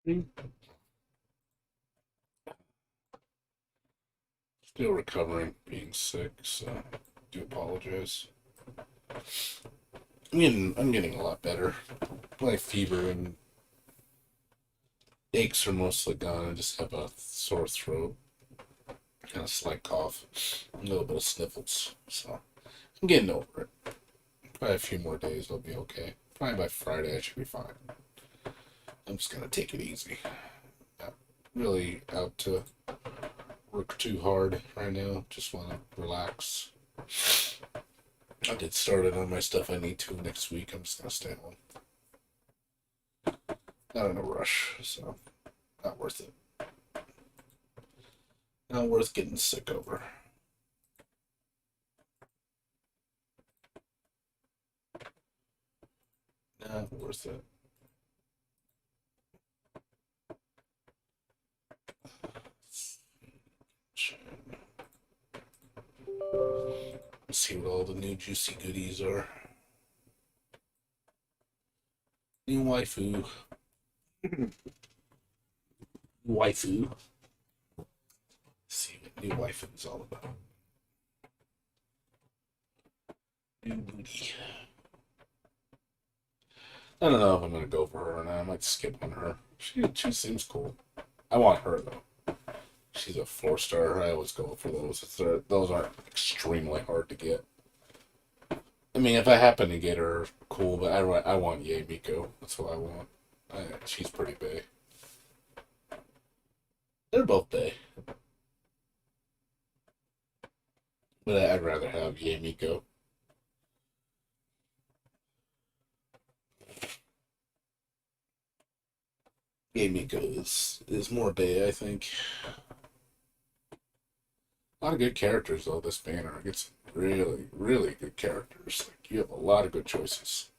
Still recovering, being sick, so I do apologize. I'm getting a lot better. My fever and aches are mostly gone. I just have a sore throat, kind of slight cough, a little bit of sniffles. So I'm getting over it. Probably a few more days, I'll be okay. Probably by Friday, I should be fine. I'm just gonna take it easy. Not really out to work too hard right now. Just want to relax. I'll get started on my stuff I need to next week. I'm just gonna stay home. Not in a rush, so not worth it. Not worth getting sick over. Not worth it. Let's see what all the new juicy goodies are. New waifu. Waifu. Let's see what new waifu is all about. New booty. I don't know if I'm gonna go for her or not. I might skip on her. She seems cool. I want her though. She's a 4-star. I always go for those. Those aren't extremely hard to get. I mean, if I happen to get her, cool. But I want Yae Miko. That's what I want. She's pretty bae. They're both bae, but I'd rather have Yae Miko. Yae Miko is more bae, I think. A lot of good characters though. This banner gets really, really good characters. Like you have a lot of good choices.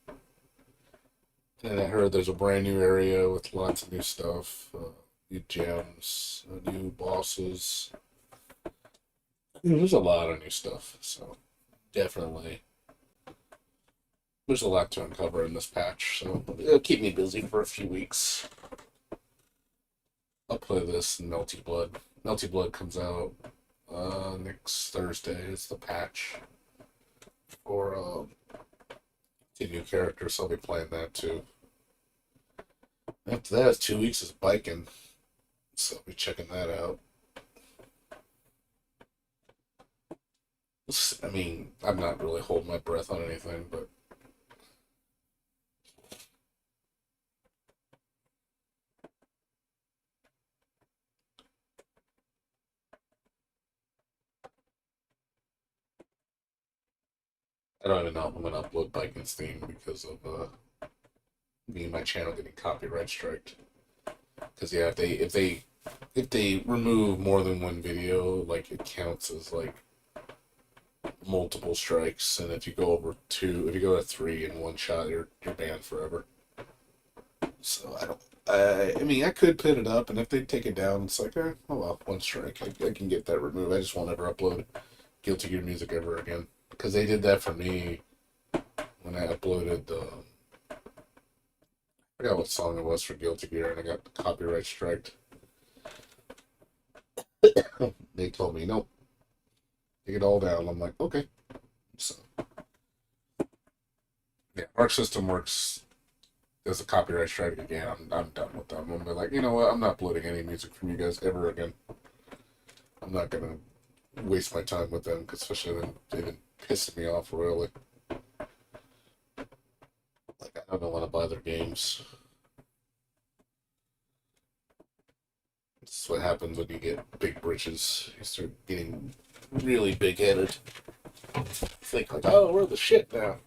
And I heard there's a brand new area with lots of new stuff, new gems, new bosses. There's a lot of new stuff, so definitely there's a lot to uncover in this patch. So it'll keep me busy for a few weeks. I'll play this Melty Blood. Melty Blood comes out next Thursday. It's the patch for the new character, so I'll be playing that too. After that, it's 2 weeks of biking, so I'll be checking that out. I mean, I'm not really holding my breath on anything, but I don't even know if I'm gonna upload biking theme because of me and my channel getting copyright striked. Because yeah, if they remove more than one video, like it counts as like multiple strikes, and if you go over two, if you go to three in one shot, you're banned forever. So I don't. I mean, I could put it up, and if they take it down, it's like, oh well, one strike. I can get that removed. I just won't ever upload Guilty Gear music ever again because they did that for me when I uploaded the. I forgot what song it was for Guilty Gear, and I got copyright striked. They told me, nope, take it all down. I'm like, okay. So, yeah, Arc System Works. There's a copyright strike again. I'm done with them. I'm gonna be like, you know what? I'm not uploading any music from you guys ever again. I'm not gonna waste my time with them, cause especially when they've been pissing me off royally. Like I don't want to buy their games. This is what happens when you get big britches. You start getting really big headed. Think like, oh, we're the shit now.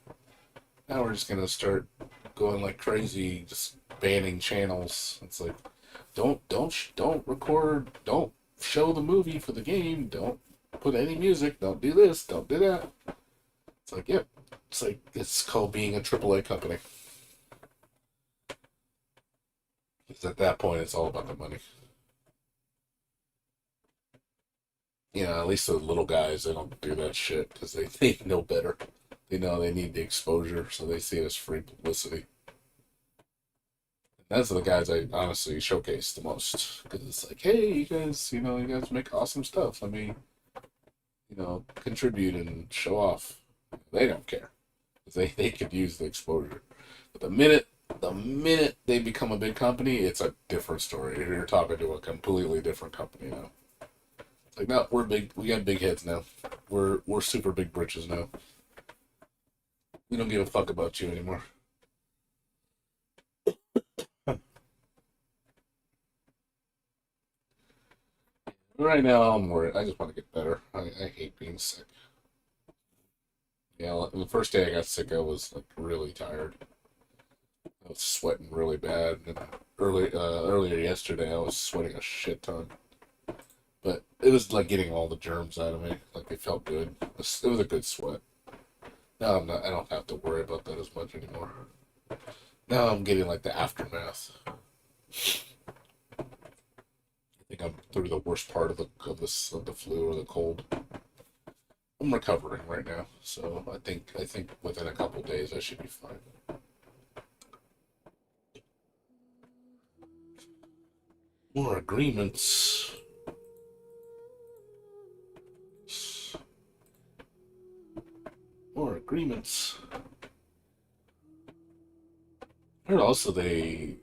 Now we're just gonna start going like crazy, just banning channels. It's like, don't record, don't show the movie for the game, don't put any music, don't do this, don't do that. It's like, yep, it's like it's called being a AAA company. Because at that point, it's all about the money. You know, at least the little guys, they don't do that shit because they know better. They know they need the exposure, so they see it as free publicity. That's the guys I honestly showcase the most because it's like, hey, you guys make awesome stuff. Let me, contribute and show off. They don't care. They could use the exposure. But the minute they become a big company, it's a different story. You're talking to a completely different company now. It's like, no, we're big. We got big heads now. We're super big britches now. We don't give a fuck about you anymore. Right now, I'm worried. I just want to get better. I hate being sick. Yeah, the first day I got sick, I was like really tired. I was sweating really bad. And earlier yesterday, I was sweating a shit ton. But it was like getting all the germs out of me. Like it felt good. It was a good sweat. Now I'm not. I don't have to worry about that as much anymore. Now I'm getting like the aftermath. I think I'm through the worst part of the flu or the cold. I'm recovering right now, so I think within a couple days I should be fine. More agreements. More agreements. I heard also they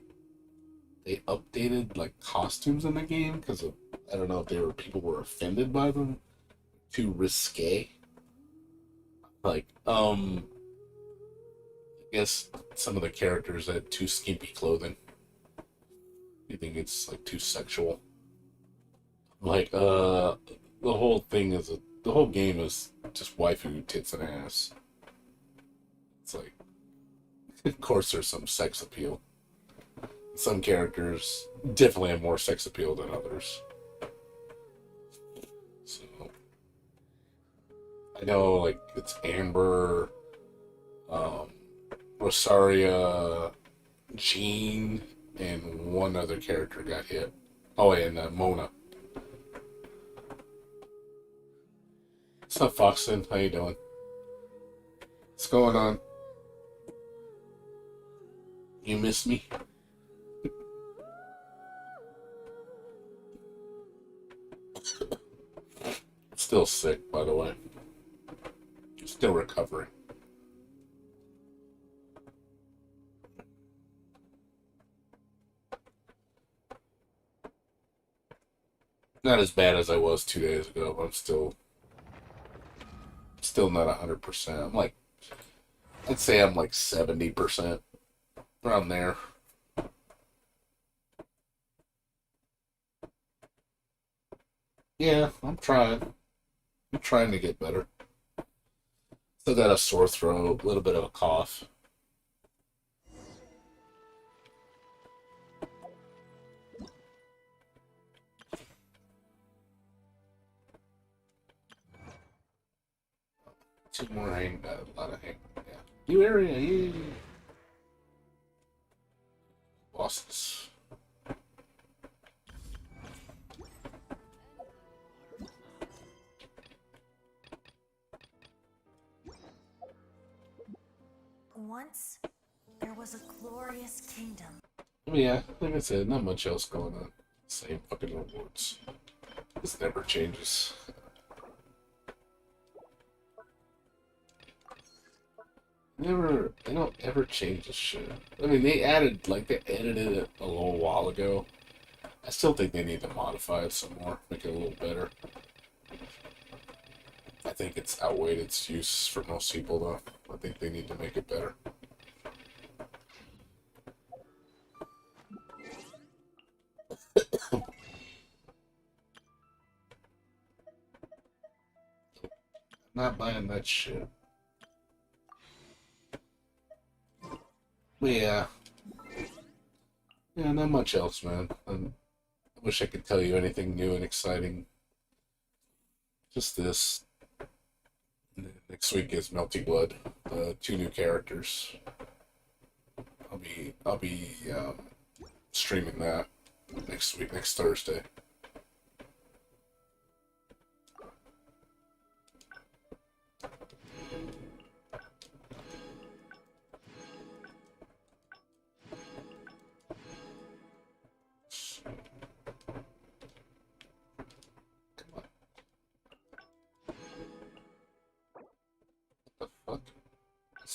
updated like costumes in the game because of I don't know if people were offended by them. Too risque. Like I guess some of the characters had too skimpy clothing. You think it's like too sexual? Like the whole thing is the whole game is just waifu tits and ass. It's like of course there's some sex appeal. Some characters definitely have more sex appeal than others. So I know like it's Amber, um, Rosaria, Jean, and one other character got hit. Oh, and Mona. What's up, Foxton? How you doing? What's going on? You miss me? Still sick, by the way. Still recovering. Not as bad as I was 2 days ago, but I'm still not 100%. I'd say I'm like 70%, around there. Yeah, I'm trying. I'm trying to get better. Still got a sore throat, a little bit of a cough. 2 more hang, a lot of hang. Yeah. New area, yay! Bosses. Once, there was a glorious kingdom. Yeah, like I said, not much else going on. Same fucking rewards. This never changes. They don't ever change this shit. I mean, they edited it a little while ago. I still think they need to modify it some more, make it a little better. I think it's outweighed its use for most people, though. I think they need to make it better. Not buying that shit. But yeah. Yeah, not much else, man. I wish I could tell you anything new and exciting. Just this. Next week is Melty Blood. 2 new characters. I'll be streaming that next week, next Thursday.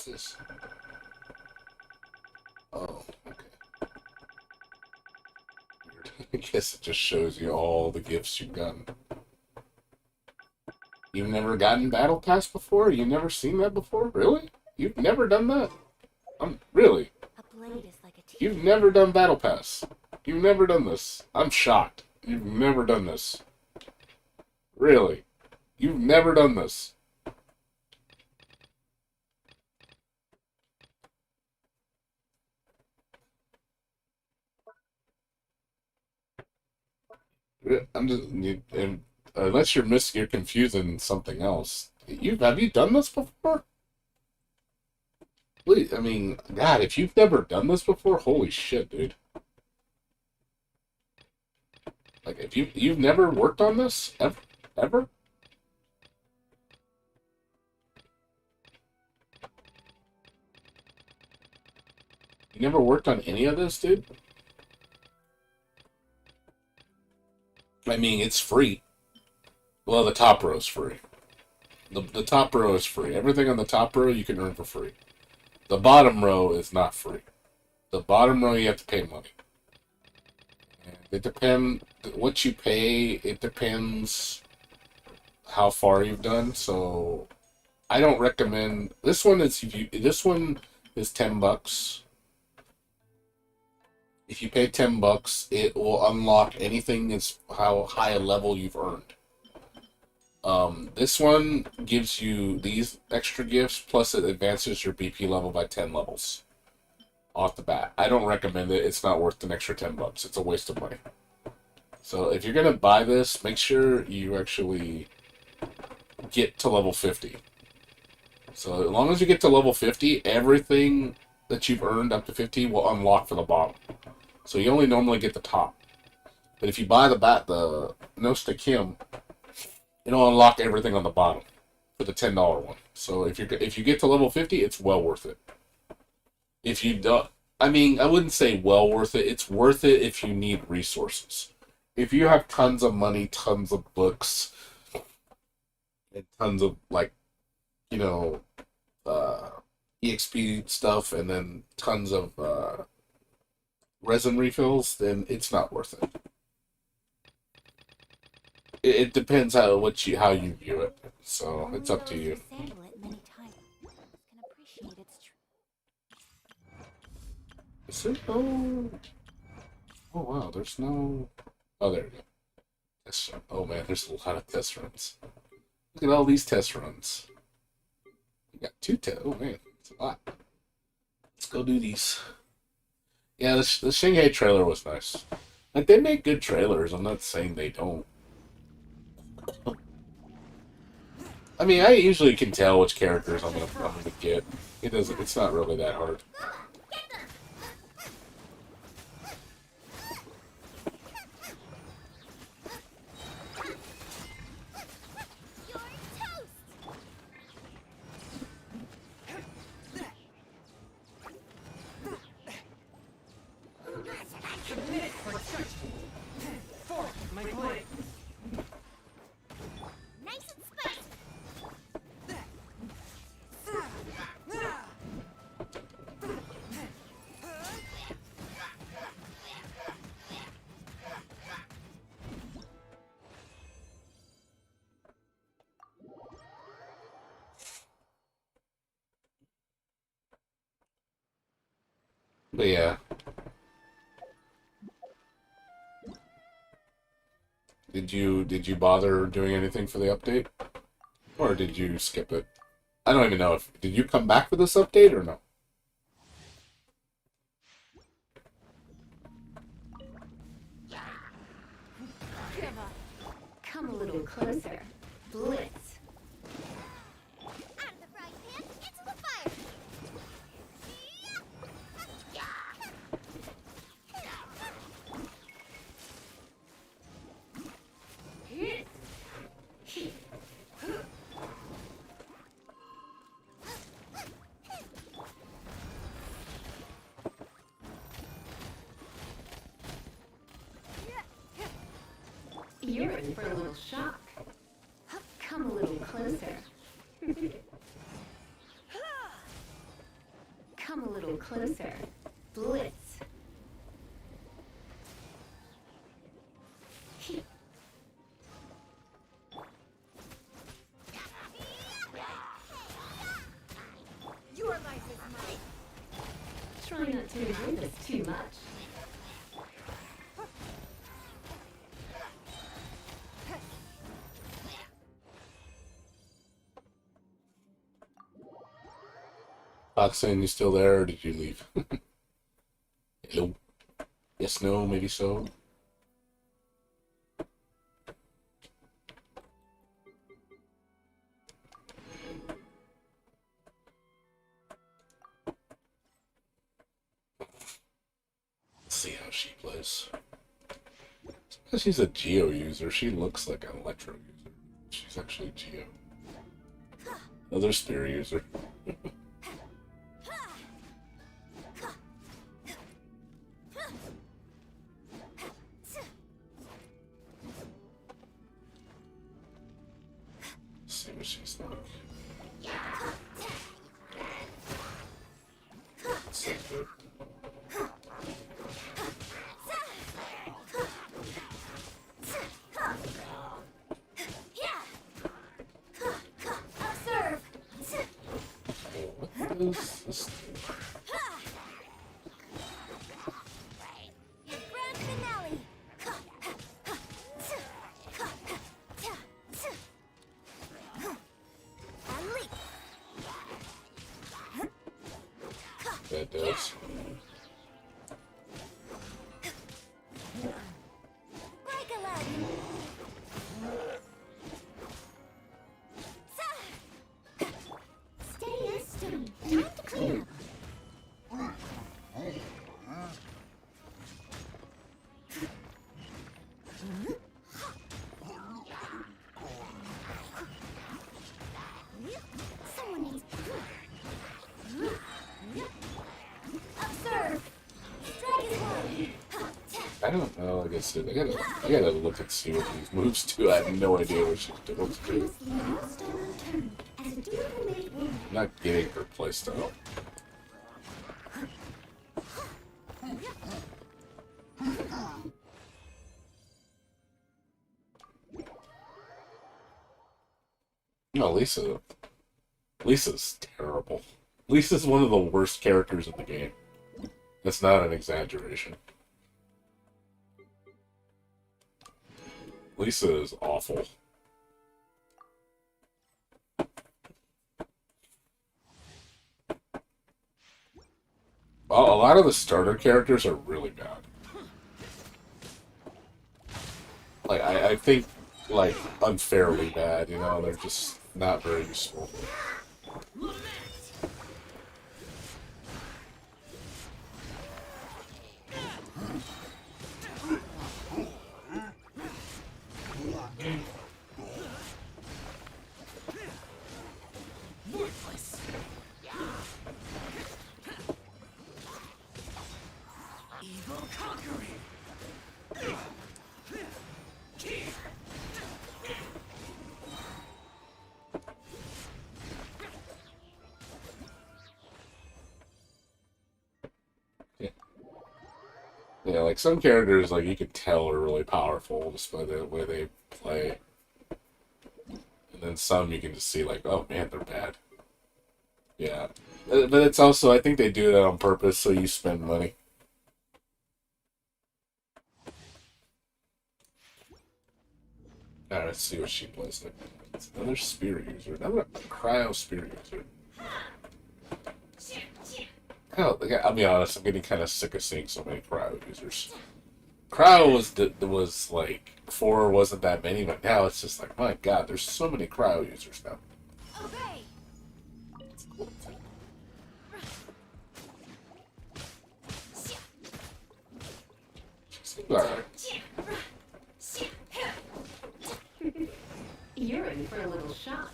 What's this? Oh, okay. Weird. I guess it just shows you all the gifts you've gotten. You've never gotten Battle Pass before? You've never seen that before? Really? You've never done that? Really? A blade is like a teeth. You've never done Battle Pass. You've never done this. I'm shocked. You've never done this. Really? You've never done this. I'm just, unless you're confusing something else. Have you done this before? Please, I mean, God, if you've never done this before, holy shit, dude. Like, if you've never worked on this ever? You never worked on any of this, dude? I mean, it's free. Well, the top row is free. The top row is free. Everything on the top row you can earn for free. The bottom row is not free. The bottom row you have to pay money. And it depends what you pay. It depends how far you've done. So I don't recommend this one. This one is $10. If you pay $10, it will unlock anything that's how high a level you've earned. This one gives you these extra gifts, plus it advances your BP level by 10 levels off the bat. I don't recommend it. It's not worth an extra $10. It's a waste of money. So if you're gonna buy this, make sure you actually get to level 50. So as long as you get to level 50, everything that you've earned up to 50 will unlock for the bottom. So you only normally get the top. But if you buy the Nosta Kim, it'll unlock everything on the bottom for the $10 one. So if you get to level 50, it's well worth it. If you don't, I mean, I wouldn't say well worth it. It's worth it if you need resources. If you have tons of money, tons of books, and tons of EXP stuff, and then tons of resin refills, then it's not worth it. It depends how you view it. So it's up to you. Is it? Oh wow. There's no. Oh, there we go. Test run. Oh man, there's a lot of test runs. Look at all these test runs. We got 2 tests. Oh man, it's a lot. Let's go do these. Yeah, the Shanghai trailer was nice. Like, they make good trailers. I'm not saying they don't. I mean, I usually can tell which characters I'm gonna get. It's not really that hard. But yeah. Did you bother doing anything for the update? Or did you skip it? I don't even know if... Did you come back for this update or no? Come a little closer. Blitz. Out of the frying pan into the fire. You're in for a little shock. Come a little closer. closer. Blitz. Your life is mine. Try not to enjoy this too much. Roxanne, you still there, or did you leave? Hello? Yes, no, maybe so. Let's see how she plays. She's a Geo user. She looks like an Electro user. She's actually Geo. Another Spear user. See what she's like. So good. Observe. What is this thing? Grand finale. And leap. That does. Break a leg. Steady as stone. Time to clean up. Someone needs. Observe. Strike his one. I don't know. Like I said, I gotta look and see what these moves do. I have no idea what she's doing. I'm not getting her playstyle. No, Lisa. Lisa's terrible. Lisa's one of the worst characters in the game. That's not an exaggeration. Lisa is awful. Well, a lot of the starter characters are really bad. Like, I think, like, unfairly bad, you know? They're just not very useful. Yeah, like some characters, like you can tell are really powerful just by the way they play. And then some you can just see like, oh man, they're bad. Yeah. But it's also, I think they do that on purpose so you spend money. Alright, let's see what she plays like. It's another spear user. Another cryo spear user. Oh, I'll be honest, I'm getting kind of sick of seeing so many cryo users. Cryo was like, before wasn't that many, but now it's just like, my god, there's so many cryo users now. Obey. Alright. You're in for a little shock.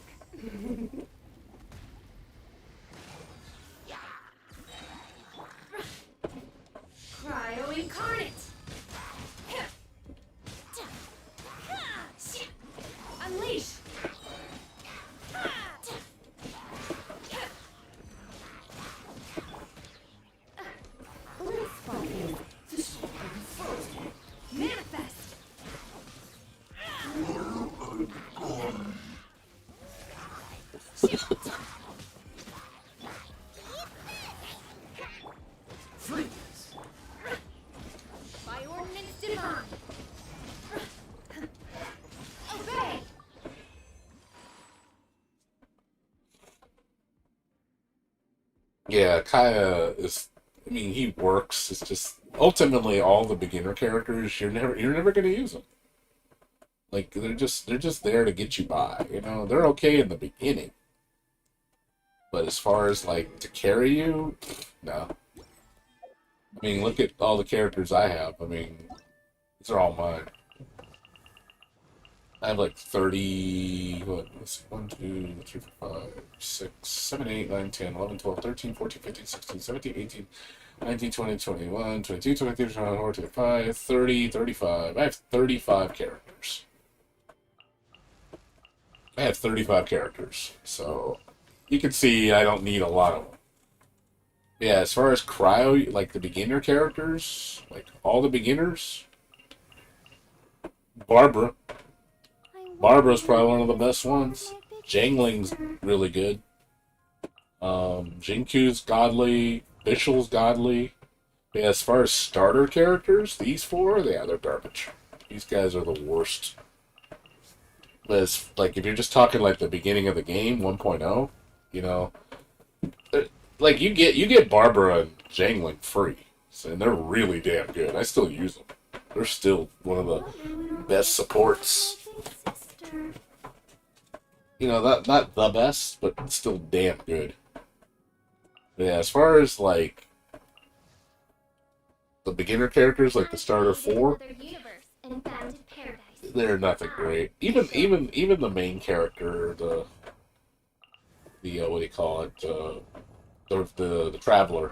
Cryo incarnate. Unleash. By ordinance divine. Obey. Yeah, Kaya is. I mean, he works. It's just ultimately all the beginner characters. You're never gonna use them. Like they're just there to get you by. You know, they're okay in the beginning, but as far as like to carry you, no. I mean, look at all the characters I have. I mean, these are all mine. I have like 30, what, let's see, 1, 2, 3, 4, 5, 6, 7, 8, 9, 10, 11, 12, 13, 14, 15, 16, 17, 18, 19, 20, 21, 22, 23, 24, 25, 30, 35. I have 35 characters. I have 35 characters. So you can see I don't need a lot of them. Yeah, as far as cryo, like the beginner characters, like all the beginners, Barbara. Barbara's probably one of the best ones. Jangling's really good. Jinku's godly. Bishel's godly. Yeah, as far as starter characters, these four, yeah, they're garbage. These guys are the worst. As, like, if you're just talking like the beginning of the game, 1.0, you know, like you get Barbara and Jangling free, so, and they're really damn good. I still use them. They're still one of the best supports. You know, not the best, but still damn good. Yeah, as far as like the beginner characters, like the starter four, they're nothing great. Even the main character, the what do you call it? The traveler,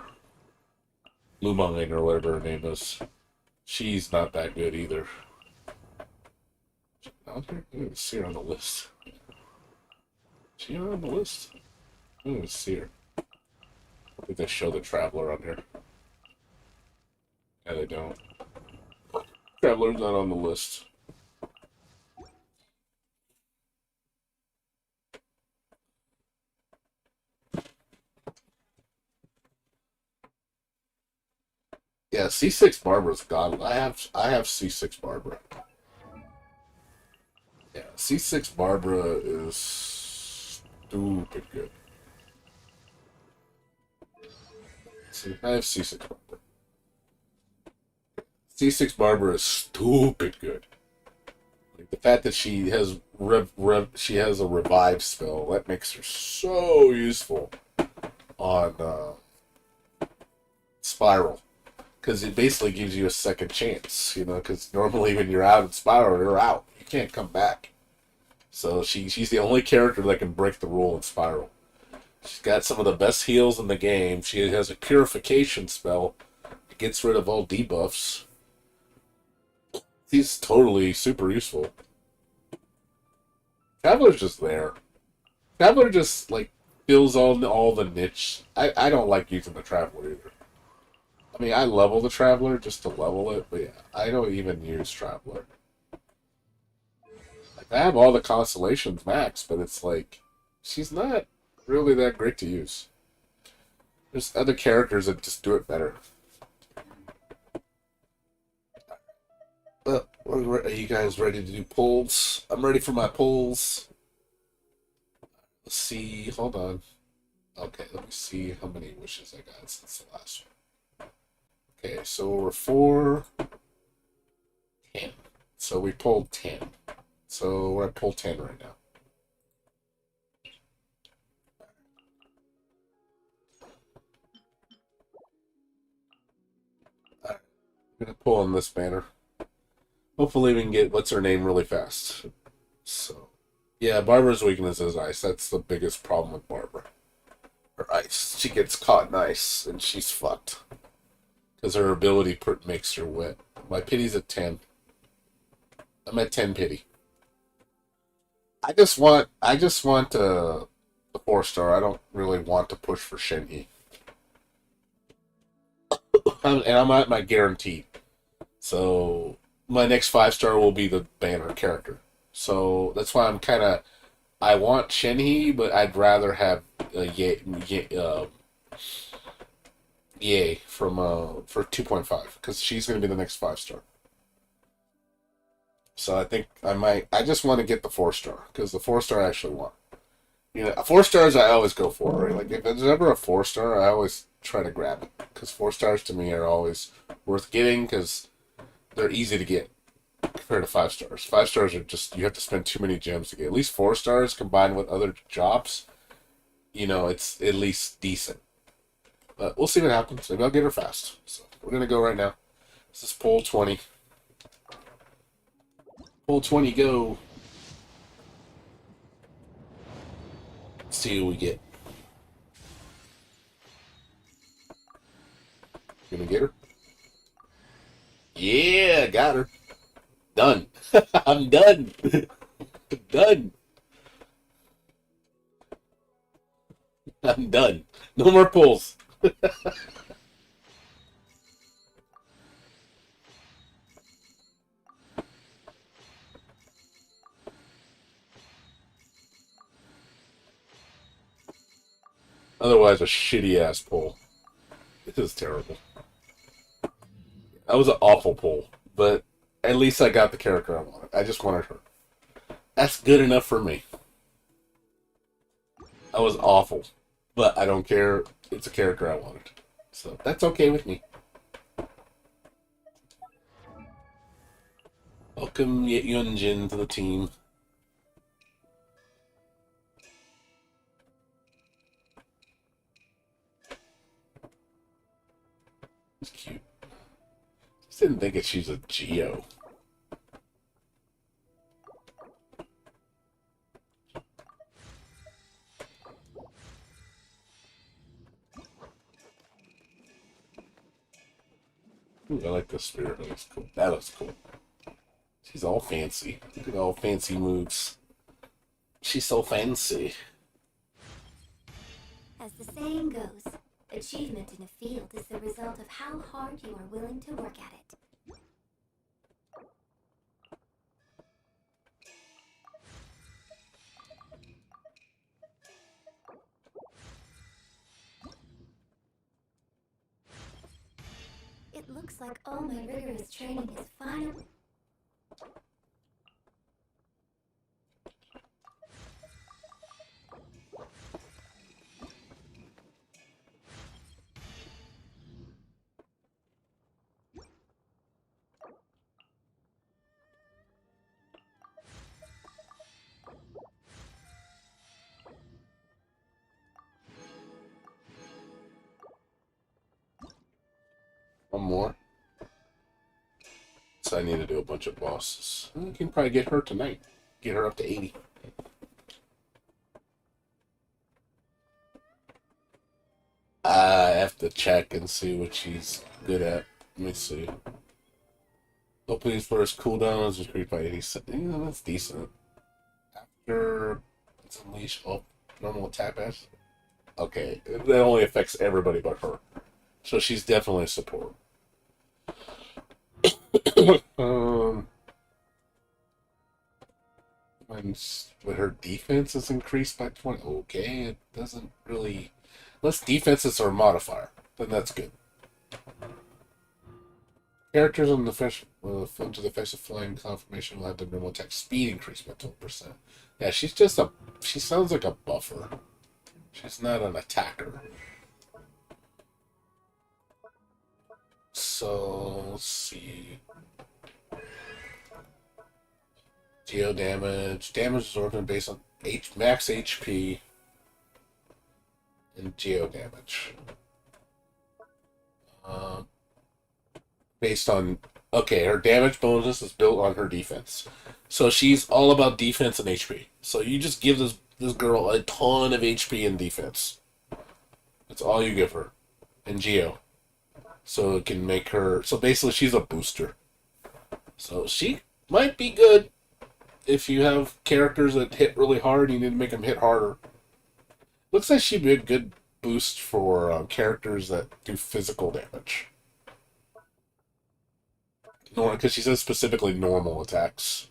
Lumine or whatever her name is. She's not that good either. Out here? I didn't see her on the list. Is she on the list? I didn't see her. I think they show the Traveler on here. Yeah, they don't. Traveler's not on the list. Yeah, C6 Barbara's god. I have C6 Barbara. Yeah, C6 Barbara is stupid good. See, I have C6 Barbara. C6 Barbara is stupid good. Like the fact that she has she has a revive spell that makes her so useful on Spiral, because it basically gives you a second chance. You know, because normally when you're out in Spiral, you're out. You can't come back. So she's the only character that can break the rule in Spiral. She's got some of the best heals in the game. She has a purification spell. It gets rid of all debuffs. He's totally super useful. Traveler's just there. Traveler just like fills all the niche. I don't like using the Traveler either. I mean, I level the Traveler just to level it, but yeah, I don't even use Traveler. Like, I have all the constellations max, but it's like she's not really that great to use. There's other characters that just do it better. Well, are you guys ready to do polls? I'm ready for my polls. Let's see. Hold on. Okay, let me see how many wishes I got since the last one. Okay, so we're 4, 10. So we pulled 10. So we're at poll 10 right now. Alright, I'm gonna pull on this banner. Hopefully we can get what's her name really fast. So, yeah, Barbara's weakness is ice. That's the biggest problem with Barbara. Her ice. She gets caught in ice, and she's fucked. Because her ability makes her wet. My pity's at 10. I'm at 10 pity. I just want the 4-star. I don't really want to push for Shenhe. And I'm at my guaranteed. So my next 5-star will be the banner character. So that's why I want Shenhe, but I'd rather have Ye from for 2.5 because she's going to be the next 5-star. So I think I might. I just want to get the 4-star because the 4-star I actually want. 4 stars I always go for. Right? Like if there's ever a 4-star, I always try to grab it because 4 stars to me are always worth getting because they're easy to get compared to 5 stars. 5 stars are just you have to spend too many gems to get. At least 4 stars combined with other jobs, it's at least decent. But we'll see what happens. Maybe I'll get her fast. So we're gonna go right now. This is poll 20. Poll 20, go. Let's see who we get. Gonna get her? Yeah, got her. Done. I'm done. Done. I'm done. No more polls. Otherwise, a shitty ass poll. This is terrible. That was an awful poll, but at least I got the character I wanted. I just wanted her. That's good enough for me. That was awful, but I don't care. It's a character I wanted, so that's okay with me. Welcome Yunjin to the team. It's cute. Just didn't think that she's a Geo. Ooh, I like this spirit. That looks cool. That looks cool. She's all fancy. Look at all fancy moves. She's so fancy. As the saying goes, achievement in a field is the result of how hard you are willing to work at it. It looks like all my rigorous training is finally... One more. So I need to do a bunch of bosses. I can probably get her tonight. Get her up to 80. I have to check and see what she's good at. Let me see. Opening's first cooldowns is increased by 80. That's decent. After it's unleashed, normal attack pass. Okay, that only affects everybody but her. So she's definitely a support. When her defense is increased by 20. Okay, it doesn't really. Unless defenses are modifier, then that's good. Characters on the fish into the face of flying confirmation will have the normal attack speed increase by 12%. Yeah, she's just a. She sounds like a buffer. She's not an attacker. So let's see. Geo damage. Damage absorption based on max HP and geo damage. Based on her damage bonus is built on her defense. So she's all about defense and HP. So you just give this girl a ton of HP and defense. That's all you give her. And geo. So it can make her... So basically she's a booster. So she might be good if you have characters that hit really hard. You need to make them hit harder. Looks like she'd be a good boost for characters that do physical damage. Because she says specifically normal attacks.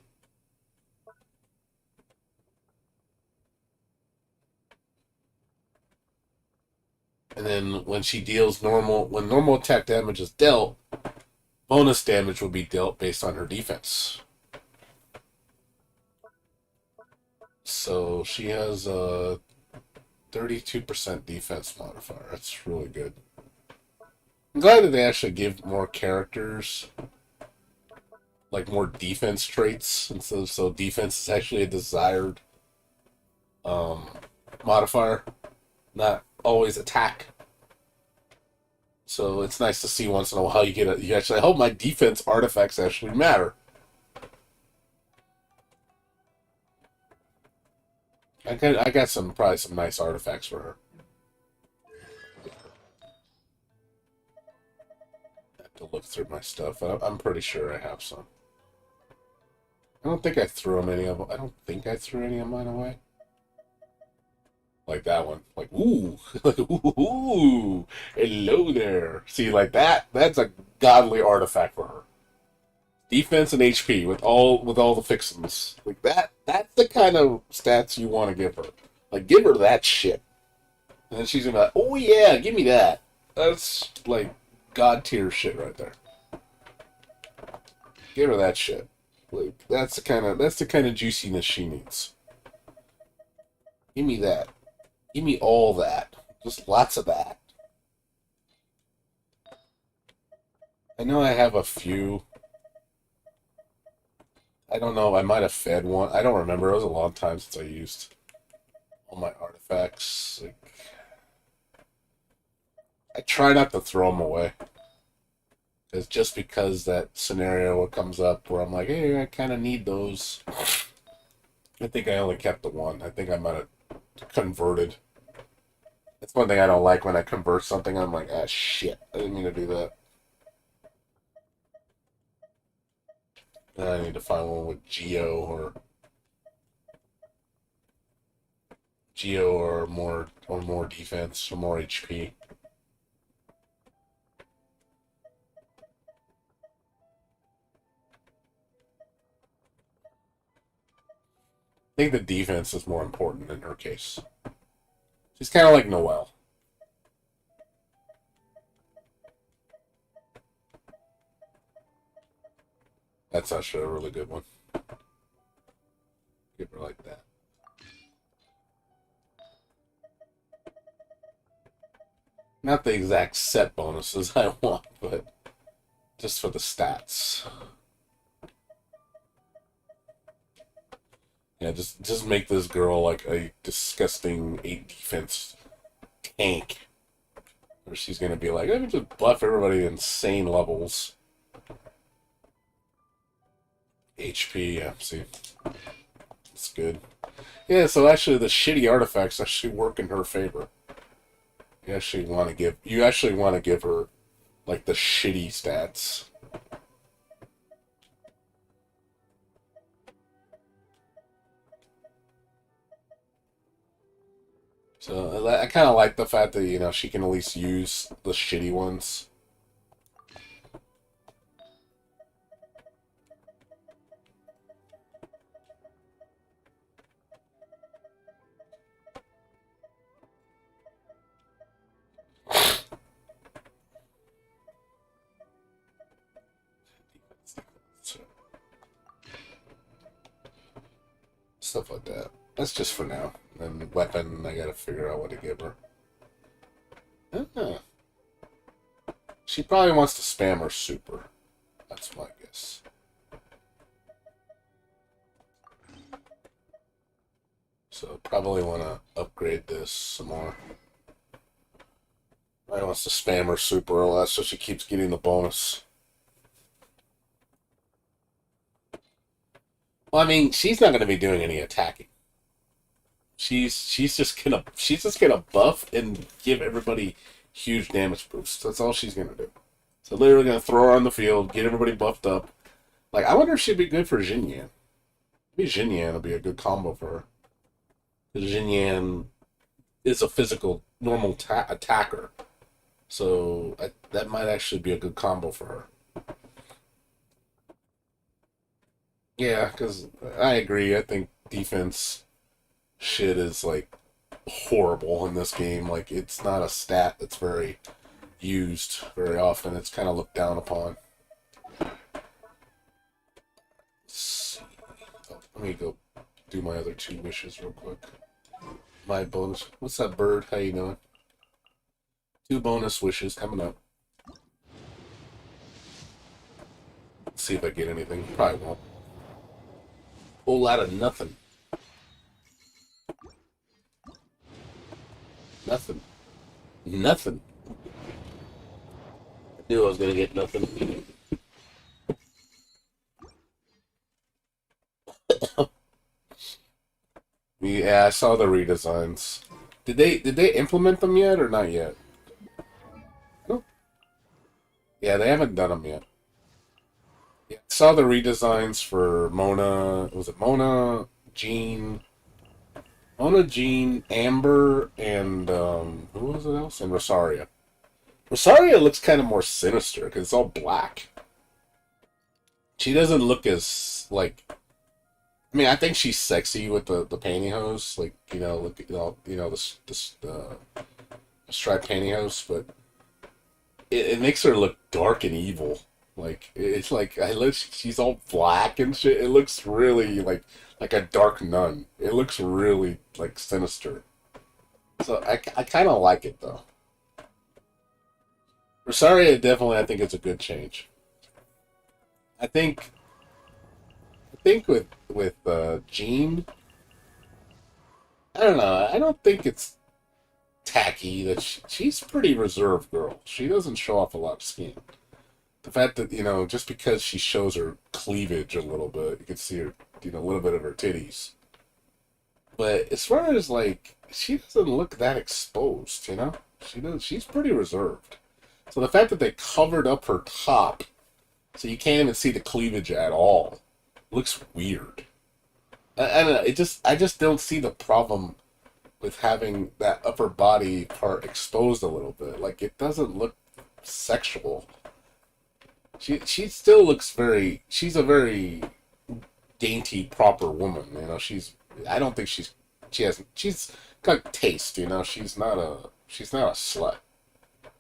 And then when she deals when normal attack damage is dealt, bonus damage will be dealt based on her defense. So she has a 32% defense modifier. That's really good. I'm glad that they actually give more characters like more defense traits, and so defense is actually a desired modifier, not always attack. So it's nice to see once in a while you actually, oh, my defense artifacts actually matter. I got probably some nice artifacts for her. I have to look through my stuff. I'm pretty sure I have some. I don't think I threw any of them. I don't think I threw any of mine away. Like that one. Like, ooh. Like, ooh. Hello there. See, like that? That's a godly artifact for her. Defense and HP with all the fixins. Like that's the kind of stats you want to give her. Like, give her that shit. And then she's gonna be like, oh yeah, give me that. That's like god tier shit right there. Give her that shit. Like that's the kind of juiciness she needs. Give me that. Give me all that. Just lots of that. I know I have a few. I don't know. I might have fed one. I don't remember. It was a long time since I used all my artifacts. Like, I try not to throw them away. It's just because that scenario comes up where I'm like, hey, I kind of need those. I think I only kept the one. I think I might have converted. That's one thing I don't like when I convert something. I'm like, ah, shit. I didn't mean to do that. Then I need to find one with Geo or more defense or more HP. I think the defense is more important in her case. She's kind of like Noelle. That's actually a really good one. Give her like that. Not the exact set bonuses I want, but just for the stats. Yeah, just make this girl like a disgusting 8 defense tank. Where she's gonna be like, let me just buff everybody to insane levels. HP, yeah, see. It's good. Yeah, so actually the shitty artifacts actually work in her favor. You actually want to give her like the shitty stats. So I kind of like the fact that, you know, she can at least use the shitty ones. Stuff like that. That's just for now. And weapon, I gotta figure out what to give her. She probably wants to spam her super. That's my guess. So probably want to upgrade this some more. Probably wants to spam her super or less so she keeps getting the bonus. Well, I mean, she's not going to be doing any attacking. She's just gonna buff and give everybody huge damage boosts. That's all she's gonna do. So literally gonna throw her on the field, get everybody buffed up. Like, I wonder if she'd be good for Xinyan. Maybe Xinyan will be a good combo for her. Because Xinyan is a physical, normal attacker. So that might actually be a good combo for her. Yeah, because I agree. I think defense shit is like horrible in this game. Like, it's not a stat that's very used very often. It's kind of looked down upon. Oh, let me go do my other 2 wishes real quick. My bonus. What's that, bird? How you doing? 2 bonus wishes coming up. Let's see if I get anything. Probably won't. Whole lot of nothing. Nothing. Nothing. I knew I was gonna get nothing. Yeah, I saw the redesigns. Did they implement them yet or not yet? Nope. Yeah, they haven't done them yet. Yeah, I saw the redesigns for Mona. Was it Mona, Jean, Amber, and who was it else? And Rosaria. Rosaria looks kind of more sinister because it's all black. She doesn't look as like. I mean, I think she's sexy with the pantyhose, like, you know, look at the striped pantyhose, but it makes her look dark and evil. Like, it's like she's all black and shit. It looks really like a dark nun. It looks really like sinister. So I kind of like it though. Rosaria definitely, I think it's a good change. I think with Jean, I don't know. I don't think it's tacky that she's a pretty reserved girl. She doesn't show off a lot of skin. The fact that, you know, just because she shows her cleavage a little bit, you can see her, you know, a little bit of her titties. But as far as like, she doesn't look that exposed, you know. She's pretty reserved. So the fact that they covered up her top, so you can't even see the cleavage at all, looks weird. I don't know. I just don't see the problem with having that upper body part exposed a little bit. Like, it doesn't look sexual. She still looks she's a very dainty, proper woman. You know, I don't think she's got taste. You know, she's not a slut.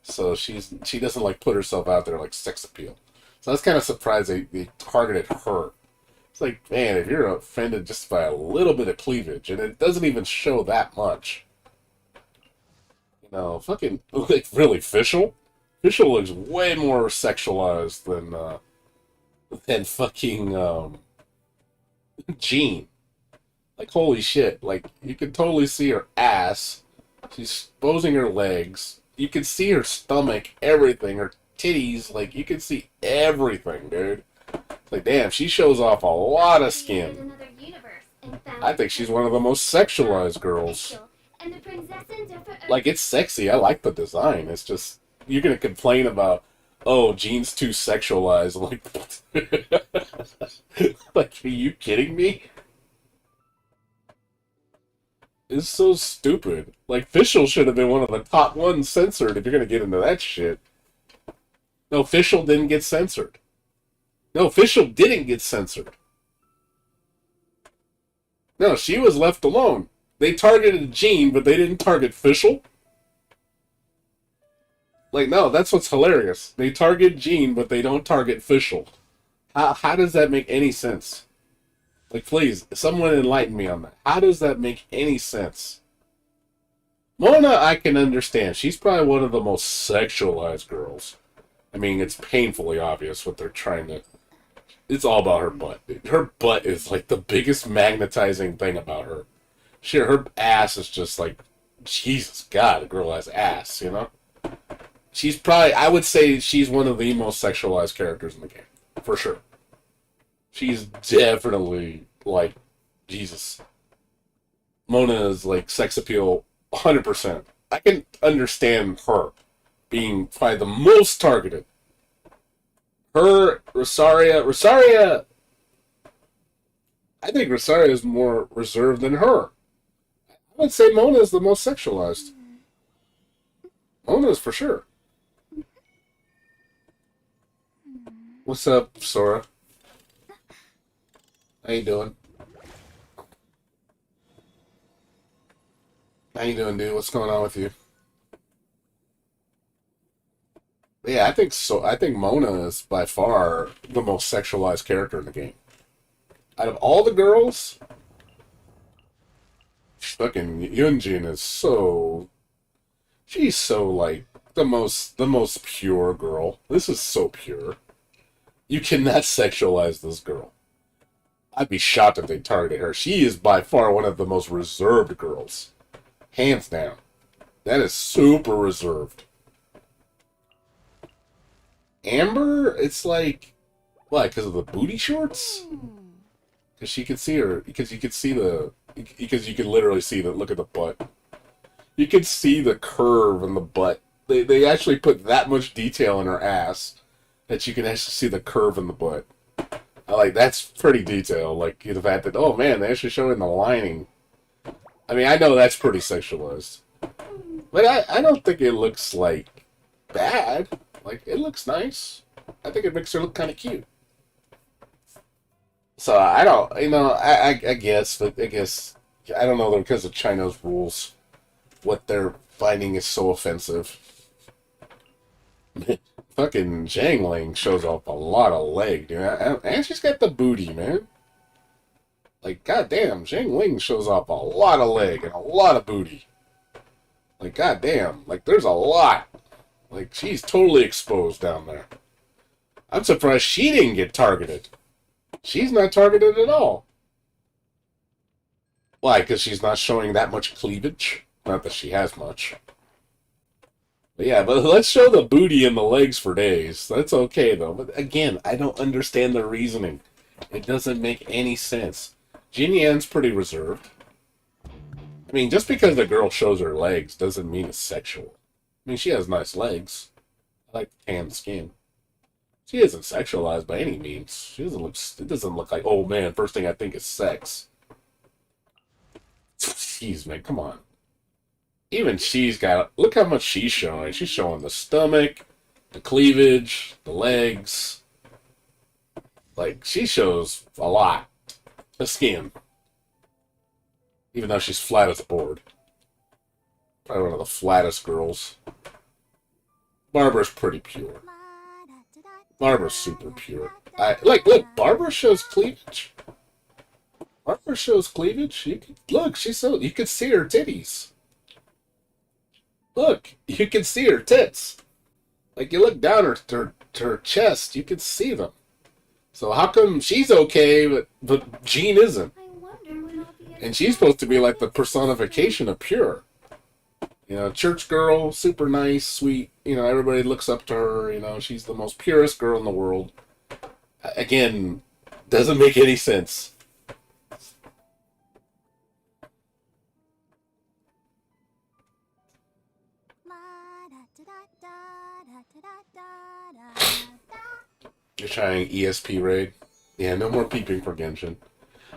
So she doesn't like put herself out there like sex appeal. So I was kind of surprised they targeted her. It's like, man, if you're offended just by a little bit of cleavage, and it doesn't even show that much. You know, fucking, like, really, Fischl? Fischl looks way more sexualized than fucking, Jean. Like, holy shit. Like, you can totally see her ass. She's exposing her legs. You can see her stomach, everything, her titties. Like, you can see everything, dude. It's like, damn, she shows off a lot of skin. I think she's one of the most sexualized girls. Like, it's sexy. I like the design. It's just, you're gonna complain about, oh, Jean's too sexualized. Like, are you kidding me? It's so stupid. Like, Fischl should have been one of the top ones censored if you're gonna get into that shit. No, Fischl didn't get censored. No, Fischl didn't get censored. No, she was left alone. They targeted Jean, but they didn't target Fischl. Like, no, that's what's hilarious. They target Jean, but they don't target Fischl. How does that make any sense? Like, please, someone enlighten me on that. How does that make any sense? Mona, I can understand. She's probably one of the most sexualized girls. I mean, it's painfully obvious what they're trying to... It's all about her butt. Her butt is, like, the biggest magnetizing thing about her. Sure, her ass is just, like... Jesus God, a girl has ass, you know? She's probably... I would say she's one of the most sexualized characters in the game. For sure. She's definitely, like... Jesus. Mona is, like, sex appeal 100%. I can understand her being probably the most targeted. Her, Rosaria, I think Rosaria is more reserved than her. I would say Mona is the most sexualized. Mona is for sure. What's up, Sora? How you doing? How you doing, dude? What's going on with you? Yeah, I think so. I think Mona is by far the most sexualized character in the game. Out of all the girls, fucking Yunjin is so. She's so like the most pure girl. This is so pure. You cannot sexualize this girl. I'd be shocked if they targeted her. She is by far one of the most reserved girls, hands down. That is super reserved. Amber, it's like, why? Because of the booty shorts? Because she can see her. Because you can see the. Because you can literally see the. Look at the butt. You can see the curve in the butt. They actually put that much detail in her ass that you can actually see the curve in the butt. I like that's pretty detailed. Like the fact that oh man, they actually show in the lining. I mean, I know that's pretty sexualized, but I don't think it looks like bad. Like it looks nice. I think it makes her look kind of cute. So I don't, I guess, but I guess I don't know because of China's rules, what they're finding is so offensive. Fucking Zhang shows off a lot of leg, dude. And she's got the booty, man. Like, goddamn, Zhang shows off a lot of leg and a lot of booty. Like, goddamn, like, there's a lot. Like, she's totally exposed down there. I'm surprised she didn't get targeted. She's not targeted at all. Why? Because she's not showing that much cleavage? Not that she has much. But yeah, but let's show the booty and the legs for days. That's okay, though. But again, I don't understand the reasoning. It doesn't make any sense. Jin Yan's pretty reserved. I mean, just because the girl shows her legs doesn't mean it's sexual. I mean, she has nice legs. I like the tan skin. She isn't sexualized by any means. She doesn't look. It doesn't look like, oh man, first thing I think is sex. Jeez, man, come on. Even she's got. Look how much she's showing. She's showing the stomach, the cleavage, the legs. Like she shows a lot. The skin. Even though she's flat as a board. Probably one of the flattest girls. Barbara's pretty pure. Barbara's super pure. Look, Barbara shows cleavage. Barbara shows cleavage. Look, she's so you can see her titties. Look, you can see her tits. Like you look down her chest, you can see them. So how come she's okay, but Jean isn't? And she's supposed to be like the personification of pure. You know, church girl, super nice, sweet. You know, everybody looks up to her. You know, she's the most purest girl in the world. Again, doesn't make any sense. You're trying ESP raid? Yeah, no more peeping for Genshin.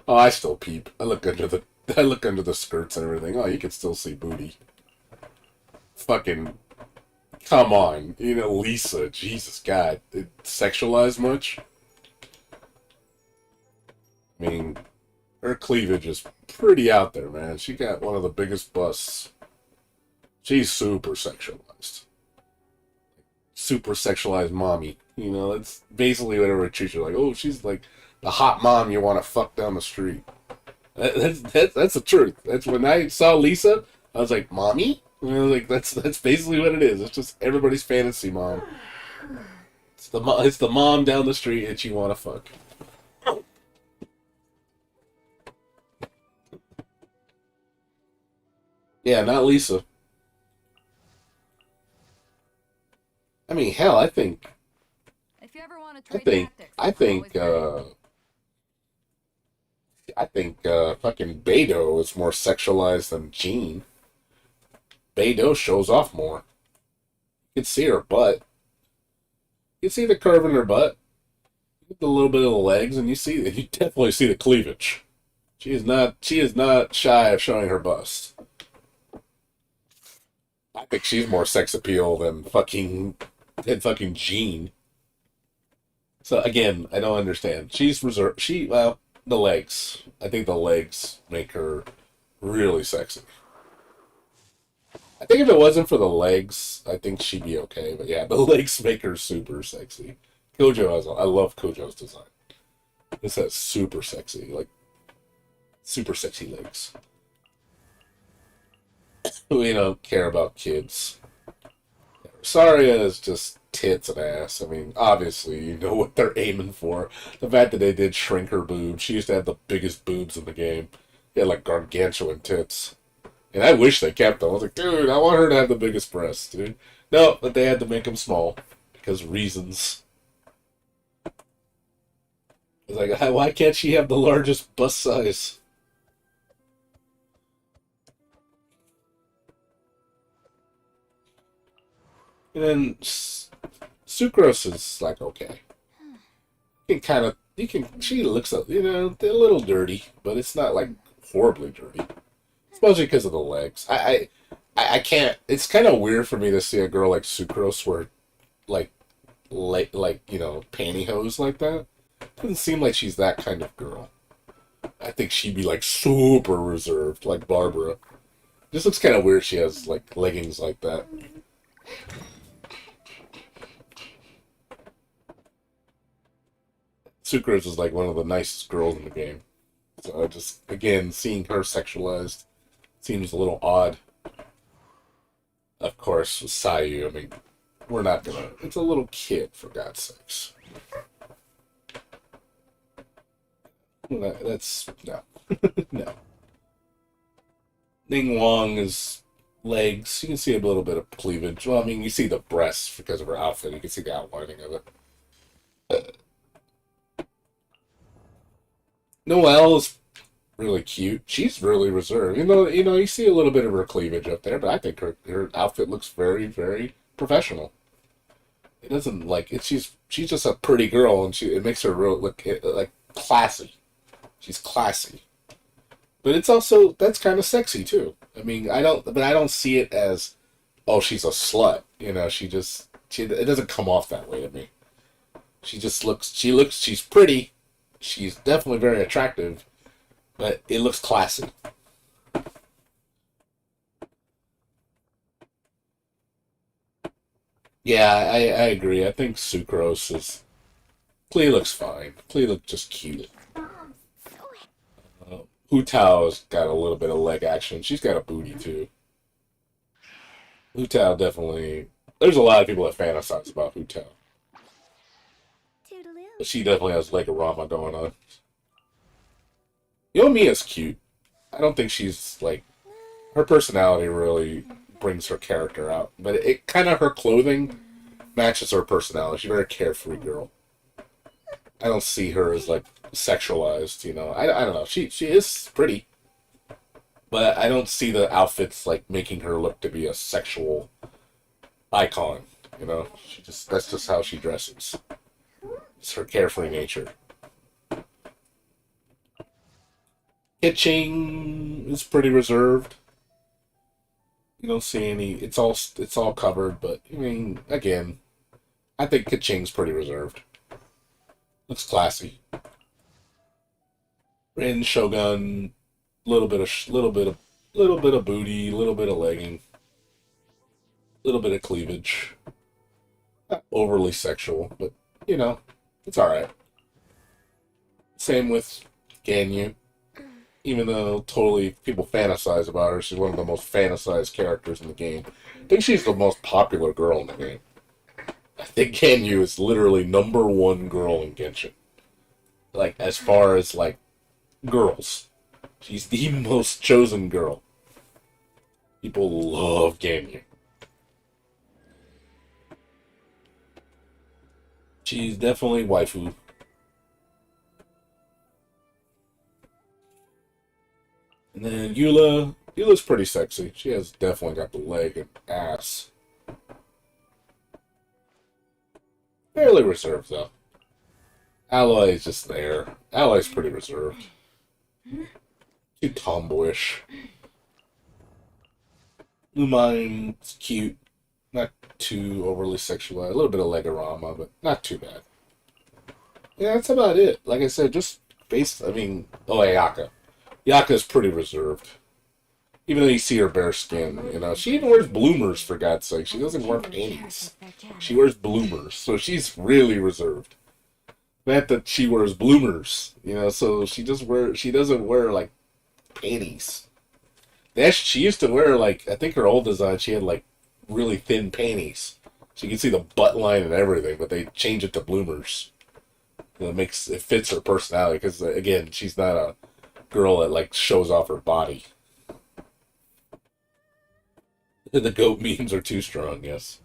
Oh, I still peep. I look under the skirts and everything. Oh, you can still see booty. Fucking come on. You know, Lisa, Jesus God. It sexualized much? I mean, her cleavage is pretty out there, man. She got one of the biggest busts. She's super sexualized. Super sexualized mommy. You know, that's basically what everybody treats her like. Oh, she's like the hot mom you want to fuck down the street. That's the truth. That's when I saw Lisa, I was like, mommy? You know, like that's basically what it is. It's just everybody's fantasy mom. It's the mom down the street that you want to fuck. Yeah, not Lisa. I mean, hell, If you ever want to I trade think, tactics, I I'm think, always ready. I think, fucking Beidou is more sexualized than Jean. Beidou shows off more. You can see her butt. You can see the curve in her butt. You get a little bit of the legs, and you definitely see the cleavage. She is not shy of showing her bust. I think she's more sex appeal than fucking Jean. So again, I don't understand. She's reserved. The legs. I think the legs make her really sexy. I think if it wasn't for the legs, I think she'd be okay. But yeah, the legs make her super sexy. Kojo has, I love Kojo's design. This has super sexy, like super sexy legs. We don't care about kids. Saria is just tits and ass. I mean, obviously, you know what they're aiming for. The fact that they did shrink her boobs. She used to have the biggest boobs in the game. She had like gargantuan tits. And I wish they kept them. I was like, dude, I want her to have the biggest breasts, dude. No, but they had to make them small. Because reasons. It's like, why can't she have the largest bust size? And then Sucrose is like, okay. She looks, a little dirty, but it's not like horribly dirty. Especially because of the legs. I can't, it's kind of weird for me to see a girl like Sucrose wear, pantyhose like that. Doesn't seem like she's that kind of girl. I think she'd be like super reserved, like Barbara. Just looks kind of weird she has like leggings like that. Sucrose is like one of the nicest girls in the game. So I just, again, seeing her sexualized seems a little odd. Of course, with Sayu, I mean, we're not gonna, it's a little kid, for God's sakes. That's, no. No. Ning Wong is legs. You can see a little bit of cleavage. Well, I mean, you see the breasts because of her outfit. You can see the outlining of it. Noelle is really cute. She's really reserved. You see a little bit of her cleavage up there, but I think her outfit looks very, very professional. It doesn't she's just a pretty girl, and it makes her look like classy. She's classy. But it's also, that's kind of sexy too. I mean, I don't see it as, oh, she's a slut. It doesn't come off that way to me. She's pretty. She's definitely very attractive, but it looks classy. Yeah, I agree. I think Sucrose is, Klee looks fine. Klee looks just cute. Hu Tao's got a little bit of leg action. She's got a booty too. Hu Tao definitely. There's a lot of people that fantasize about Hu Tao. Toodaloo. But she definitely has Legorama going on. Yomiya's cute. I don't think she's like, her personality really brings her character out. But it kind of, her clothing matches her personality. She's a very carefree girl. I don't see her as like sexualized, I don't know. She is pretty, but I don't see the outfits like making her look to be a sexual icon. That's just how she dresses. It's her carefree nature. Itching is pretty reserved. You don't see any. It's all covered, but I mean, again, I think Kaching's pretty reserved. Looks classy. Rin Shogun, little bit of booty, little bit of legging, little bit of cleavage. Not overly sexual, but it's all right. Same with Ganyu. Even though totally people fantasize about her, she's one of the most fantasized characters in the game. I think she's the most popular girl in the game. I think Ganyu is literally #1 girl in Genshin. Like, as far as, like, girls. She's the most chosen girl. People love Ganyu. She's definitely waifu. And then Eula's pretty sexy. She has definitely got the leg and ass. Fairly reserved, though. Aloy is just there. Aloy's pretty reserved. Too tomboyish. Lumine's cute. Not too overly sexualized. A little bit of Legorama, but not too bad. Yeah, that's about it. Like I said, Ayaka. Yaka's pretty reserved. Even though you see her bare skin, you know, she even wears bloomers, for God's sake. She doesn't wear panties. She wears bloomers, so she's really reserved. Not that she wears bloomers, you know, so she doesn't wear, like, panties. She used to wear, like, I think her old design, she had, like, really thin panties. So you can see the butt line and everything, but they change it to bloomers. You know, it fits her personality, because, again, she's not a girl that, like, shows off her body. The goat memes are too strong, yes.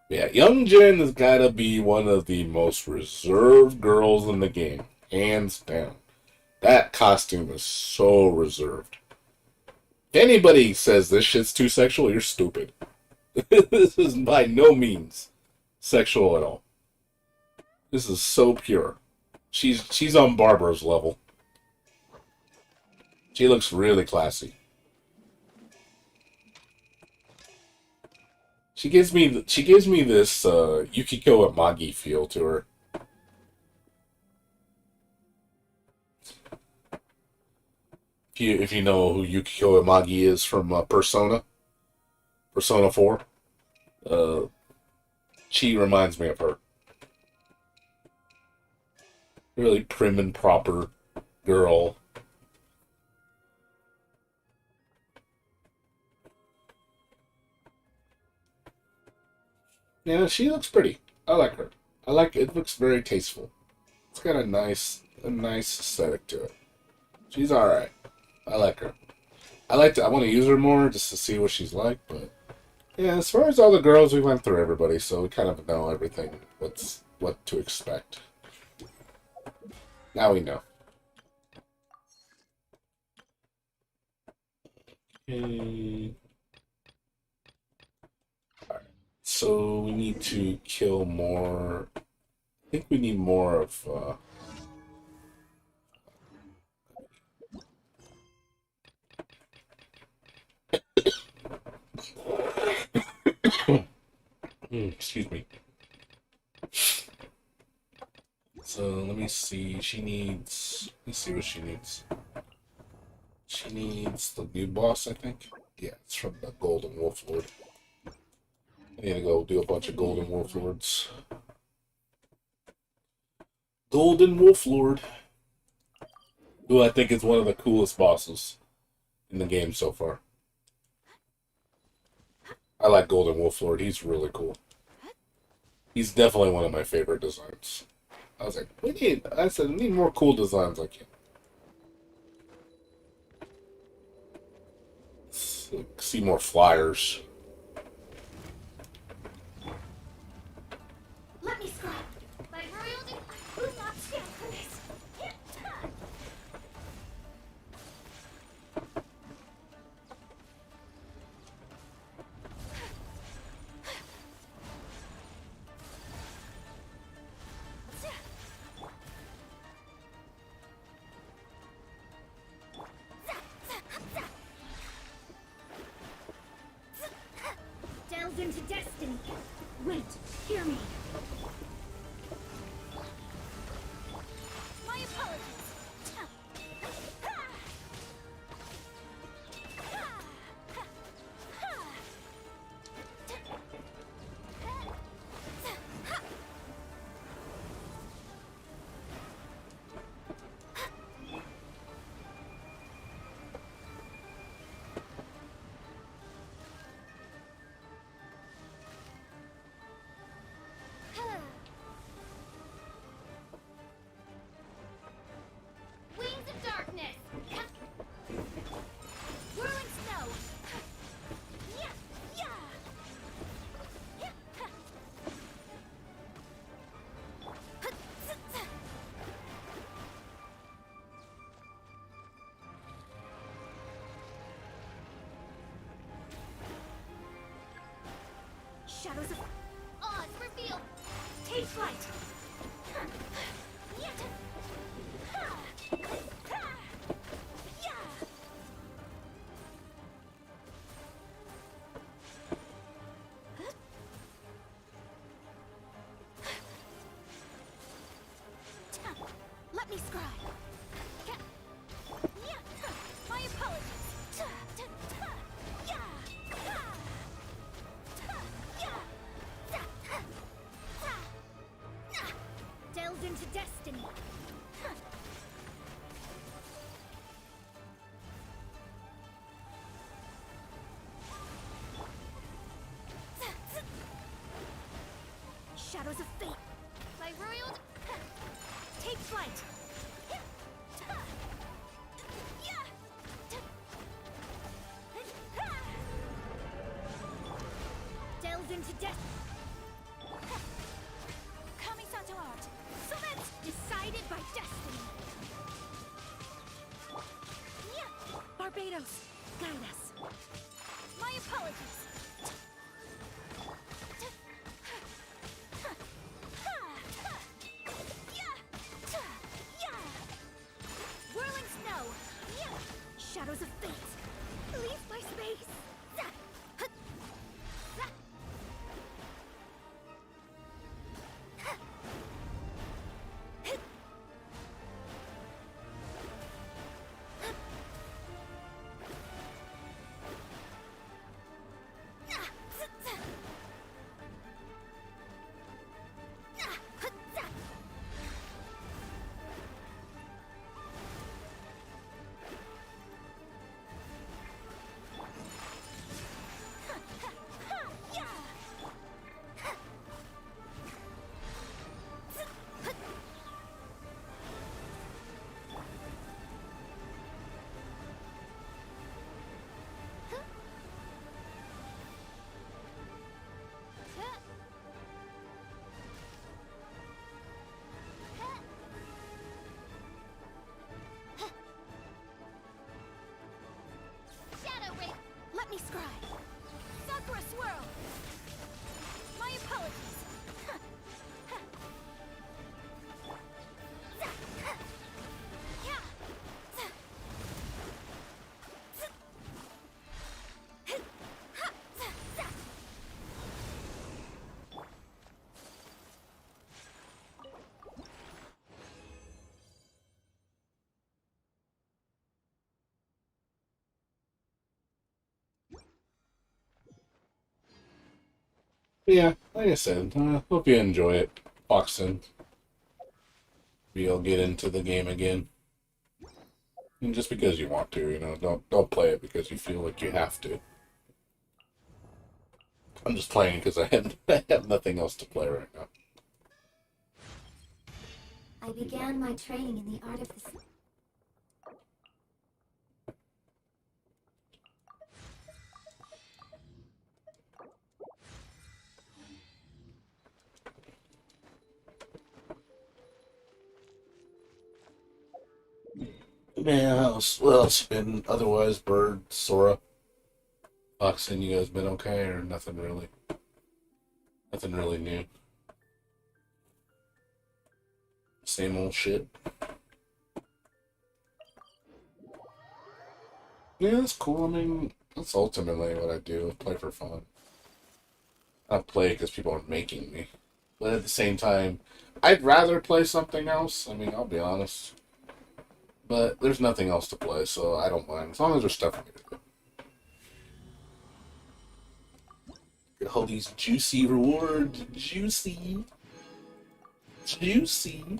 Yeah, Young Jin has got to be one of the most reserved girls in the game. Hands down. That costume is so reserved. If anybody says this shit's too sexual, you're stupid. This is by no means sexual at all. This is so pure. She's on Barbara's level. She looks really classy. She gives me this Yukiko Amagi feel to her. If you know who Yukiko Amagi is from Persona 4, she reminds me of her. Really prim and proper girl. Yeah, she looks pretty. I like her. I like it. It looks very tasteful. It's got a nice aesthetic to it. She's alright. I like her. I want to use her more just to see what she's like, but yeah, as far as all the girls, we went through everybody, so we kind of know everything. What to expect. Now we know. Okay. So we need to kill more. I think we need more of. Excuse me. So let me see. Let's see what she needs. She needs the new boss, I think. Yeah, it's from the Golden Wolf Lord. I need to go do a bunch of Golden Wolf Lords. Golden Wolf Lord, who I think is one of the coolest bosses in the game so far. I like Golden Wolf Lord. He's really cool. He's definitely one of my favorite designs. I was like, we need more cool designs like him. See more flyers. Let me scrap. My royalty will not stand for this. Delve into destiny. Wait, hear me. My apologies. Wings of darkness. Whirling snow. Yeah, yeah. Shadows of Oz revealed. Take flight. Let me scry. My apologies. Shadows of fate. My royal... Take flight. Delve into death. Coming to art. So that's decided by destiny. Barbados, guide us. My apologies. Whirling snow. Shadows of fate. Leave my space. Let me scry. Sakura swirl. My apologies. Yeah, like I said, hope you enjoy it. Boxing. Maybe you'll get into the game again. And just because you want to, don't play it because you feel like you have to. I'm just playing because I have nothing else to play right now. I began my training in the art of the... Man, what else been otherwise? Bird, Sora, boxing. You guys been okay or nothing really? Nothing really new. Same old shit. Yeah, it's cool. I mean, that's ultimately what I do. Play for fun. Not play because people are making me. But at the same time, I'd rather play something else. I mean, I'll be honest. But there's nothing else to play, so I don't mind. As long as there's stuff for me to do. Get all these juicy rewards. Juicy. Juicy.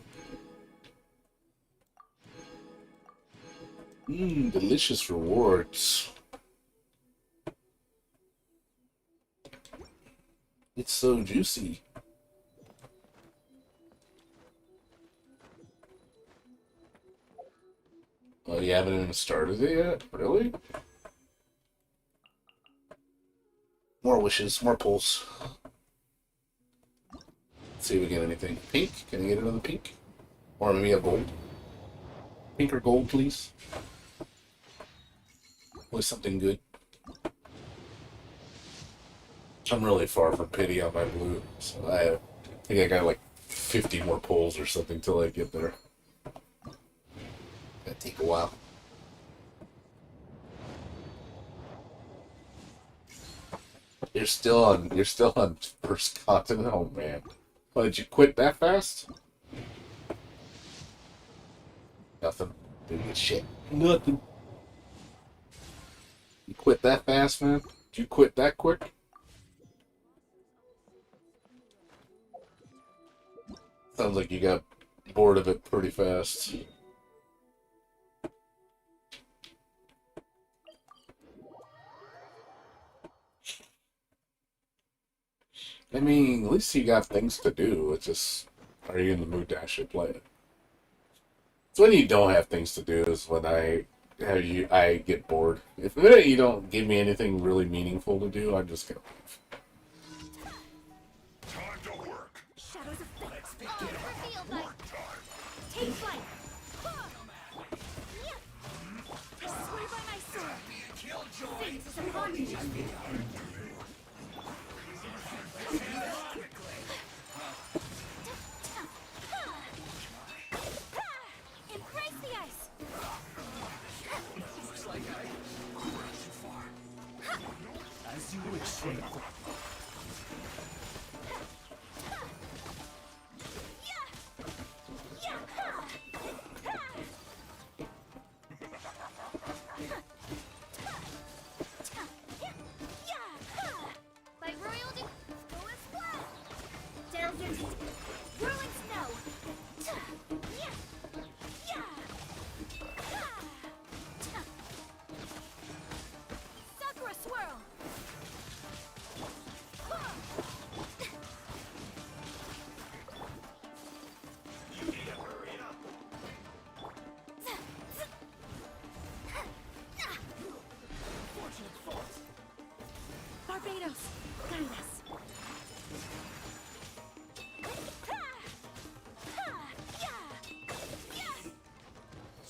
Delicious rewards. It's so juicy. Oh, you haven't even started it yet? Really? More wishes, more pulls. Let's see if we get anything. Pink? Can I get another pink? Or maybe a gold? Pink or gold, please? Always something good. I'm really far from pity on my blue, so I think I got like 50 more pulls or something till I get there. Gonna take a while. You're still on first continent. Oh man, oh, did you quit that fast? Nothing. Didn't get shit. Nothing. You quit that fast, man? Did you quit that quick? Sounds like you got bored of it pretty fast. I mean, at least you got things to do. It's just, are you in the mood to actually play it? It's when you don't have things to do is when I get bored. If you don't give me anything really meaningful to do, I'm just gonna leave. Time to work. Shadows of fate. Let's All begin. revealed by Work time. take flight. Yeah. I swear by my sword. Killjoy. Fate is upon me. Embrace the ice. Looks like I went too far. As you wish, Sailor. By royalty, go and splat. Delta, whirling snow. Yeah. Sakura swirl. You need to hurry up. Fortunate fault. Barbados, guide us.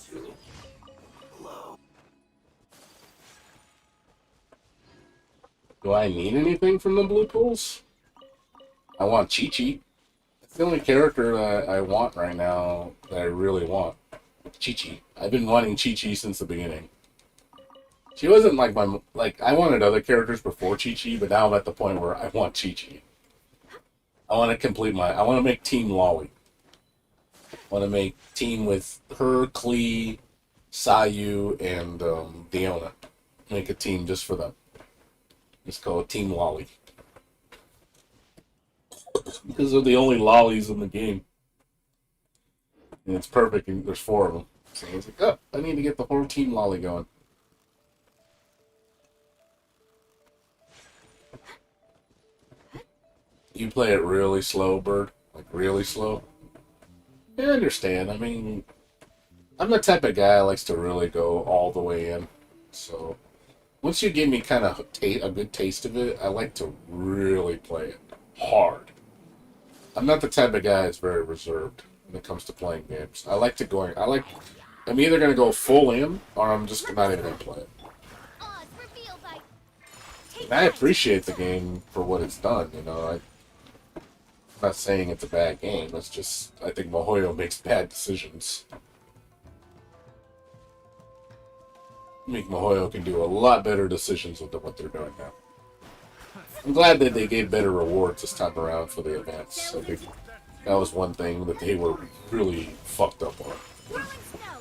Too low. Do I need anything from the blue pools? I want Chi-Chi. It's the only character that I want right now that I really want. Chi-Chi. I've been wanting Chi-Chi since the beginning. She wasn't like I wanted other characters before Chi-Chi, but now I'm at the point where I want Chi-Chi. I want to make Team Lolly. I want to make team with her, Klee, Sayu, and Diona. Make a team just for them. It's called Team Lolly. Because they're the only lollies in the game. And it's perfect, and there's 4 of them. So I was like, oh, I need to get the whole Team Lolly going. You play it really slow, Bird? Like, really slow? I understand. I mean, I'm the type of guy that likes to really go all the way in. So, once you give me kind of a good taste of it, I like to really play it hard. I'm not the type of guy that's very reserved when it comes to playing games. I'm either going to go full in, or I'm just not even going to play it. Odds revealed by And I appreciate the game for what it's done, you know. I'm not saying it's a bad game. It's just, I think Mihoyo makes bad decisions. I think Mihoyo can do a lot better decisions with what they're doing now. I'm glad that they gave better rewards this time around for the events. I think that was one thing that they were really fucked up on. whirling snow.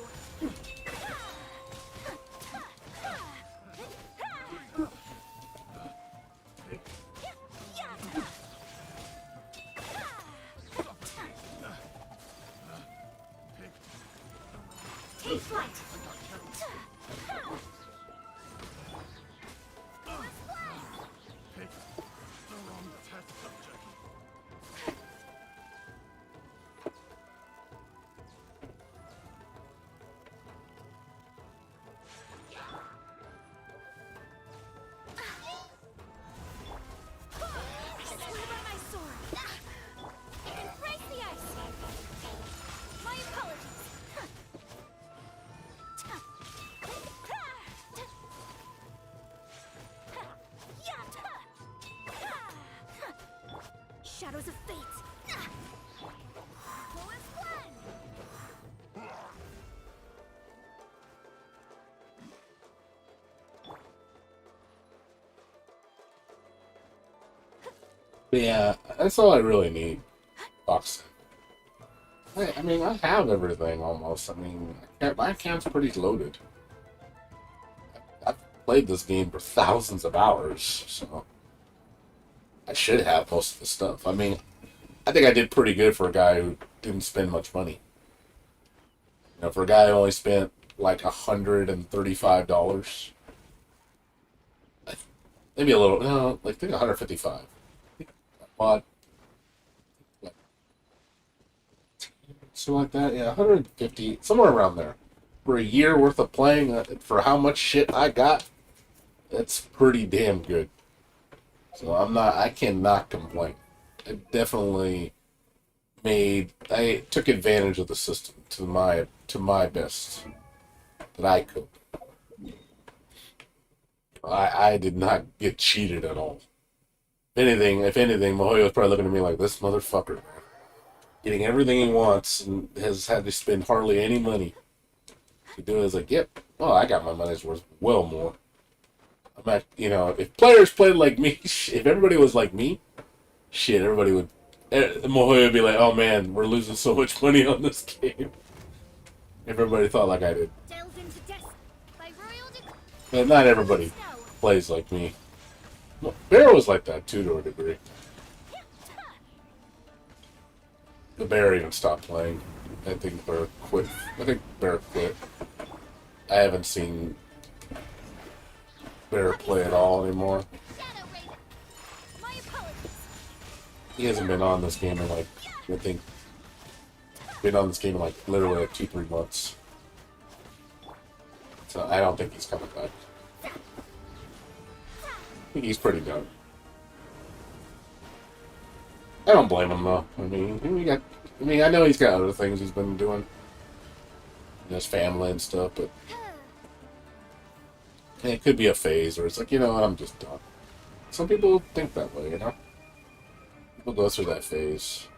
Take flight. Swear by my sword. Embrace the ice. My apologies. Shadows of fate. Go and blend. But yeah, that's all I really need. Boxing. I mean, I have everything almost. I mean, my account's pretty loaded. I've played this game for thousands of hours, so I should have most of the stuff. I mean, I think I did pretty good for a guy who didn't spend much money. You know, for a guy who only spent like $135, maybe a little, no, like I think 155. But something like that, yeah, 150, somewhere around there. For a year worth of playing, for how much shit I got, that's pretty damn good. So I cannot complain. It definitely I took advantage of the system to my best that I could. I did not get cheated at all. If anything, Mahoya was probably looking at me like, this motherfucker, man. Getting everything he wants and has had to spend hardly any money to do it. Is like, yep, well, I got my money's worth well more. If players played like me, if everybody was like me, shit, everybody would. Mahoya would be like, oh man, we're losing so much money on this game. If everybody thought like I did. But not everybody plays like me. Well, Bear was like that too, to a degree. The Bear even stopped playing. I think Bear quit. I haven't seen Bear play at all anymore. He hasn't been on this game in like, I think, been on this game in like literally like 2-3 months. So I don't think he's coming back. I think he's pretty done. I don't blame him though. I know he's got other things he's been doing. His family and stuff, but it could be a phase where it's like, you know what, I'm just done. Some people think that way, you know? People go through that phase.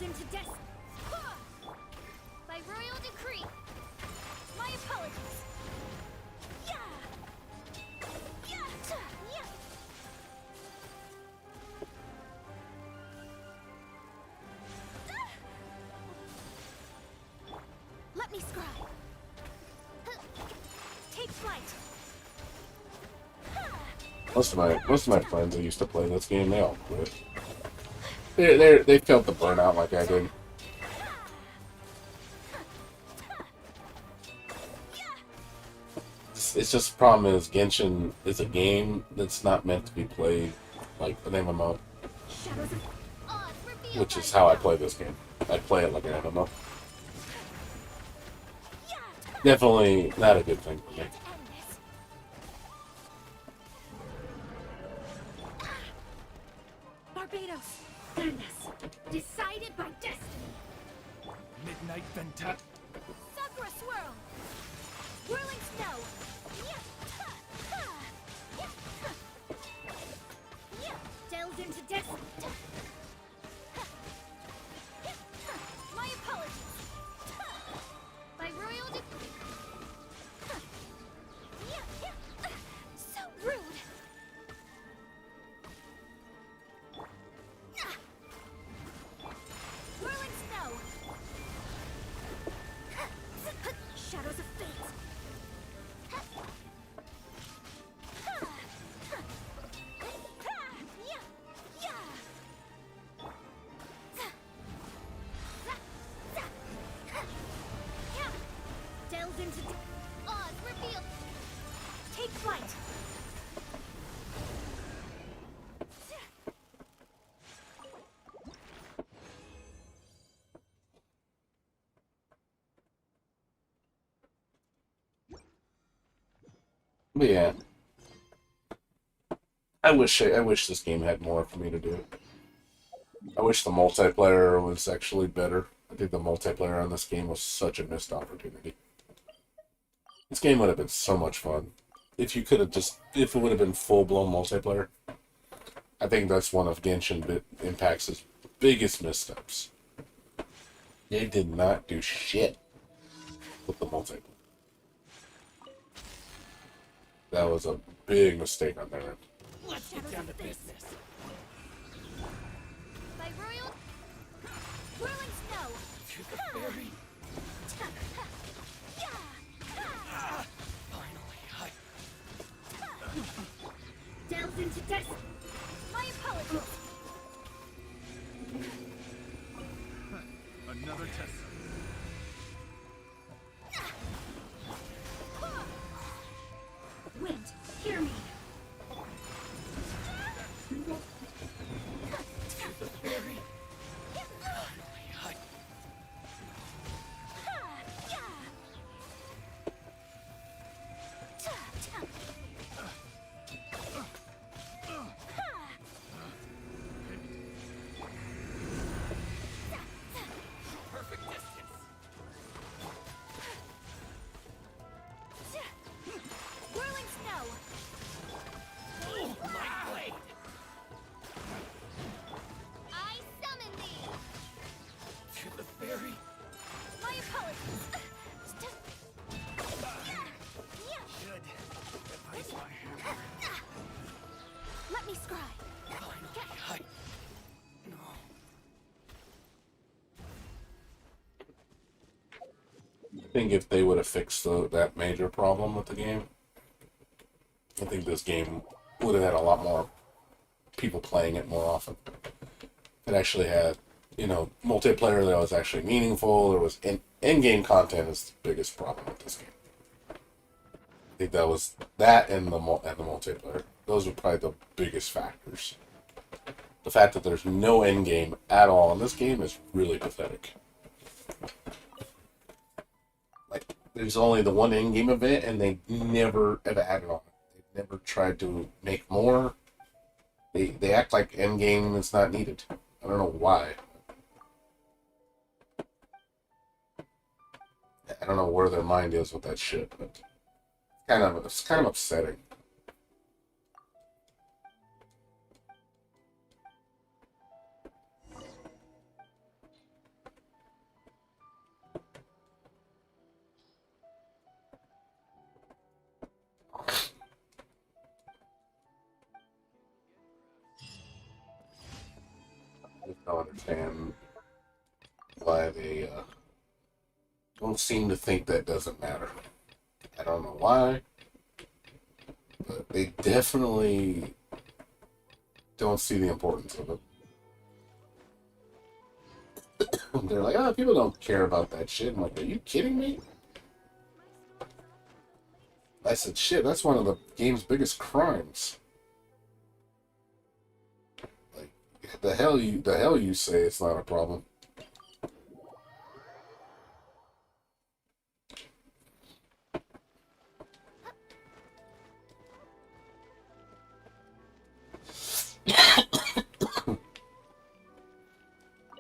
Into death. By royal decree. My apologies. Yeah. Yeah. Yeah. Let me scribe. Take flight. Most of my friends that used to play this game, they all quit. They felt the burnout like I did. It's just the problem is Genshin is a game that's not meant to be played like an MMO, which is how I play this game. I play it like an MMO. Definitely not a good thing for me. Barbados. Goodness. Decided by destiny. Midnight Venta. Sakura swirl. Whirling snow. Delved into destiny. My apologies. By royal decree. So rude. Whirling snow. Shadows of fate. Delved into Oz revealed. Take flight. But yeah, I wish this game had more for me to do. I wish the multiplayer was actually better. I think the multiplayer on this game was such a missed opportunity. This game would have been so much fun if it would have been full-blown multiplayer. I think that's one of Genshin Impact's biggest missteps. They did not do shit with the multiplayer. That was a big mistake on their end. Let's get down to business. By royal whirling snow. To the ferry. think if they would have fixed that major problem with the game, I think this game would have had a lot more people playing it more often. It actually had, multiplayer that was actually meaningful. There was in-game content is the biggest problem with this game. I think that was that and the multiplayer. Those were probably the biggest factors. The fact that there's no end game at all in this game is really pathetic. Like, there's only the one end game event, and they never ever added on. They never tried to make more. They act like end game is not needed. I don't know why. I don't know where their mind is with that shit, but it's kind of upsetting. I just don't understand why they don't seem to think that doesn't matter. I don't know why, but they definitely don't see the importance of it. They're like, oh, people don't care about that shit. I'm like, are you kidding me? I said, shit, that's one of the game's biggest crimes. Like, the hell you say it's not a problem.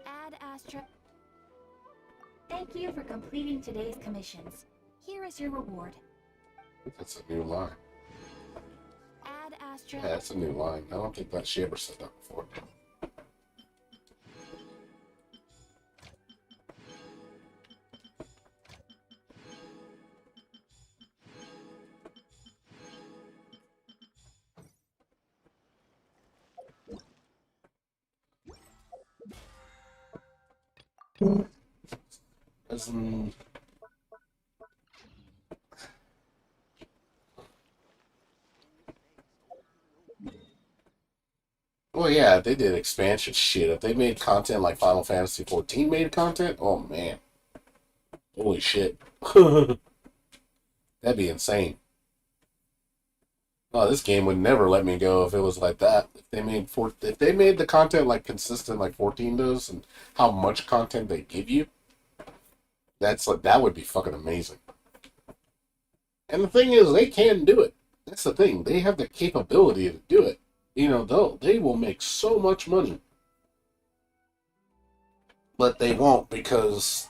Ad Astra. Thank you for completing today's commissions. Here is your reward. That's a new line. Ad Astra. Yeah, that's a new line. I don't think that she ever said that before. As in, well, yeah, they did expansion shit. If they made content like Final Fantasy 14 made content, oh man, holy shit, that'd be insane. Oh, this game would never let me go if it was like that. If they made the content like consistent like 14 does, and how much content they give you, that would be fucking amazing. And the thing is, they can do it. That's the thing. They have the capability to do it. They will make so much money. But they won't, because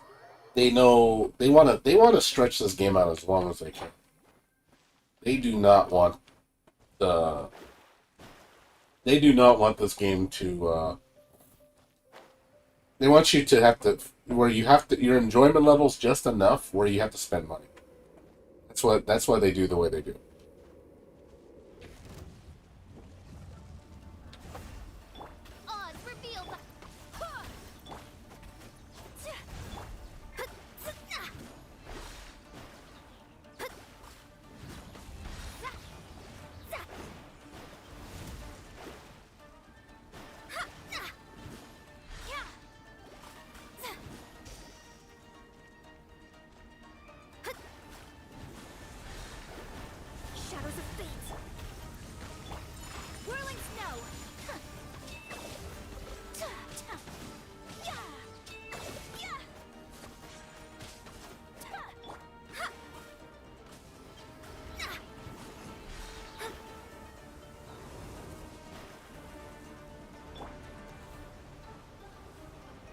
they know they want to stretch this game out as long as they can. They do not want this game to they want you to have to your enjoyment level's just enough where you have to spend money. That's why they do the way they do. Odds revealed. Shadows of fate. Whirling snow.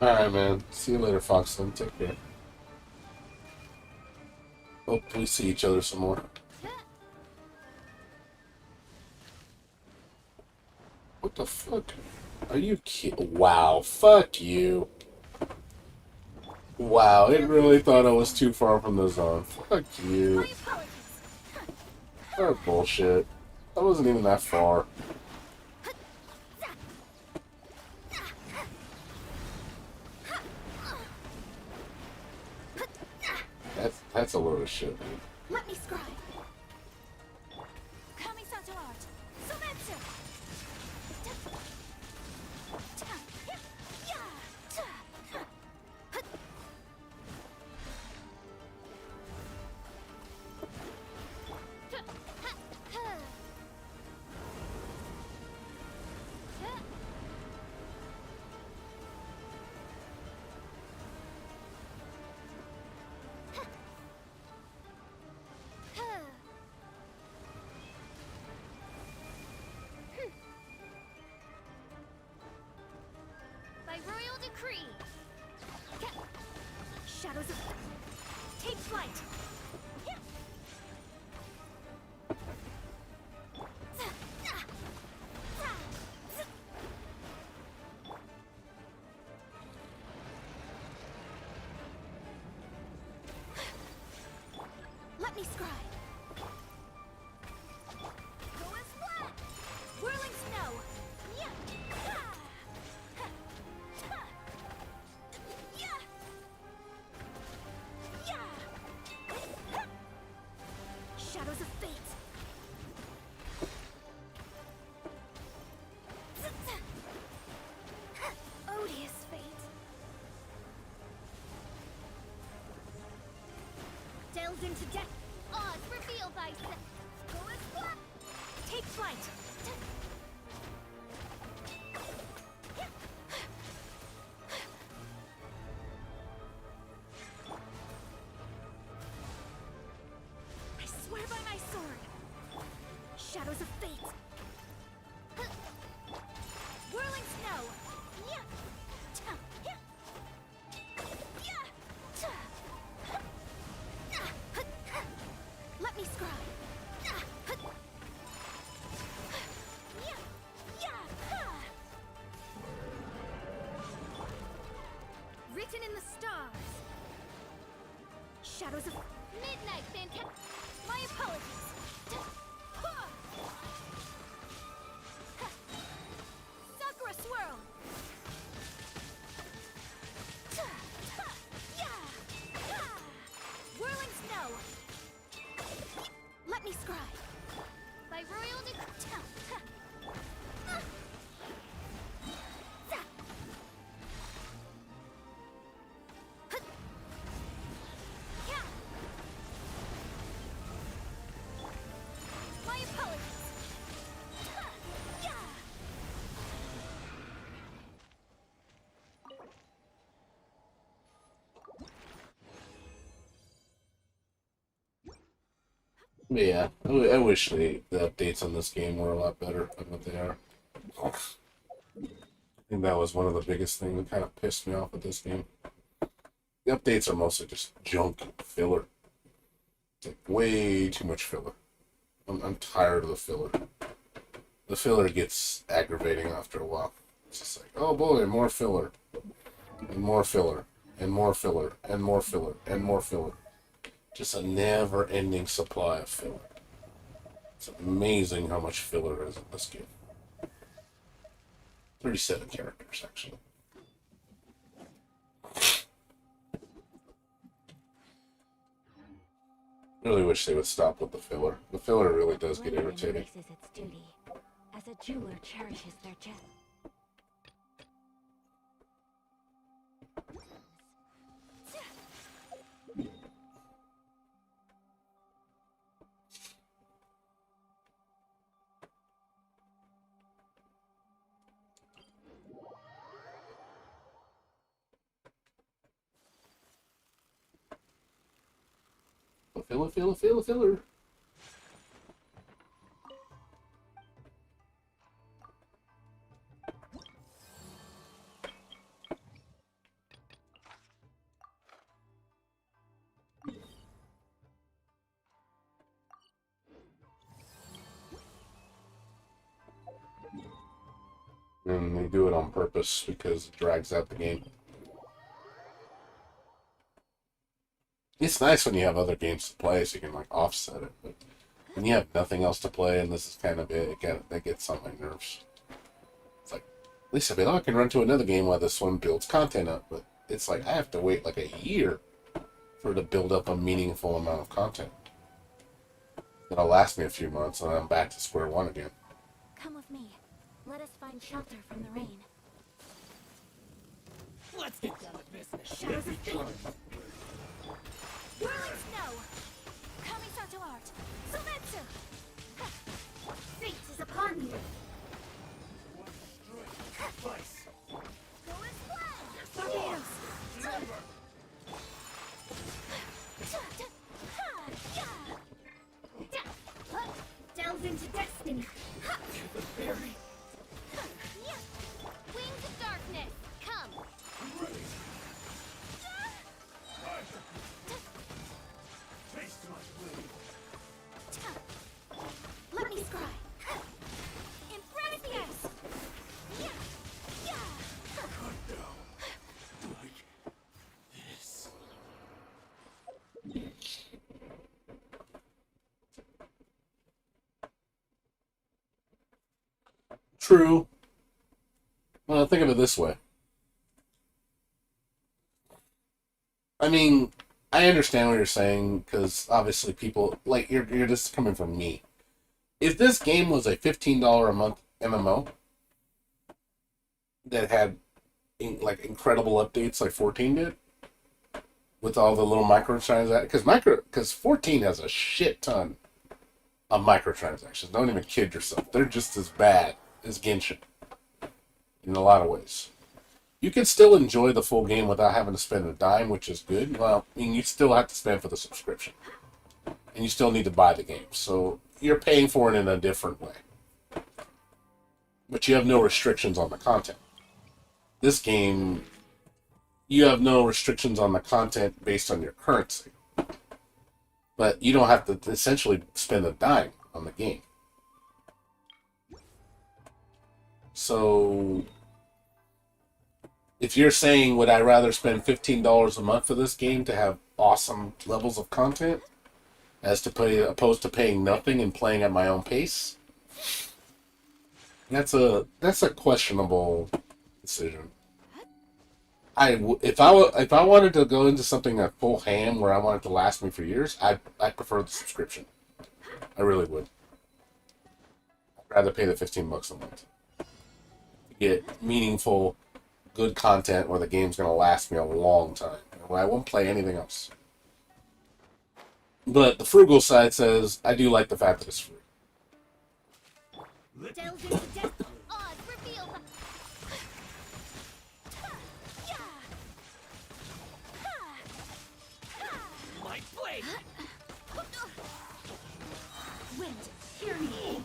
Alright, man. See you later, Foxton. Take care. Hope we see each other some more. What the fuck? Are you kidding? Wow, fuck you. Wow, it really thought I was too far from the zone. Fuck you. My apologies. That bullshit. I wasn't even that far. That's a load of shit, dude. Let me scribe. Kamisato art. Sometsu. By royal decree. Shadows of... Take flight. Let me scribe. Go and splat. Whirling snow. Yeah. Shadows of fate. Odious fate. Delved into death. Odds revealed by Go and splat. Take flight. I swear by my sword. Shadows of fate. Whirling snow. Yeah. Let me scribe. Written in the stars. Shadows of midnight fantastic. my apologies. Sakura swirl. Whirling snow. Let me scribe. By royal decree. My apologies. But yeah, I wish the updates on this game were a lot better than what they are. I think that was one of the biggest things that kind of pissed me off with this game. The updates are mostly just junk filler. It's like way too much filler. I'm tired of the filler. The filler gets aggravating after a while. It's just like, oh boy, more filler. And more filler. And more filler. And more filler. And more filler. Just a never-ending supply of filler. It's amazing how much filler there is in this game. 37 characters, actually. Really wish they would stop with the filler. The filler really does get irritating. This is its duty, as a jeweler cherishes their gem. Filler. And they do it on purpose because it drags out the game. It's nice when you have other games to play so you can like offset it, but when you have nothing else to play and this is kind of it, that gets on my nerves. It's like, at least I can run to another game while this one builds content up, but it's like I have to wait like a year for to build up a meaningful amount of content that'll last me a few months, and I'm back to square one again. Come with me. Let us find shelter from the rain. Let's get down to business. Shadows of fate. Whirling snow. Kamisato art. Sometsu. Fate is upon you. Vice. Go and fly. Tornadoes. Delve into destiny. To the berry. Wings of darkness. Come. Taste my blade. Let me scry. Impressious. Yeah. Yeah. Cut down. Like this. True. Well, think of it this way. I mean, I understand what you're saying, because obviously people, like, you're just coming from me. If this game was a $15 a month MMO that had, like, incredible updates like 14 did, with all the little microtransactions, because 14 has a shit ton of microtransactions. Don't even kid yourself. They're just as bad as Genshin in a lot of ways. You can still enjoy the full game without having to spend a dime, which is good. Well, I mean, you still have to spend for the subscription. And you still need to buy the game. So you're paying for it in a different way. But you have no restrictions on the content. This game, you have no restrictions on the content based on your currency. But you don't have to essentially spend a dime on the game. So if you're saying, would I rather spend $15 a month for this game to have awesome levels of content, opposed to paying nothing and playing at my own pace? That's a questionable decision. If I wanted to go into something at full ham where I want it to last me for years, I'd prefer the subscription. I really would. I'd rather pay the $15 a month to get meaningful, good content where the game's going to last me a long time, where I won't play anything else. But the frugal side says, I do like the fact that it's free. Delve into death. Oz reveal. My blade. Wind, hear me.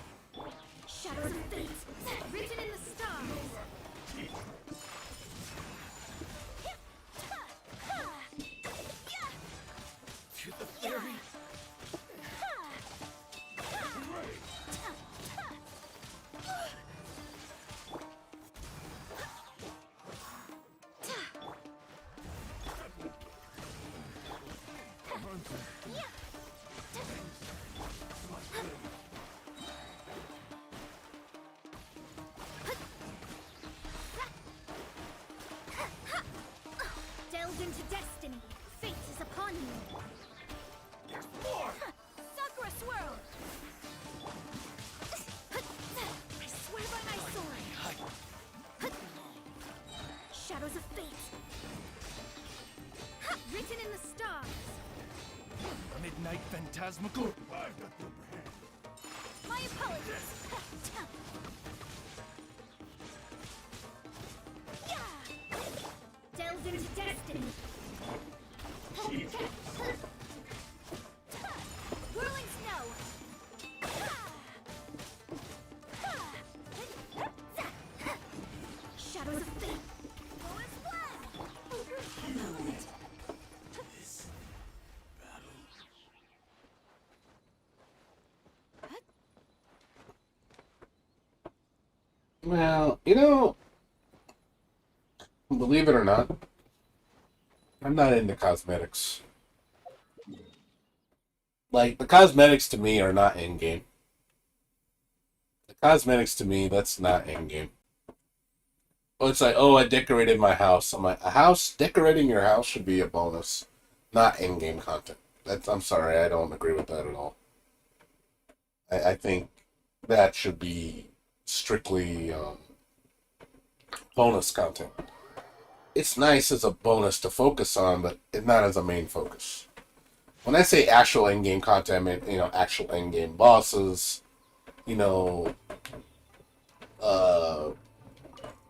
Shadows of fate, written in the stars. To the berry. Delve into destiny. Fate is upon you. There's more. Sakura swirl. I swear by my sword. Shadows of fate. Written in the stars. Midnight phantasmical. I've got the upper hand. My apologies. Delve into destiny. Whirling snow. Shadows of fate. Go and splash. This battle. Well, believe it or not, I'm not into cosmetics. Like, the cosmetics to me are not in-game. The cosmetics to me, that's not in-game. Oh, it's like, oh, I decorated my house. I'm like, decorating your house should be a bonus. not in-game content. I'm sorry, I don't agree with that at all. I think that should be strictly bonus content. It's nice as a bonus to focus on, but not as a main focus. When I say actual in-game content, I mean, actual in-game bosses, you know, uh,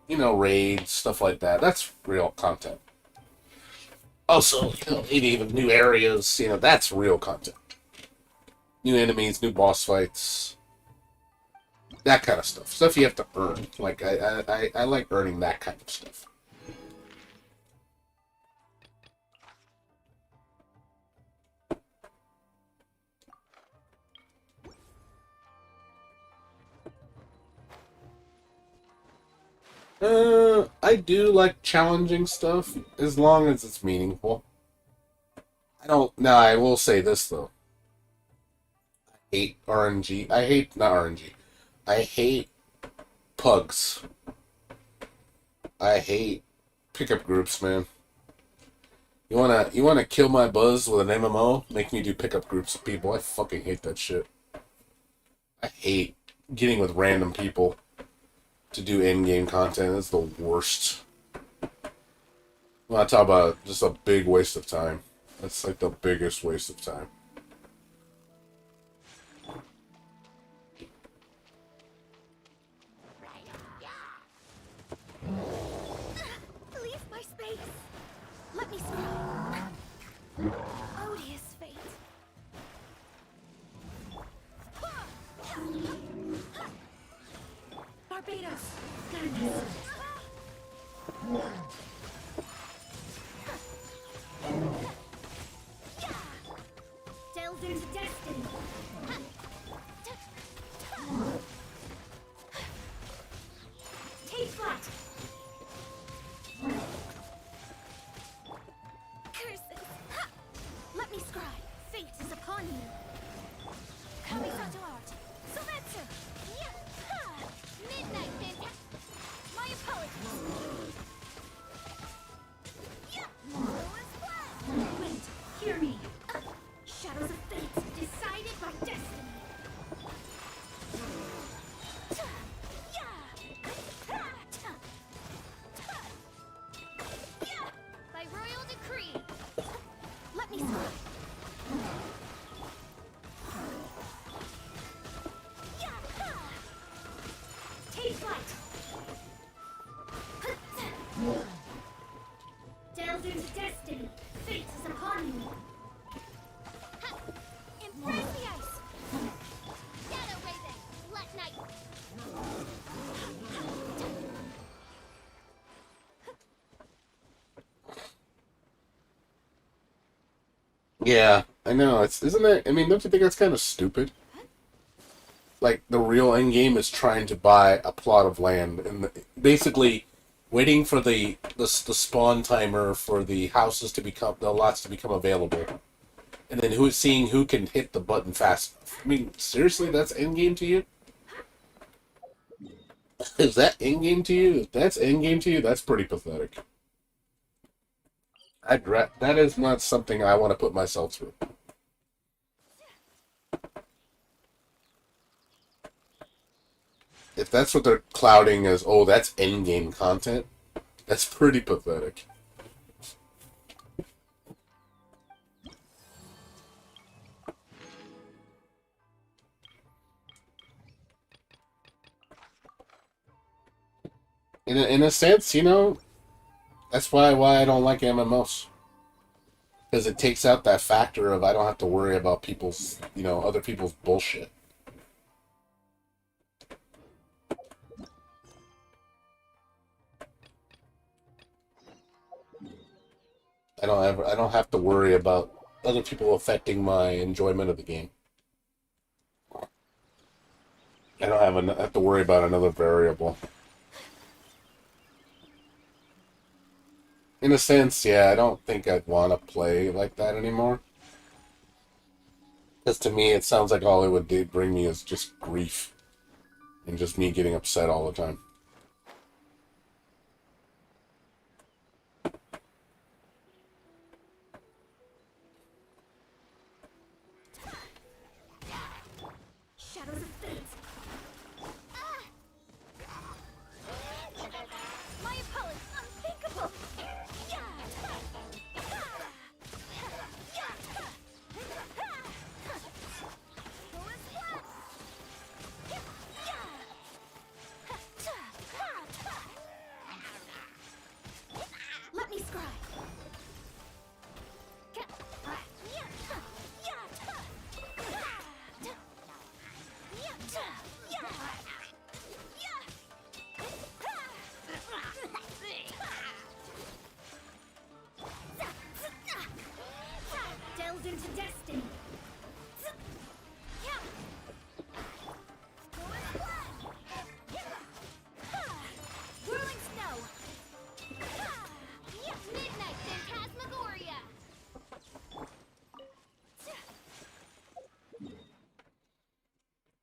raids, stuff like that. That's real content. Also, maybe even new areas, that's real content. New enemies, new boss fights, that kind of stuff. Stuff you have to earn. Like, I like earning that kind of stuff. I do like challenging stuff, as long as it's meaningful. I will say this, though. I hate RNG. Not RNG. I hate pugs. I hate pickup groups, man. You wanna kill my buzz with an MMO? Make me do pickup groups with people. I fucking hate that shit. I hate getting with random people to do in-game content. It's the worst. When I talk about just a big waste of time. That's like the biggest waste of time. Leave my space. Let me scream. Odious fate. Barbados. Goodness. Delve into destiny. Take flight. Curses. Let me scribe. Fate is upon you. Kamisato art. Sovetsu. Midnight Fantastic. My apologies. Wait, hear me. Shadows of fate decided by destiny. By royal decree. Let me scribe. Take flight. Delve into destiny. Fate is upon you. Embrace the ice. Shadow raven. Let night. Yeah, I know. Isn't that? I mean, don't you think that's kind of stupid? Like, the real end game is trying to buy a plot of land and basically waiting for the spawn timer for the houses to become the lots to become available, and then seeing who can hit the button fast enough. I mean, seriously, that's end game to you? Is that end game to you? If that's end game to you, that's pretty pathetic. That is not something I want to put myself through. If that's what they're clouding as, oh, that's end-game content, that's pretty pathetic. In a sense, that's why I don't like MMOs. Because it takes out that factor of I don't have to worry about other people's bullshit. I don't have to worry about other people affecting my enjoyment of the game. I don't have to worry about another variable. In a sense, yeah, I don't think I'd want to play like that anymore. Because to me, it sounds like all it would bring me is just grief. And just me getting upset all the time.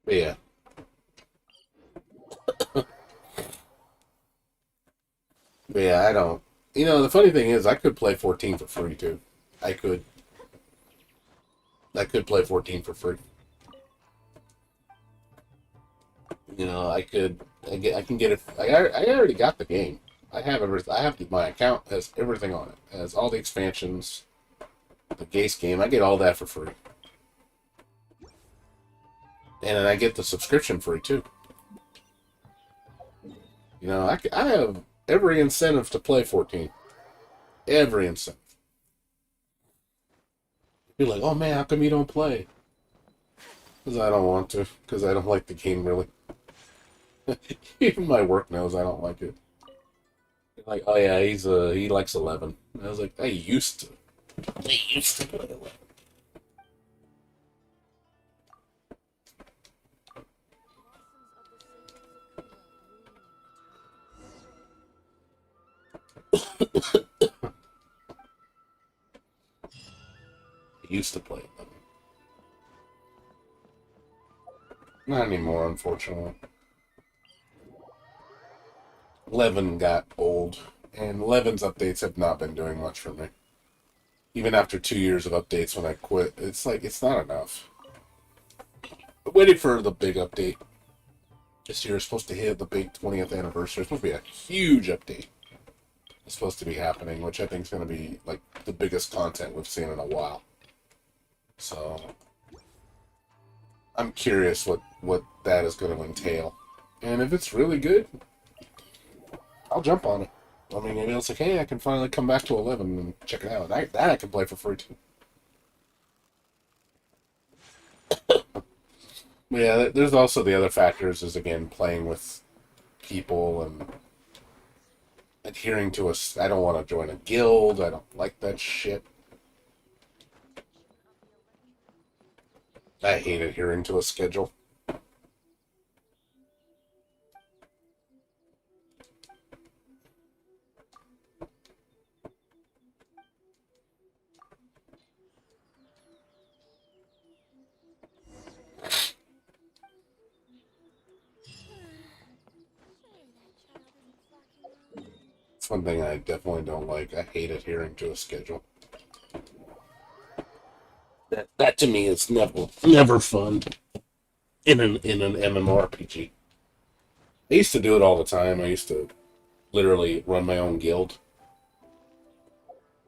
But yeah. But yeah, I don't. You know, the funny thing is, I could play 14 for free too. I could. I could play 14 for free. You know, I could. I can get it. I already got the game. I have everything. I have my account has everything on it. It has all the expansions, the Gase game. I get all that for free, and then I get the subscription free too. You know, I have every incentive to play 14. Every incentive. You're like, oh man, how come you don't play? Because I don't want to. Because I don't like the game really. Even my work knows I don't like it. They're like, oh yeah, he likes 11. And I was like, I used to. I used to play 11. I used to play 11. Not anymore, unfortunately. 11 got old, and 11's updates have not been doing much for me. Even after 2 years of updates when I quit, it's like, it's not enough. I'm waiting for the big update. This year is supposed to hit the big 20th anniversary. It's supposed to be a huge update. It's supposed to be happening, which I think is going to be like the biggest content we've seen in a while. So I'm curious what that is going to entail. And if it's really good, I'll jump on it. I mean, maybe it's like, hey, I can finally come back to 11 and check it out. That I can play for free too. But yeah, there's also the other factors is, again, playing with people and adhering to us. I don't want to join a guild. I don't like that shit. I hate adhering to a schedule. It's one thing I definitely don't like. I hate adhering to a schedule. That to me is never fun in an MMORPG. I used to do it all the time. I used to literally run my own guild,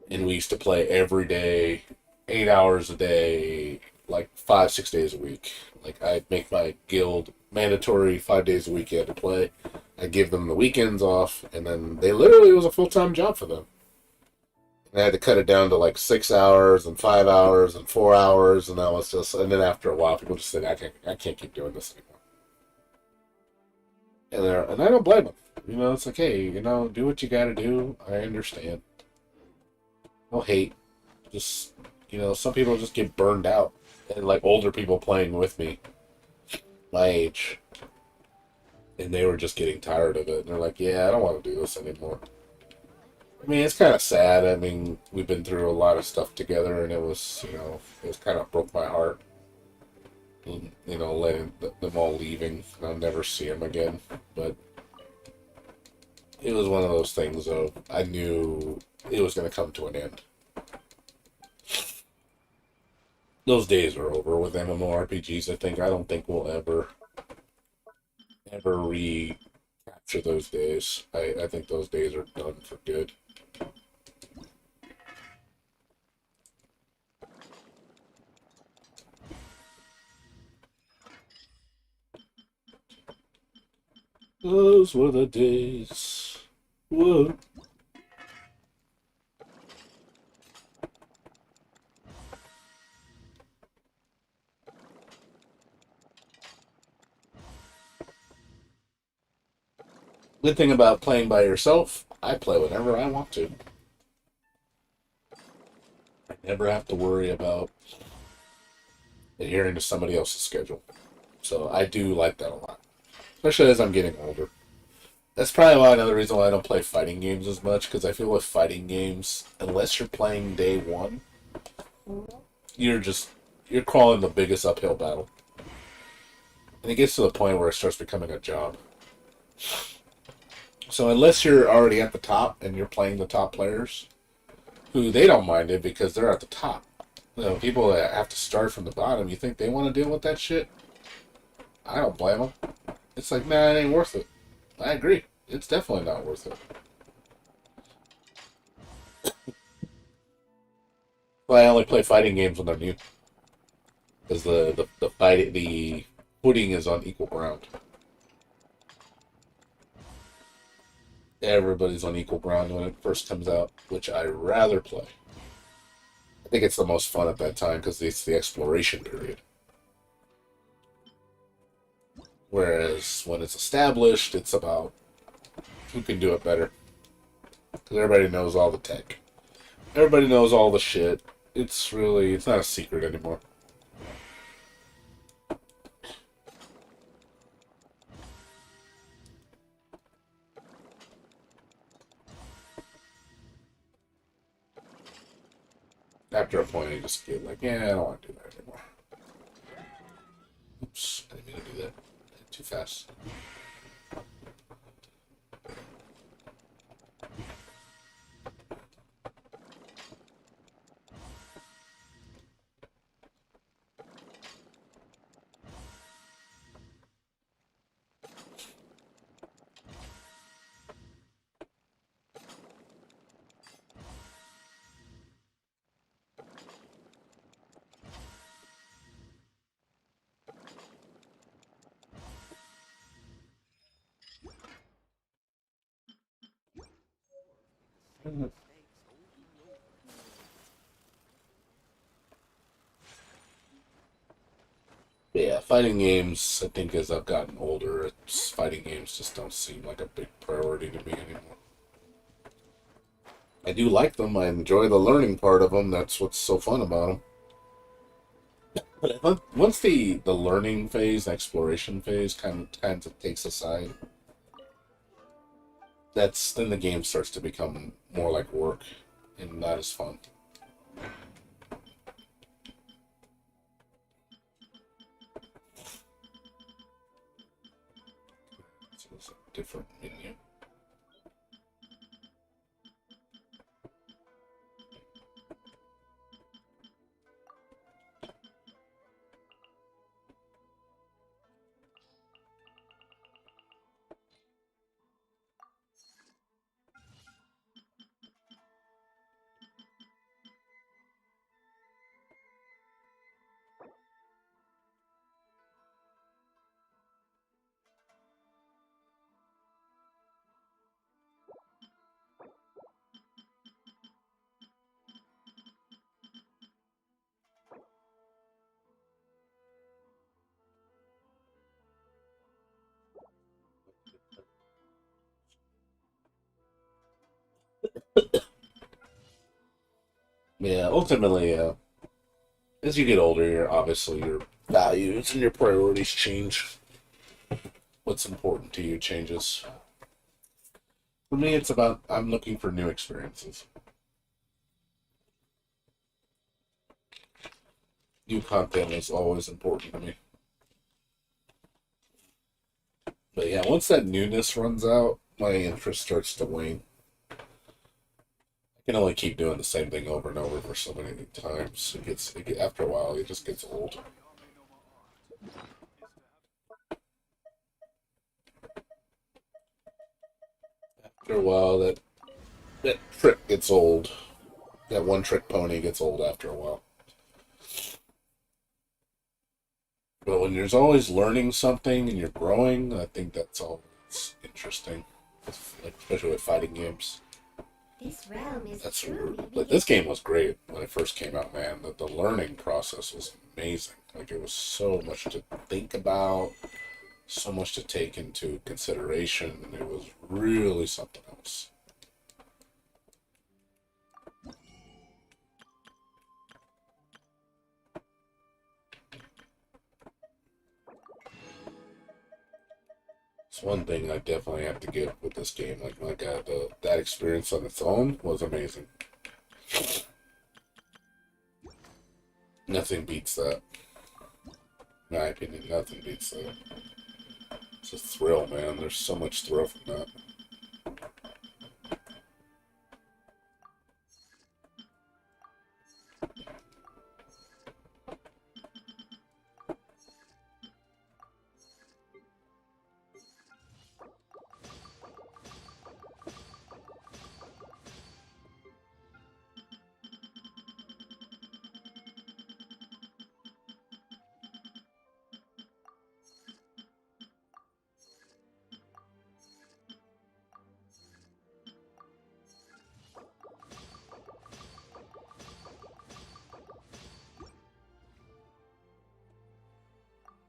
and we used to play every day, 8 hours a day, like 5-6 days a week. Like I'd make my guild mandatory 5 days a week. You had to play. I'd give them the weekends off, and then it was a full-time job for them. And I had to cut it down to like 6 hours and 5 hours and 4 hours, and that was just. And then after a while, people just said, I can't keep doing this anymore." And I don't blame them. You know, it's like, hey, do what you got to do. I understand. No hate. Just some people just get burned out, and like older people playing with me, my age, and they were just getting tired of it. And they're like, yeah, I don't want to do this anymore. I mean, it's kind of sad. I mean, we've been through a lot of stuff together, and it was kind of broke my heart. Letting them all leaving. I'll never see them again. But it was one of those things of, I knew it was going to come to an end. Those days are over with MMORPGs, I think. I don't think we'll ever recapture those days. I think those days are done for good. Those were the days. Whoa. Good thing about playing by yourself, I play whenever I want to. I never have to worry about adhering to somebody else's schedule. So I do like that a lot. Especially as I'm getting older. That's probably another reason why I don't play fighting games as much, because I feel with fighting games, unless you're playing day one, you're crawling the biggest uphill battle. And it gets to the point where it starts becoming a job. So unless you're already at the top and you're playing the top players, who they don't mind it because they're at the top. You know, people that have to start from the bottom, you think they want to deal with that shit? I don't blame them. It's like, nah, it ain't worth it. I agree. It's definitely not worth it. Well, I only play fighting games when they're new. Because the footing is on equal ground. Everybody's on equal ground when it first comes out, which I rather play. I think it's the most fun at that time because it's the exploration period. Whereas when it's established, it's about who can do it better. Because everybody knows all the tech. Everybody knows all the shit. It's not a secret anymore. After a point, you just get like, yeah, I don't want to do that anymore. Oops, I didn't mean to do that. Too fast. Yeah, fighting games, I think as I've gotten older, fighting games just don't seem like a big priority to me anymore. I do like them. I enjoy the learning part of them. That's what's so fun about them. But once the learning phase, exploration phase kind of takes aside, then the game starts to become more like work and not as fun. So it's a different menu. Yeah, ultimately, as you get older, obviously your values and your priorities change. What's important to you changes. For me, it's about I'm looking for new experiences. New content is always important to me. But yeah, once that newness runs out, my interest starts to wane. I can only keep doing the same thing over and over for so many times. After a while, it just gets old. After a while, that trick gets old. That one trick pony gets old after a while. But when you're always learning something and you're growing, I think that's always interesting. Like, especially with fighting games. This realm is That's truly but this game was great when it first came out, man. The learning process was amazing. Like it was so much to think about, so much to take into consideration. It was really something else. It's one thing I definitely have to give with this game. Like that experience on its own was amazing. Nothing beats that. In my opinion, nothing beats that. It's a thrill, man. There's so much thrill from that.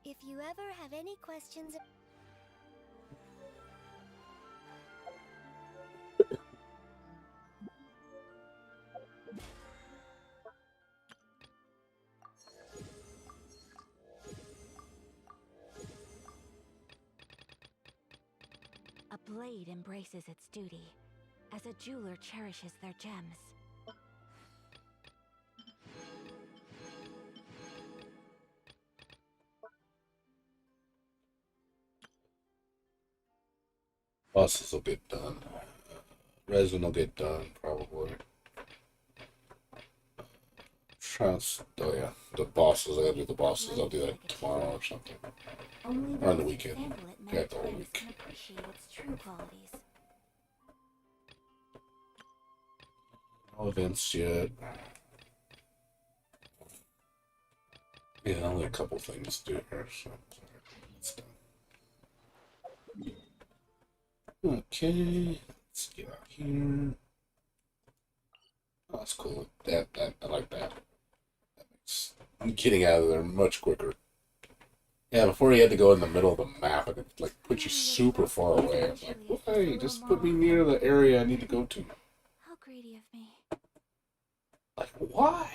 If you ever have any questions... A blade embraces its duty, as a jeweler cherishes their gems. Bosses will get done. Resin will get done, probably. Oh yeah, the bosses. I gotta do the bosses. I'll do that tomorrow or something. Only Or on the those who weekend. handle it Yeah, the whole many times week. can appreciate its true qualities. No events yet. Yeah, only a couple things to do here, so it's done. Okay, let's get out here. Oh, that's cool. That I like that. That makes getting out of there much quicker. Yeah, before you had to go in the middle of the map and it like put you super far away. I'm like, hey, just put me near the area I need to go to. How greedy of me. Like, why?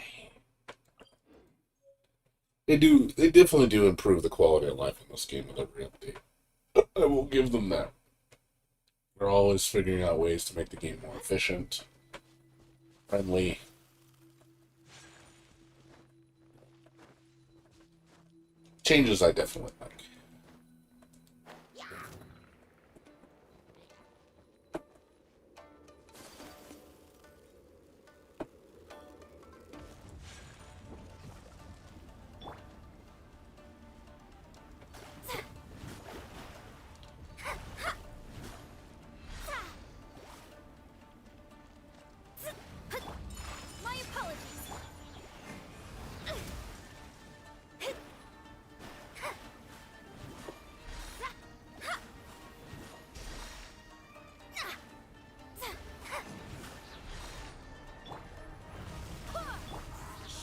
They definitely do improve the quality of life in this game with every update. I will give them that. They're always figuring out ways to make the game more efficient, friendly. Changes I definitely like. My apologies.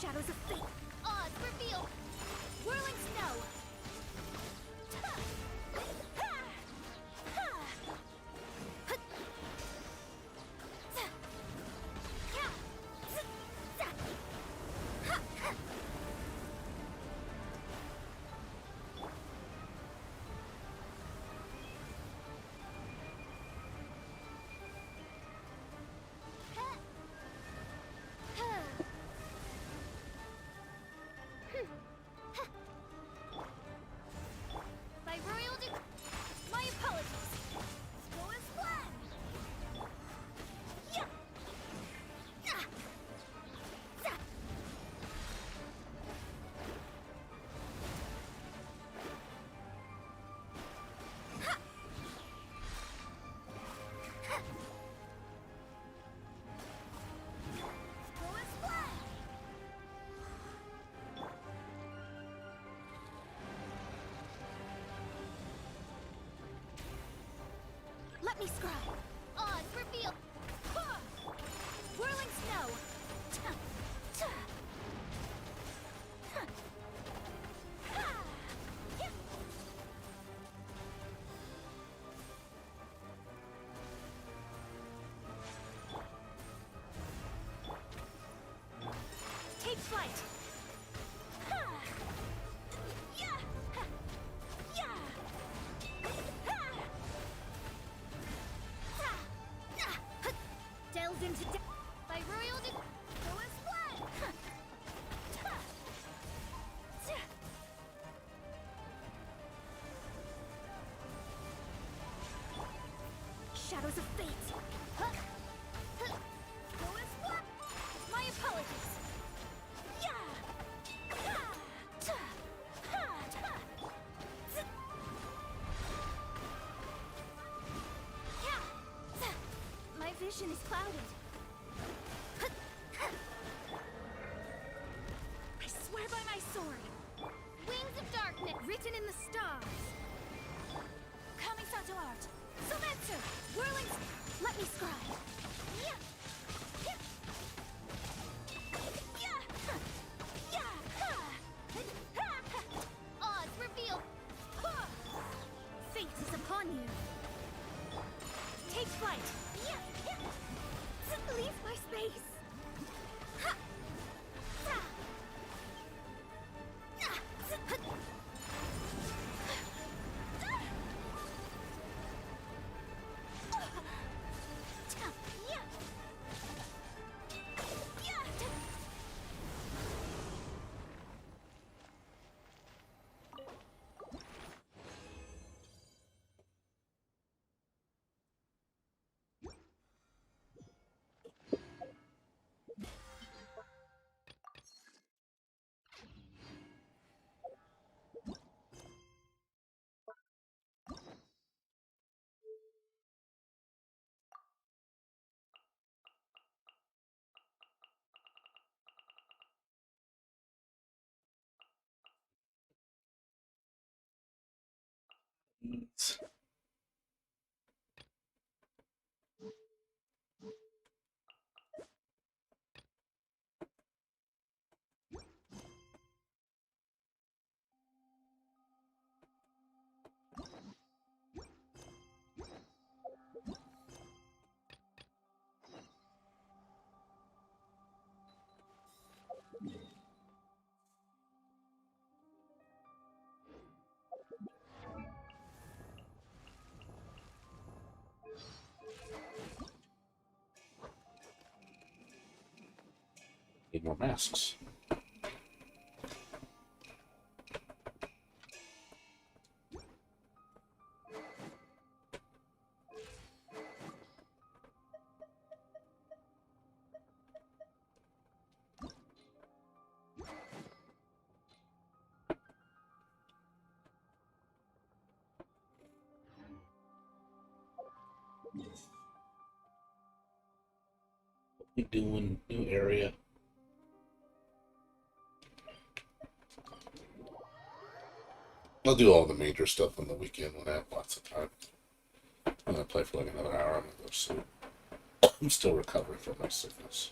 Shadows of fate. Odds reveal. Whirling snow. By royal my apologies. Go as planned. Yeah. Ah. Zah. Ha. Ha. Go as planned. Let me scribe. Odds reveal. Huh. Whirling snow. Tuh. Tuh. Huh. Ha. Yeah. Take flight. Ha. Yeah. Ha. Yeah. Ha. shadows of fate. Huh. Huh. Go as one. My apologies. Yeah. Ha. Ta. Ha. Ta. Z- Yeah. Z- My vision is clouded. Huh. Huh. I swear by my sword. Wings of darkness written in the stars. Kamisato art. Sometsu. Whirling. Let me scribe. Yeah. Yeah. Yeah. Huh. Yeah. Ha. Ha. Ha. Odds revealed. Huh. Fate is upon you. Take flight. Yeah. Yeah. Leave my space. Ha. Sa. Ah. Z- Need more masks. What we doing? New area. I'll do all the major stuff on the weekend when I have lots of time. I'm gonna play for like another hour. I'm gonna go to sleep. I'm still recovering from my sickness.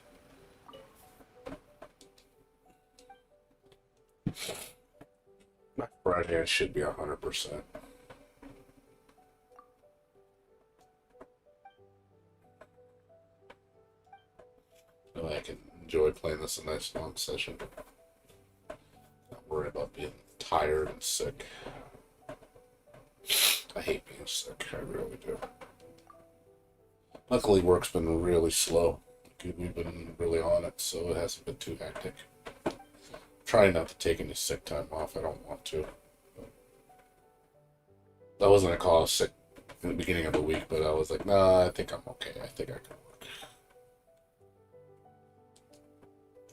My Friday I should be 100%. So I can enjoy playing this a nice long session. Not worry about being tired and sick. I hate being sick. I really do. Luckily, work's been really slow. We've been really on it, so it hasn't been too hectic. Trying not to take any sick time off. I don't want to. I wasn't gonna call sick in the beginning of the week, but I was like, nah, I think I'm okay. I think I can work.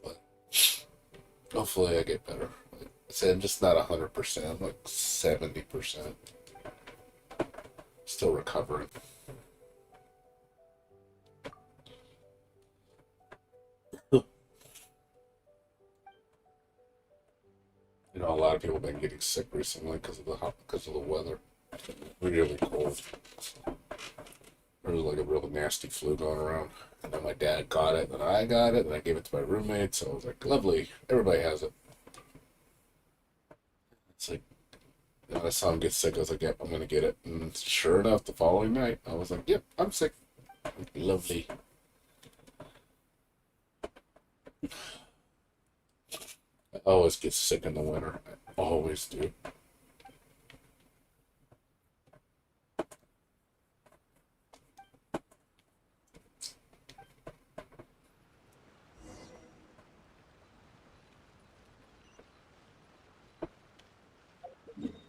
But hopefully I get better. Like I said, I'm just not 100%. I'm like 70%. Still recovering. You know, a lot of people have been getting sick recently because of the weather. Really cold. There was like a real nasty flu going around. And then my dad got it, and I got it, and I gave it to my roommate. So I was like, lovely. Everybody has it. It's like, when I saw him get sick, I was like, yep, I'm gonna get it. And sure enough, the following night, I was like, yep, I'm sick. Lovely. I always get sick in the winter. I always do.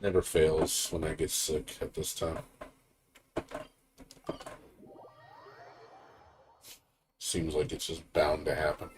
Never fails when I get sick at this time. seems like it's just bound to happen.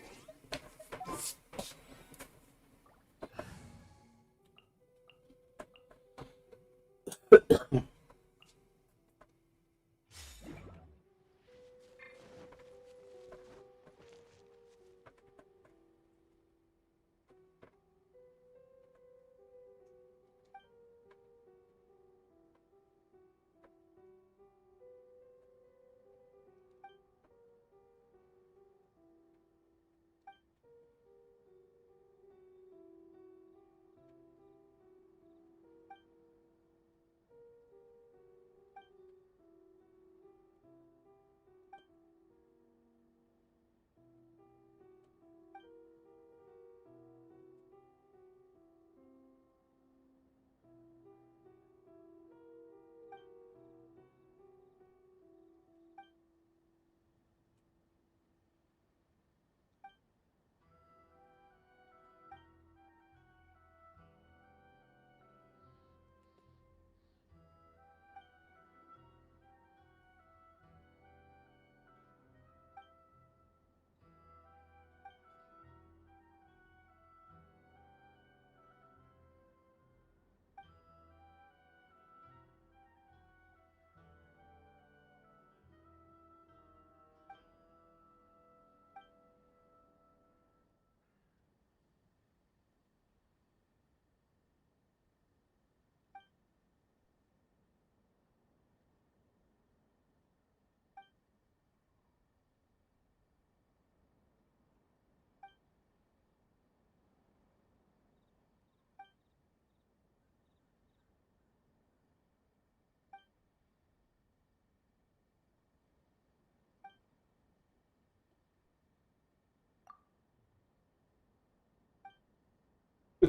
No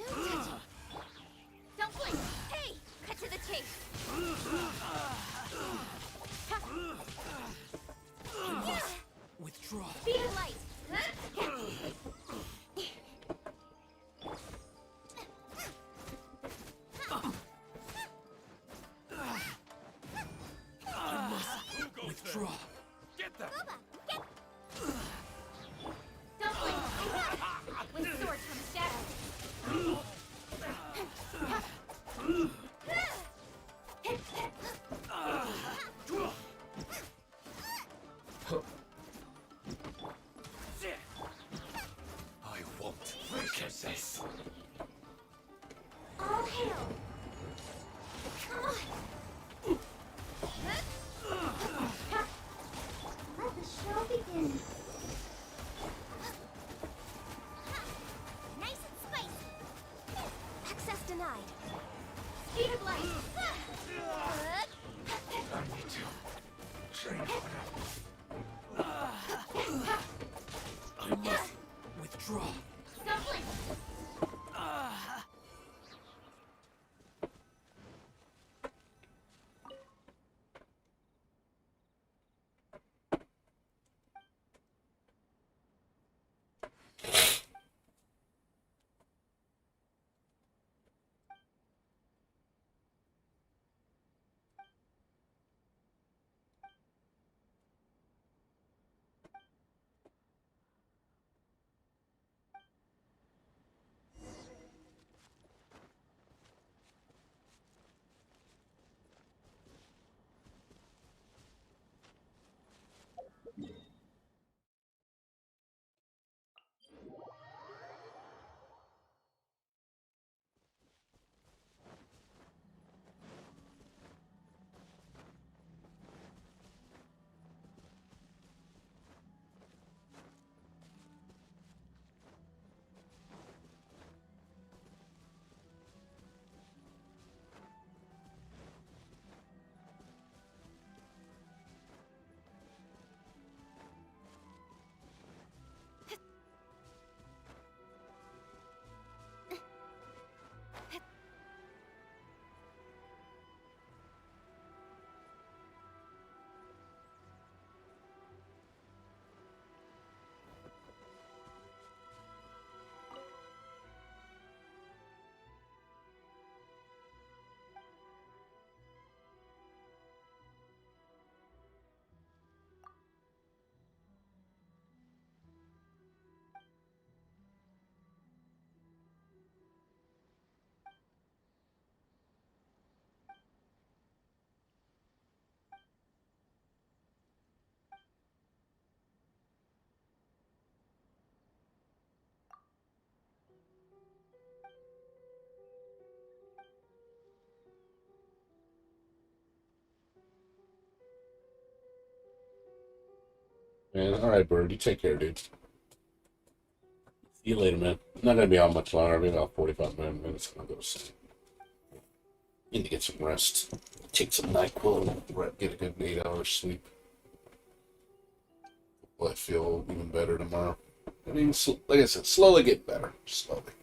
touching. Don't blink. Hey, cut to the chase. Withdraw. Speed of light. Withdraw. Get them. Don't blink. With sword comes shadow. I won't forget this. All hail. Come on. Let the show begin. Nice and spicy. Access denied. Speed of light. I need to train harder. I must withdraw. Don't blink. Man, all right, Bird. You take care, dude. See you later, man. I'm not gonna be out much longer. I'll be about 45 minutes. I'll go to sleep. Need to get some rest. Take some NyQuil. Get a good 8 hours sleep. Will I feel even better tomorrow? I mean, like I said, slowly get better. Slowly.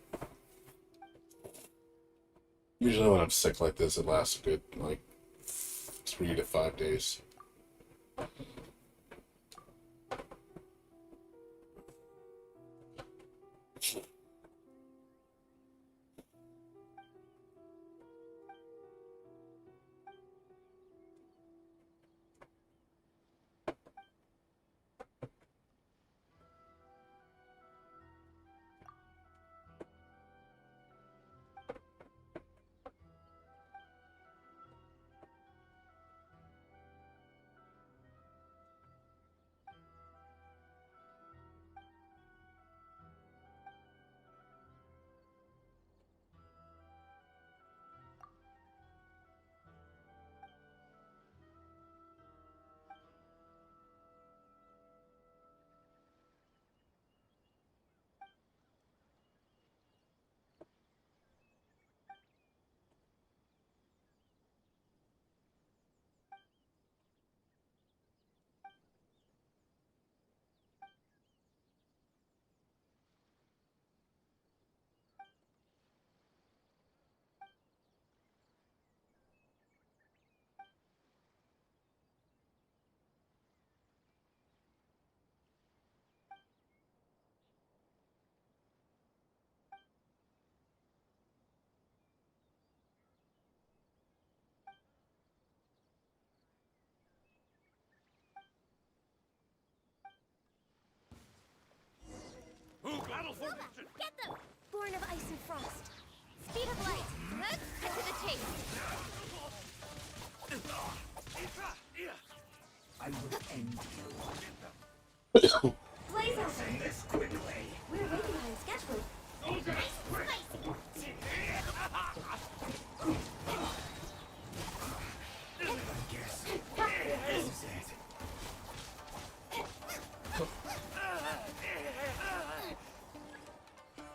Usually when I'm sick like this, it lasts a good, like, 3 to 5 days. Battle Nova, get them! Born of ice and frost. Speed of light. Cut to the chase. I will end you. Blaze out! Say this quickly. We're waiting behind sketchbook. Guess this is it.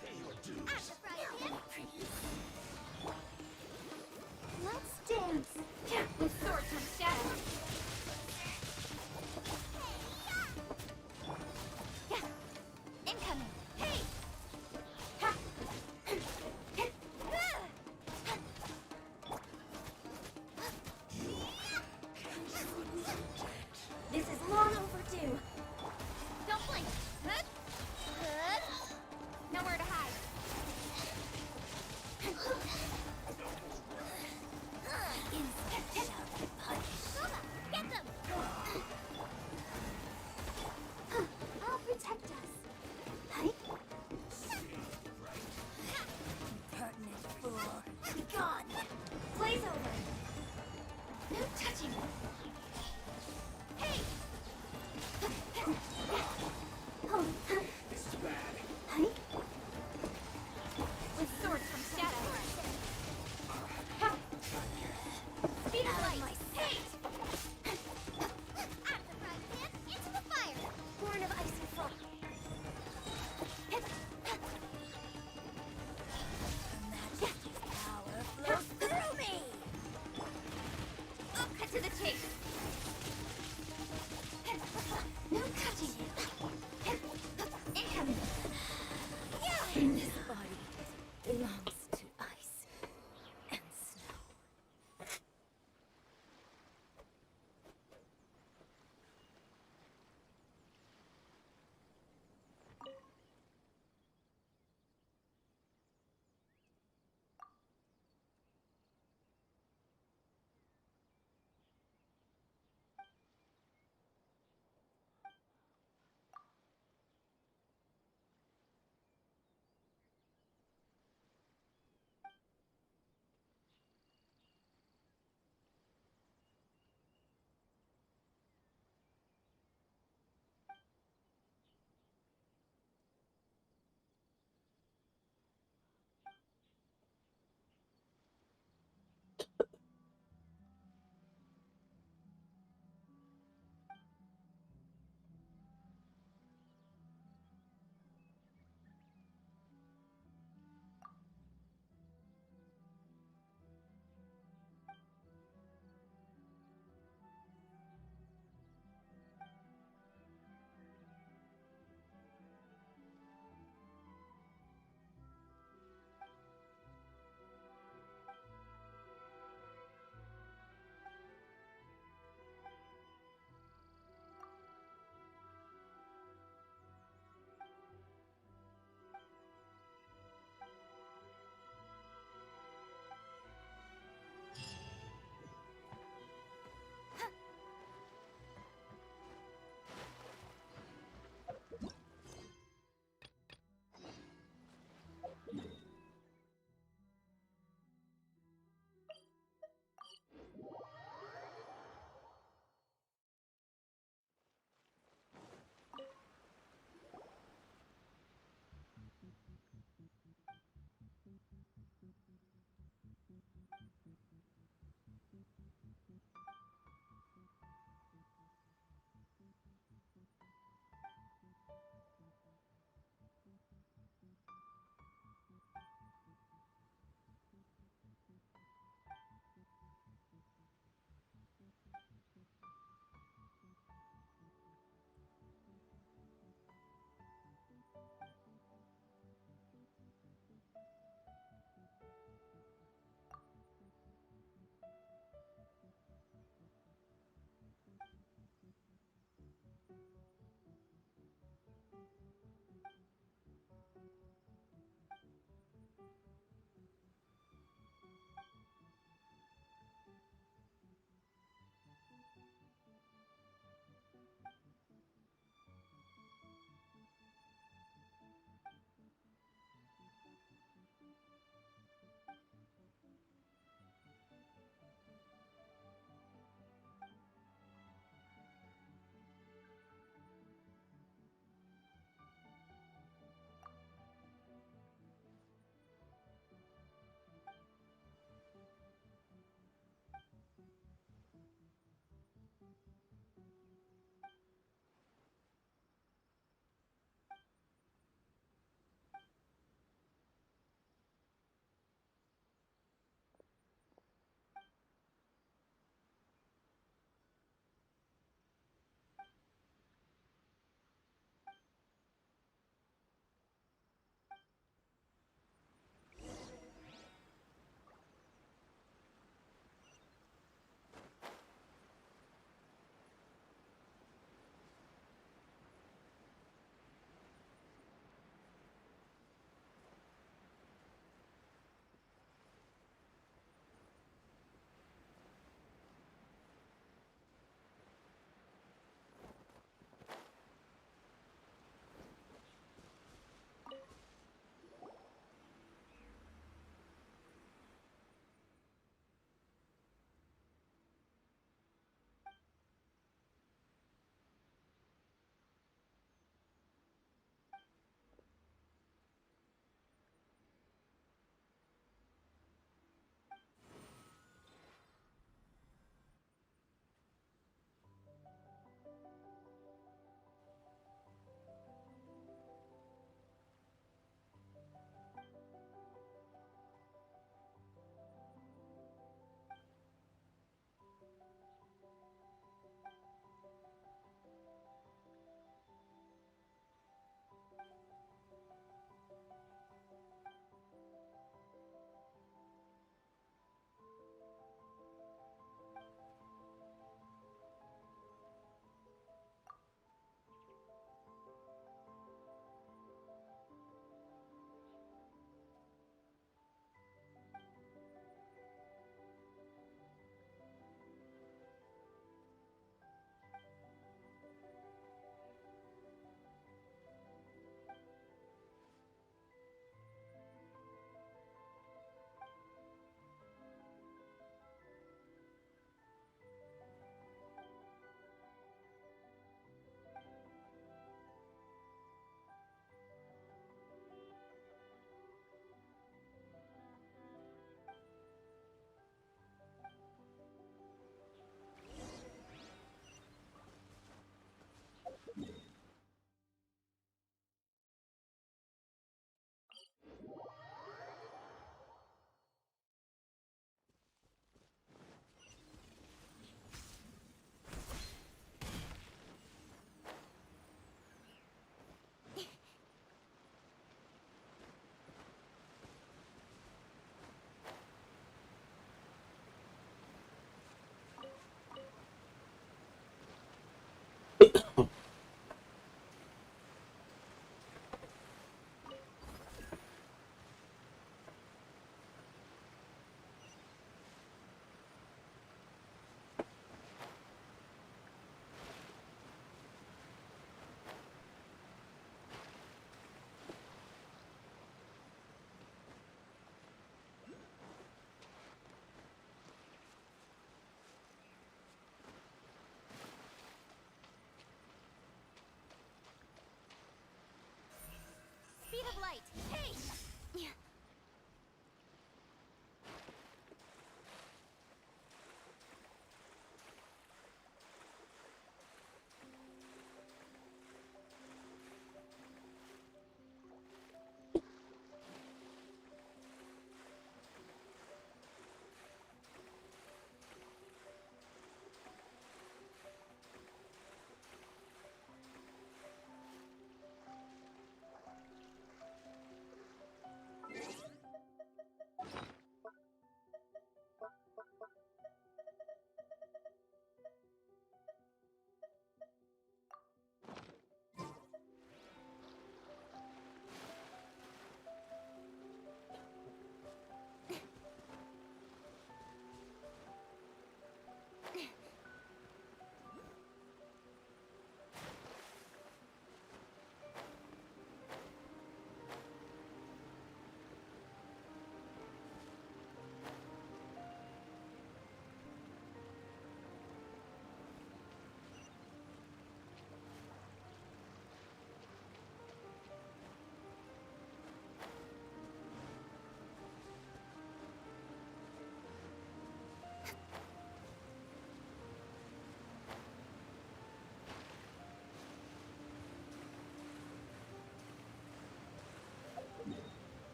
Pay your dues. Let's dance. With swords from shadow.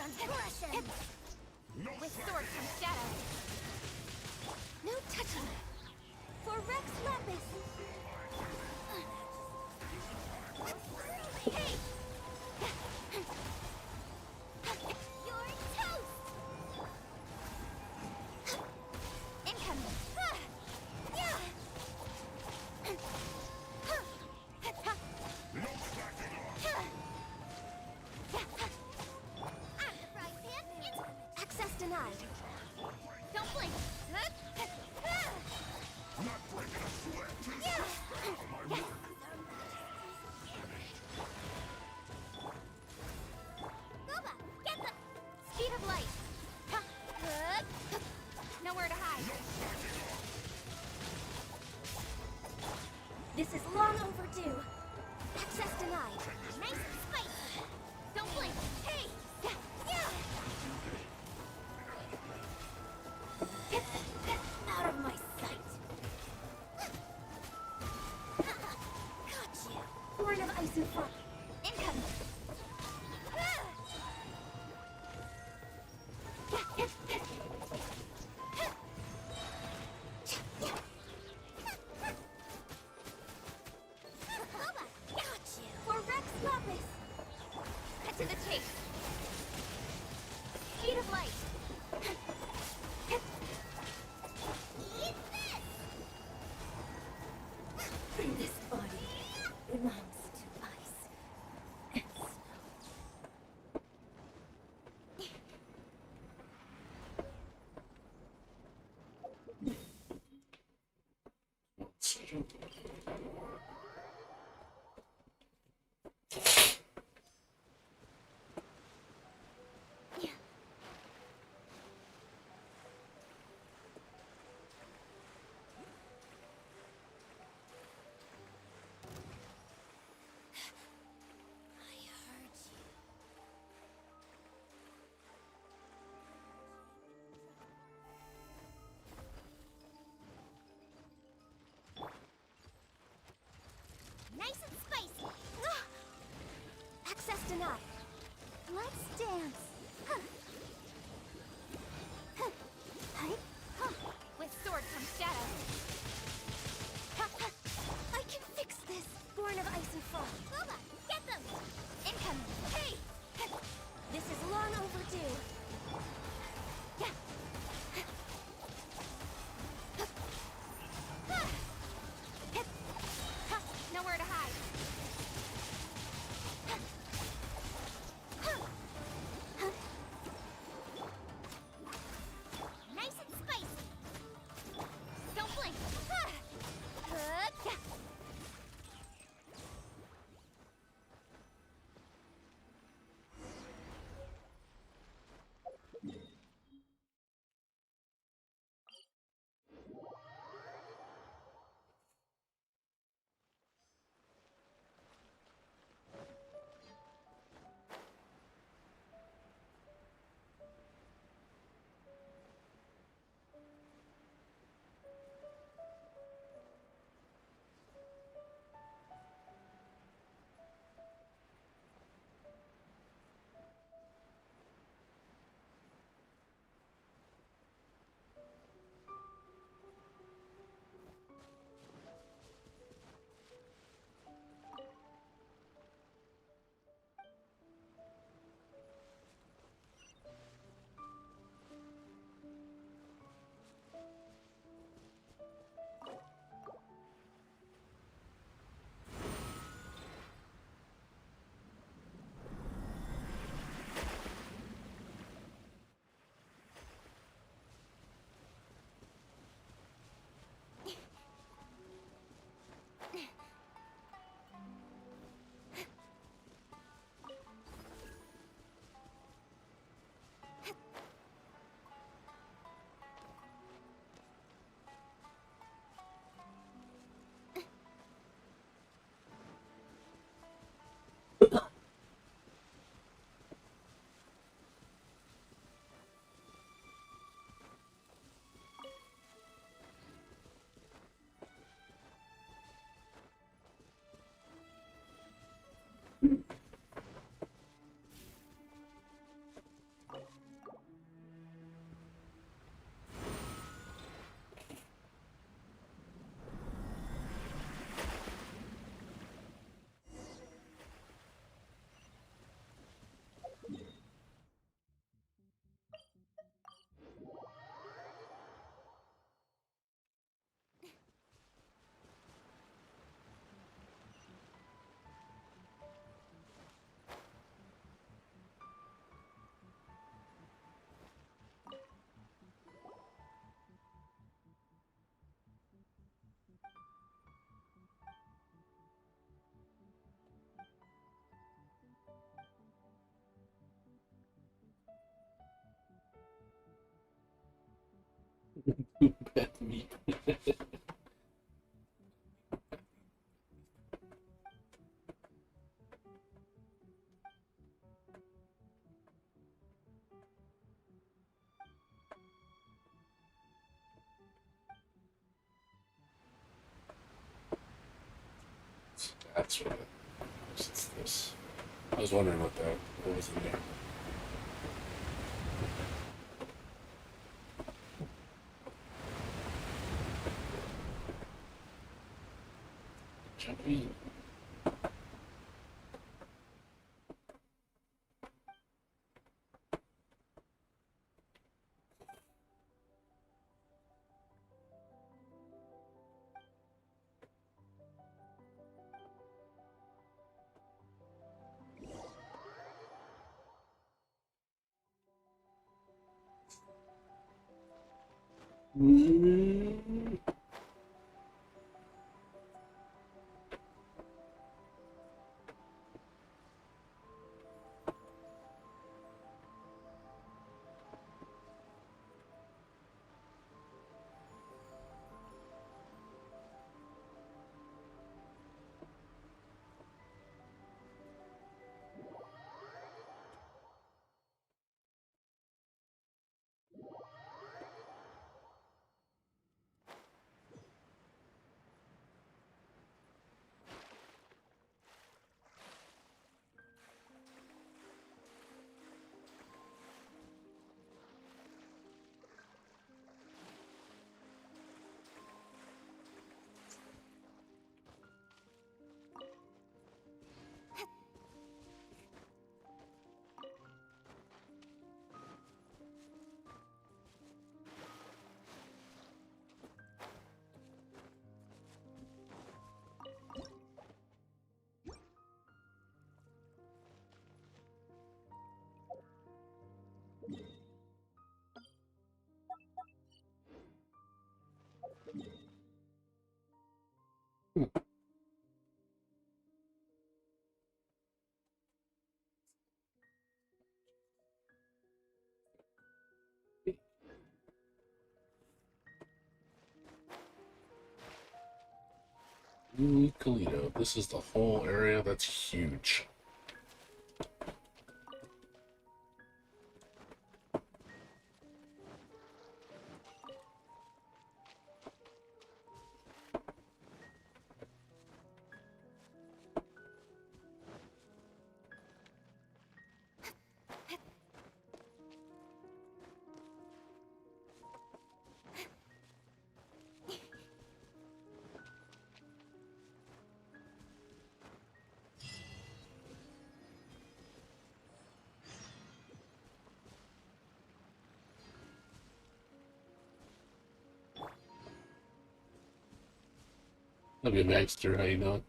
transgression! With sword from shadow! No touching! For Rex Lapis! Hey! You're toast! Incoming! Yeah! Access denied. Don't blink. Boba, get them! Speed of light. Nowhere to hide. This is long overdue. Access denied. Nice and spicy. Don't blink. Hey! Yeah! Out of my sight. Got you. Born of ice and fire. Incoming. Got you. For Rex Lapis. Cut to the chase. Speed of light. Eat this! This body belongs to ice and snow. I heard you. Nice and spicy. Access denied. Let's dance. With sword comes shadow. I can fix this. Born of ice and frost. Boba, get them! Incoming. Hey! This is long overdue. Nowhere to hide. Bad meat. That's what it is. It's this. I was wondering what was in there. Jumpy. Kalito. This is the whole area. That's huge. Love you, Maxter. How you doing?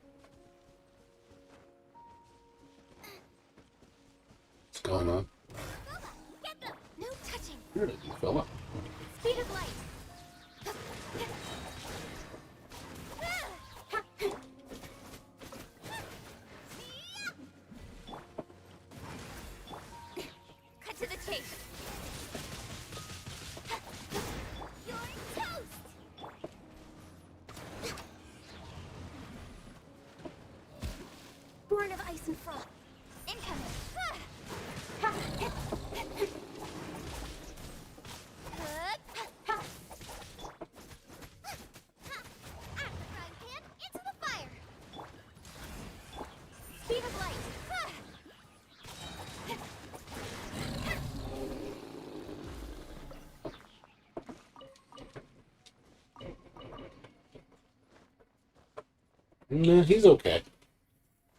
What's going on? Get them! No touching! Here it is, you fella. Speed of light! Cut to the chase! You're toast! Born of ice and frost. Incoming! Into the fire! Speed of light! Nah, he's okay.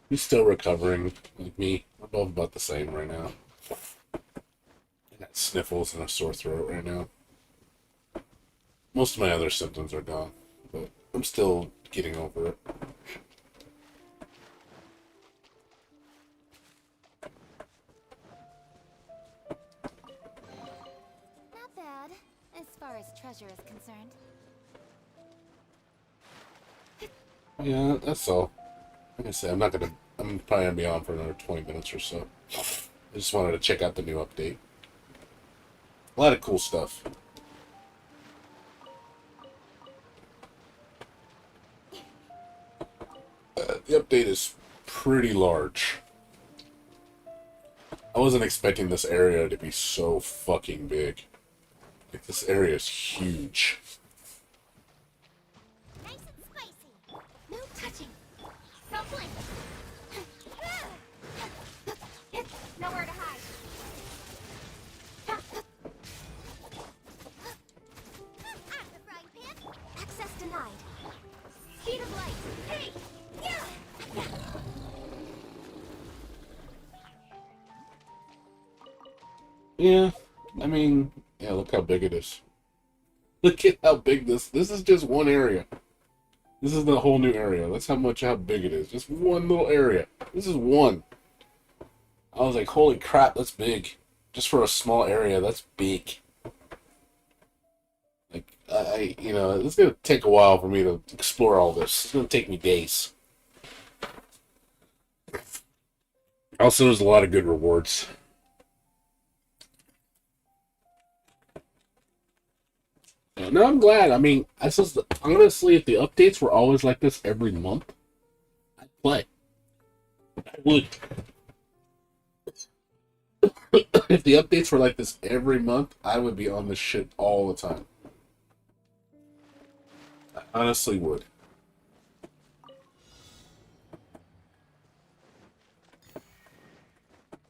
He's still recovering, like me. We're both about the same right now. I got sniffles and a sore throat right now. Most of my other symptoms are gone, but I'm still getting over it. Not bad, as far as treasure is concerned. Yeah, that's all. Like I said, I'm probably gonna be on for another 20 minutes or so. I just wanted to check out the new update. A lot of cool stuff. update is pretty large. I wasn't expecting this area to be so fucking big. Like, this area is huge. Nice and spicy. No touching. Don't blink. Nowhere to hide. Out of the frying pan. Access denied. Speed of light. Hey! Yeah! Yeah, I mean, yeah, look how big it is. Look at how big this is just one area. This is the whole new area. That's how big it is. Just one little area. This is one. I was like, holy crap, that's big. Just for a small area, that's big. Like, you know, it's gonna take a while for me to explore all this. It's gonna take me days. Also, there's a lot of good rewards. No, I'm glad. I mean, honestly, if the updates were always like this every month, I'd play. I would. If the updates were like this every month, I would be on this shit all the time. I honestly would.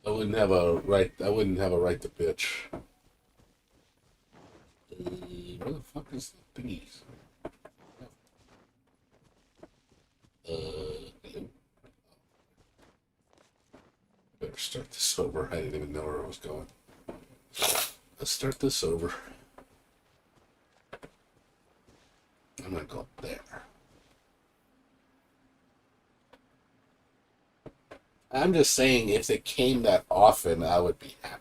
I wouldn't have a right to bitch. Where the fuck is the thingies? Hello? Better start this over. I didn't even know where I was going. Let's start this over. I'm gonna go up there. I'm just saying, if it came that often, I would be happy.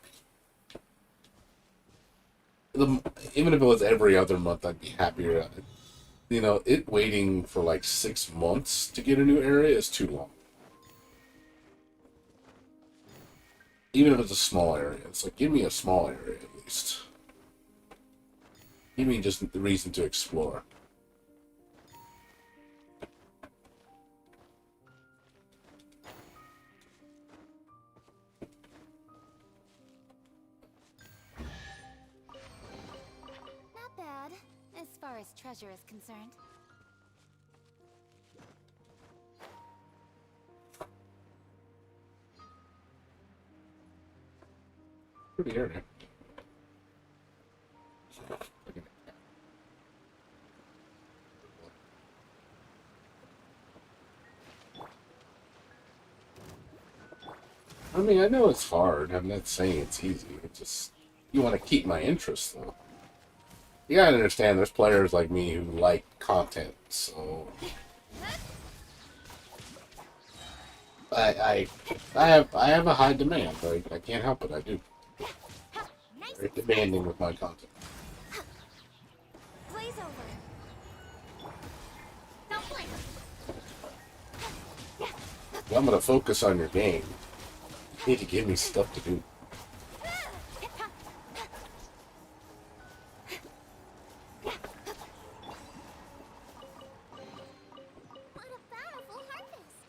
Even if it was every other month, I'd be happier. You know, waiting for like 6 months to get a new area is too long. Even if it's a small area, it's like, give me a small area at least. Give me just the reason to explore. Not bad, as far as treasure is concerned. Pretty area. I mean, I know it's hard. I'm not saying it's easy. It's just, you want to keep my interest, though. You gotta understand, there's players like me who like content, so I have a high demand. I can't help it. I do. Very demanding with my content. Blaze over. Don't blink. If I'm gonna focus on your game, you need to give me stuff to do. What a bountiful harvest.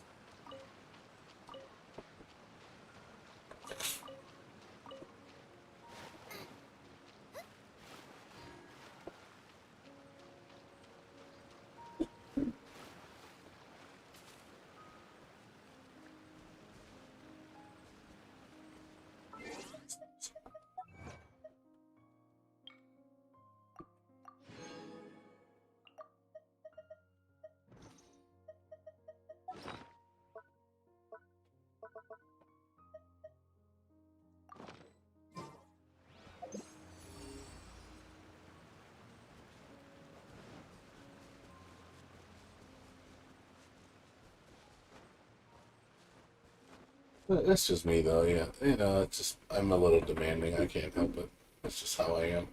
But that's just me, though. Yeah, you know, it's just, I'm a little demanding. I can't help it. That's just how I am.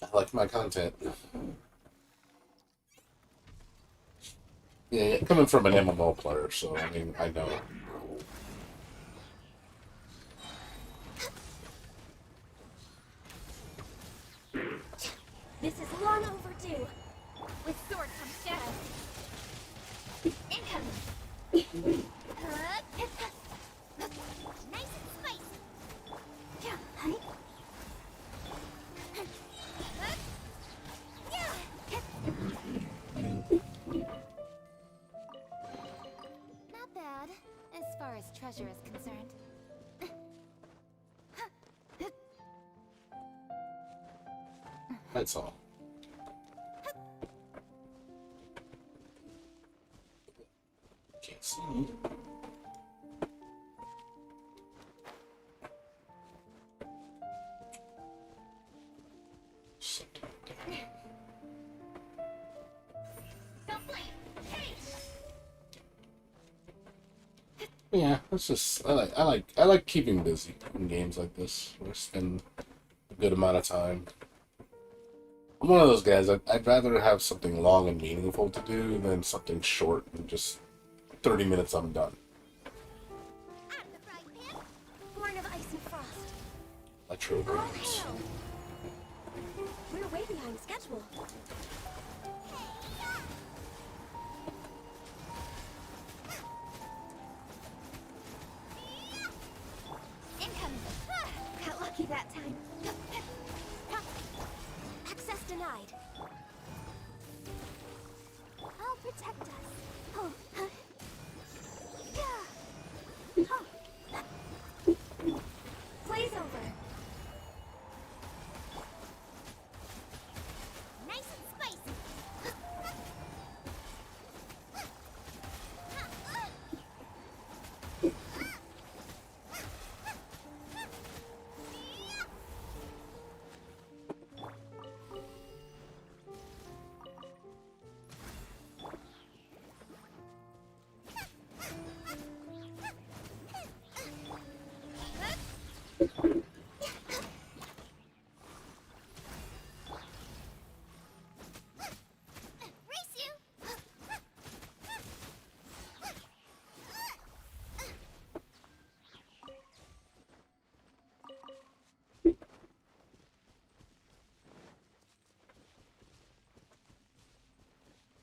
I like my content. Yeah, coming from an MMO player, so I mean, I know. This is long overdue. With sword comes shadow. Incoming. Nice and spicy. Yeah, honey. Not bad, as far as treasure is concerned. That's all. Can't see. Don't blink. Hey! Yeah, it's just I like keeping busy in games like this where I spend a good amount of time. I'm one of those guys. I'd rather have something long and meaningful to do than something short and just 30 minutes I'm done. Out of the frying pan. Born of ice and frost. Retro All games. hail. We're way behind schedule. Incoming. Got lucky that time. Access denied. I'll protect us. Oh. Blaze over. Nice and spicy. Race you.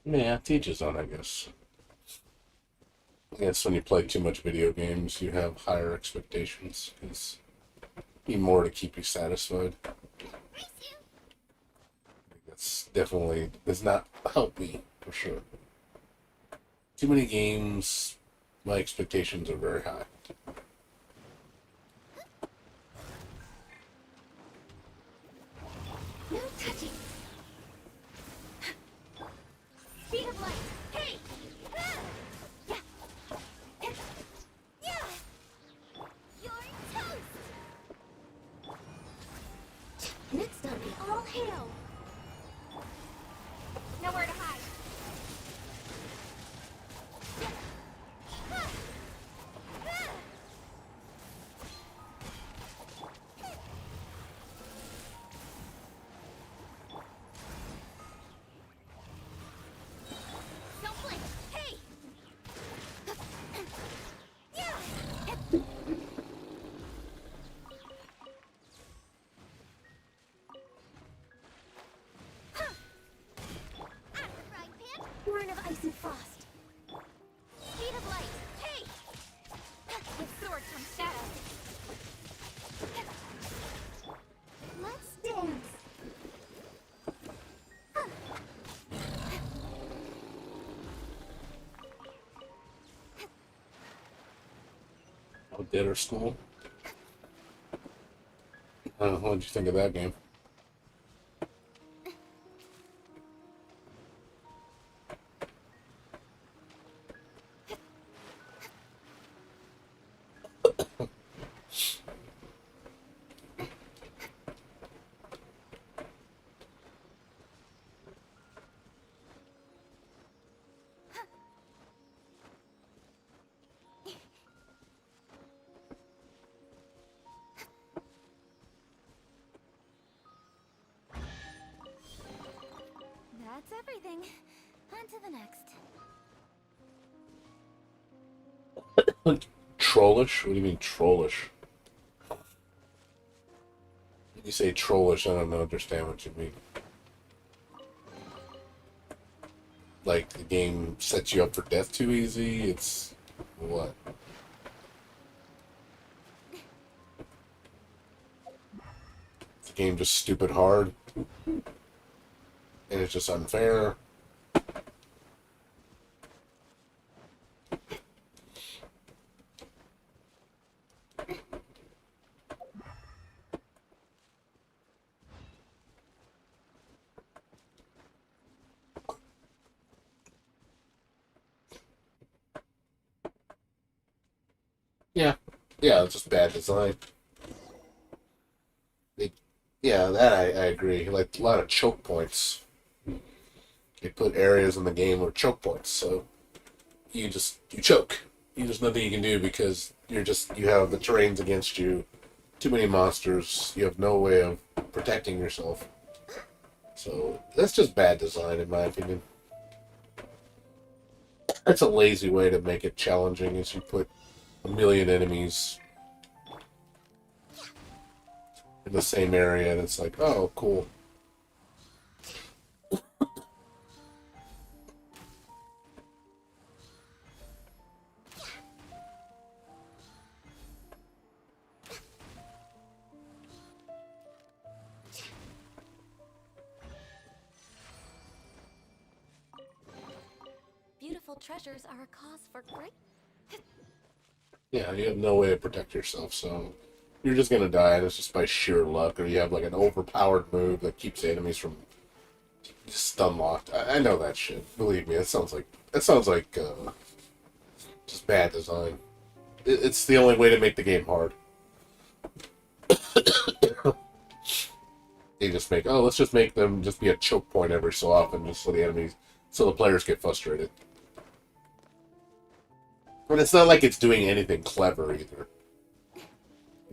Yeah, teaches on, I guess. I guess when you play too much video games, you have higher expectations. Because you need more to keep you satisfied. Race you. That's definitely does not help me for sure. Too many games, my expectations are very high. No touching. Speed of light. Hey. Yeah. Yeah. You're toast. Next on me, all hail. Nowhere to hide. Don't blink. Hey. Yeah. Out of the frying pan. Born of ice and frost. Speed of light. Hey. With sword comes shadow. Let's dance. Oh, Dead or School. I don't know, what did you think of that game? That's everything. On to the next. Trollish? What do you mean trollish? When you say trollish, I don't understand what you mean. like the game sets you up for death too easy. It's what? The game just stupid hard, and it's just unfair. Yeah, yeah, it's just bad design. They, yeah, that I agree. Like a lot of choke points. They put areas in the game where choke points, so you choke. You just nothing you can do because you have the terrains against you, too many monsters. You have no way of protecting yourself. So that's just bad design, in my opinion. That's a lazy way to make it challenging. Is you put a million enemies in the same area, and it's like, oh, cool. Beautiful treasures are a cause for great. Yeah, you have no way to protect yourself, so you're just gonna die, and it's just by sheer luck, or you have like an overpowered move that keeps the enemies from stun locked. I know that shit. Believe me, it sounds like just bad design. It's the only way to make the game hard. They just make let's just make them just be a choke point every so often, just so the players get frustrated. But it's not like it's doing anything clever either.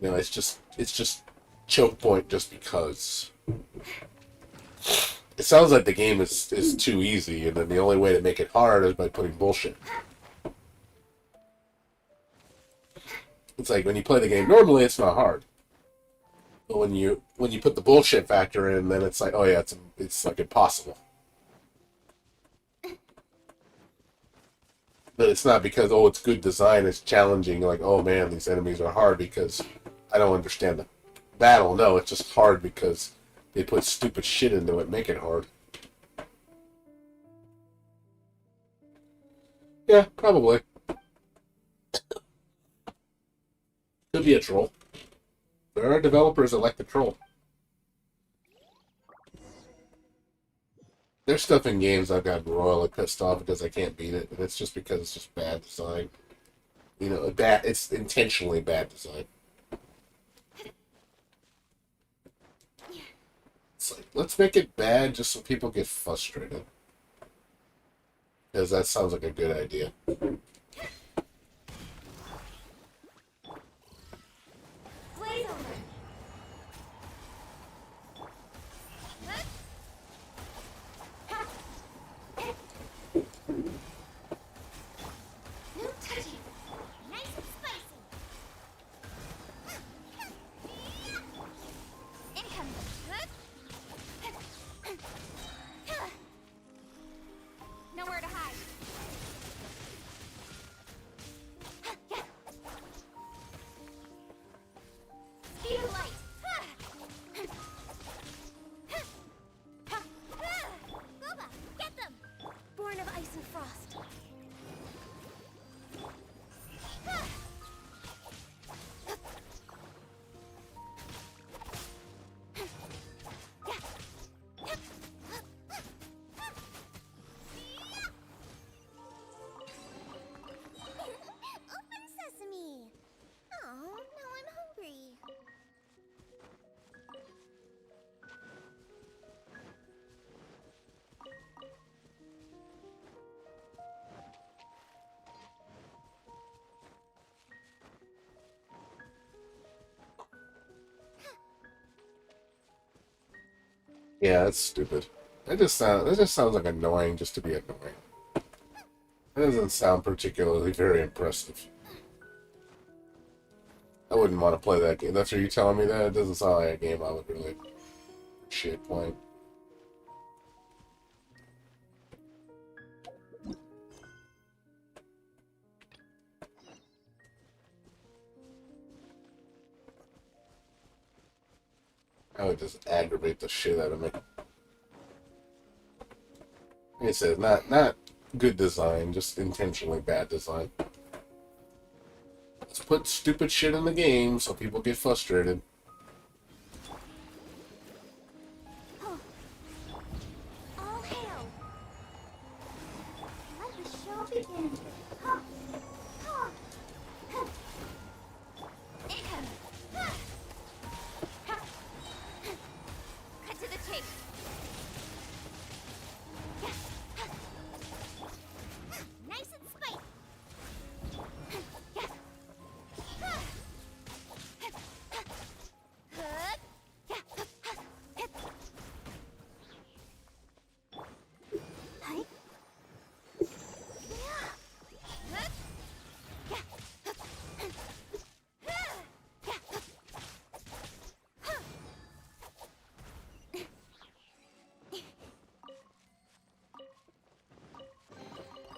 You know, it's just choke point just because. It sounds like the game is too easy, and then the only way to make it hard is by putting bullshit. It's like when you play the game, normally it's not hard. But when you put the bullshit factor in, then it's like, oh yeah, it's like impossible. But it's not because it's good design, it's challenging. Like, oh man, these enemies are hard because I don't understand the battle. No, it's just hard because they put stupid shit into it, make it hard. Yeah, probably. Could be a troll. There are developers that like the troll. There's stuff in games I've gotten royally pissed off because I can't beat it, and it's just because it's just bad design. You know, it's intentionally bad design. It's like, let's make it bad just so people get frustrated. Because that sounds like a good idea. Blaze over. No touching. Nice and spicy. Incoming. Nowhere to hide. Speed of light. Boba, get them. Born of ice and frost. Open sesame. Oh, now I'm hungry. Yeah, that's stupid. That just sounds like annoying just to be annoying. That doesn't sound particularly very impressive. I wouldn't want to play that game. That's what you're telling me that? It doesn't sound like a game I would really appreciate playing. That would just aggravate the shit out of me. Like I said, not good design, just intentionally bad design. Let's put stupid shit in the game so people get frustrated. All hail! Let the show begin. Huh. Huh. Huh. Ahem. Huh. Huh. Cut to the chase. Nice and spicy.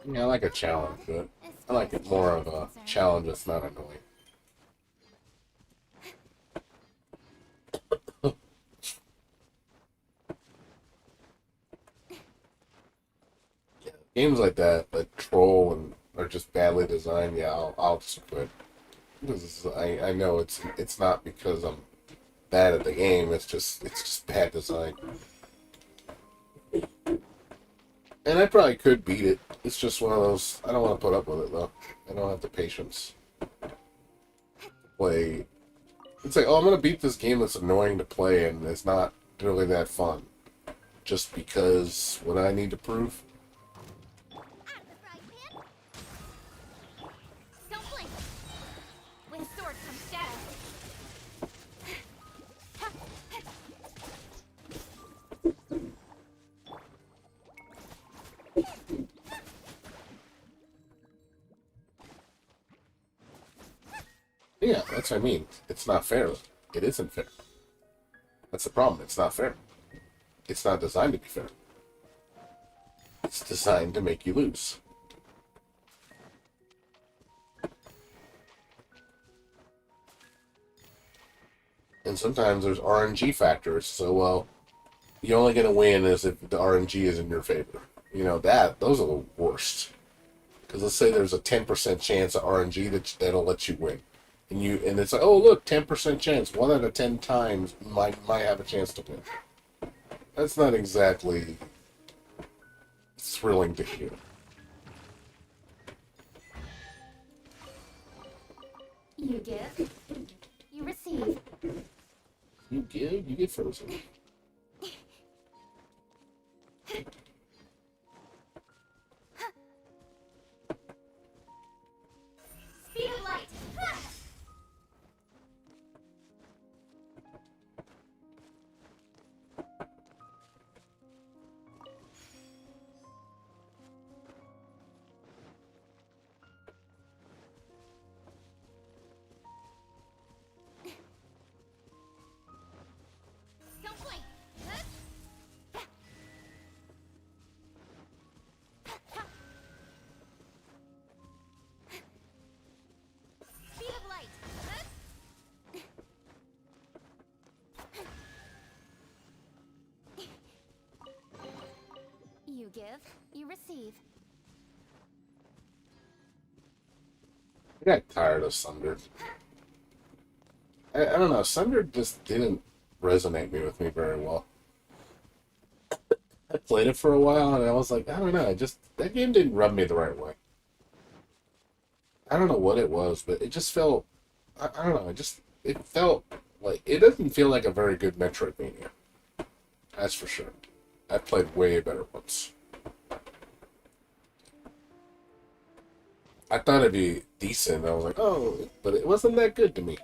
Yeah, I like a challenge, but I like it more of a challenge that's not annoying. Games like that troll and are just badly designed, yeah, I'll just quit. Because I know it's not because I'm bad at the game, it's just bad design. And I probably could beat it. It's just one of those, I don't want to put up with it though. I don't have the patience to play. It's like, oh, I'm gonna beat this game that's annoying to play and it's not really that fun. Just because what I need to prove. Out of the frying pan. Don't blink. With sword comes shadow. Yeah, that's what I mean. It's not fair. It isn't fair. That's the problem. It's not fair. It's not designed to be fair. It's designed to make you lose. And sometimes there's RNG factors, so, well, you're only going to win as if the RNG is in your favor. You know, those are the worst. Because let's say there's a 10% chance of RNG that'll let you win. And it's like, oh, look, 10% chance. 1 out of 10 times might have a chance to win. That's not exactly thrilling to hear. You give, you receive. You give, you get frozen. Speed of light. Don't blink. Speed of light. You give, you receive. I got tired of Sunder. I don't know. Sunder just didn't resonate with me very well. I played it for a while and I was like, I don't know. That game didn't rub me the right way. I don't know what it was, but it just felt. I don't know. It felt like it doesn't feel like a very good Metroidvania. That's for sure. I've played way better ones. I thought it'd be decent. I was like, oh, but it wasn't that good to me.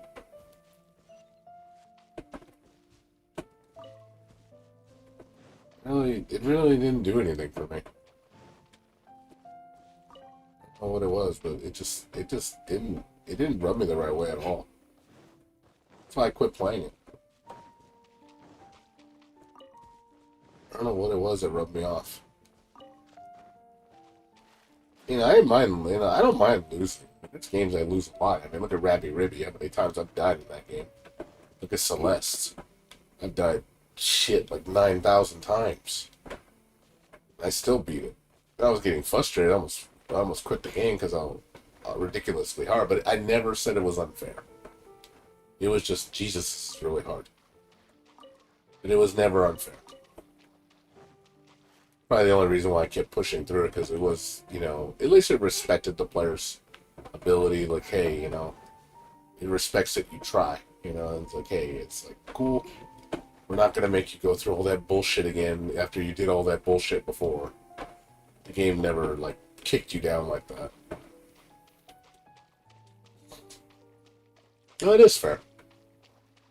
It really didn't do anything for me. I don't know what it was, but it just didn't rub me the right way at all. That's why I quit playing it. I don't know what it was that rubbed me off. You know, I don't mind losing. There's games I lose a lot. I mean, look at Rabby Ribby. How many times I've died in that game? Look at Celeste. I've died shit like 9,000 times. I still beat it. I was getting frustrated. I almost quit the game because I'm ridiculously hard. But I never said it was unfair. It was just, Jesus, this is really hard. But it was never unfair. Probably the only reason why I kept pushing through it, because it was, you know, at least it respected the player's ability. Like, hey, you know, it respects that you try. You know, and it's like, hey, it's like, cool. We're not going to make you go through all that bullshit again after you did all that bullshit before. The game never, like, kicked you down like that. No, it is fair.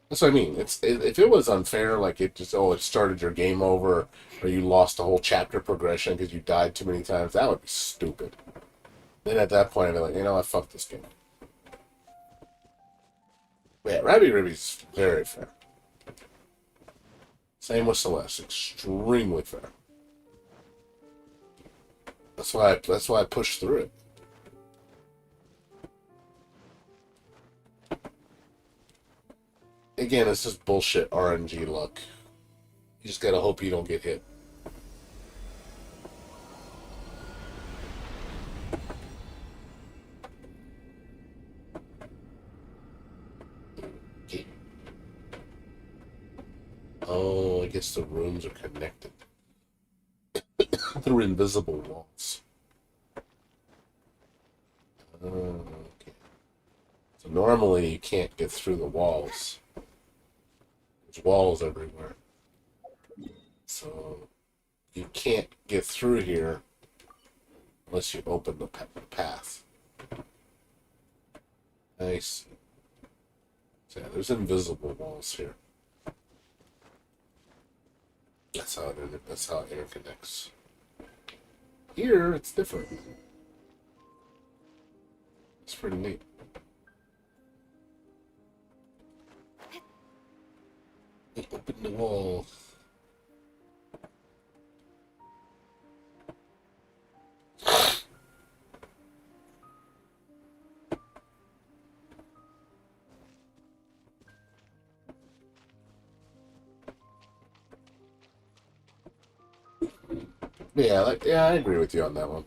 That's what I mean. If it was unfair, like it started your game over, or you lost the whole chapter progression because you died too many times, that would be stupid. Then at that point, I'd be like, you know what, fuck this game. But yeah, Rabby Ribby's very fair. Same with Celeste, extremely fair. That's why I pushed through it. Again, it's just bullshit RNG luck. You just gotta hope you don't get hit. Okay. Oh, I guess the rooms are connected through invisible walls. Okay. So normally you can't get through the walls. There's walls everywhere. So you can't get through here unless you open the path. Nice. So yeah, there's invisible walls here. That's how it interconnects. Here, it's different. It's pretty neat. Open the wall. Yeah, I agree with you on that one.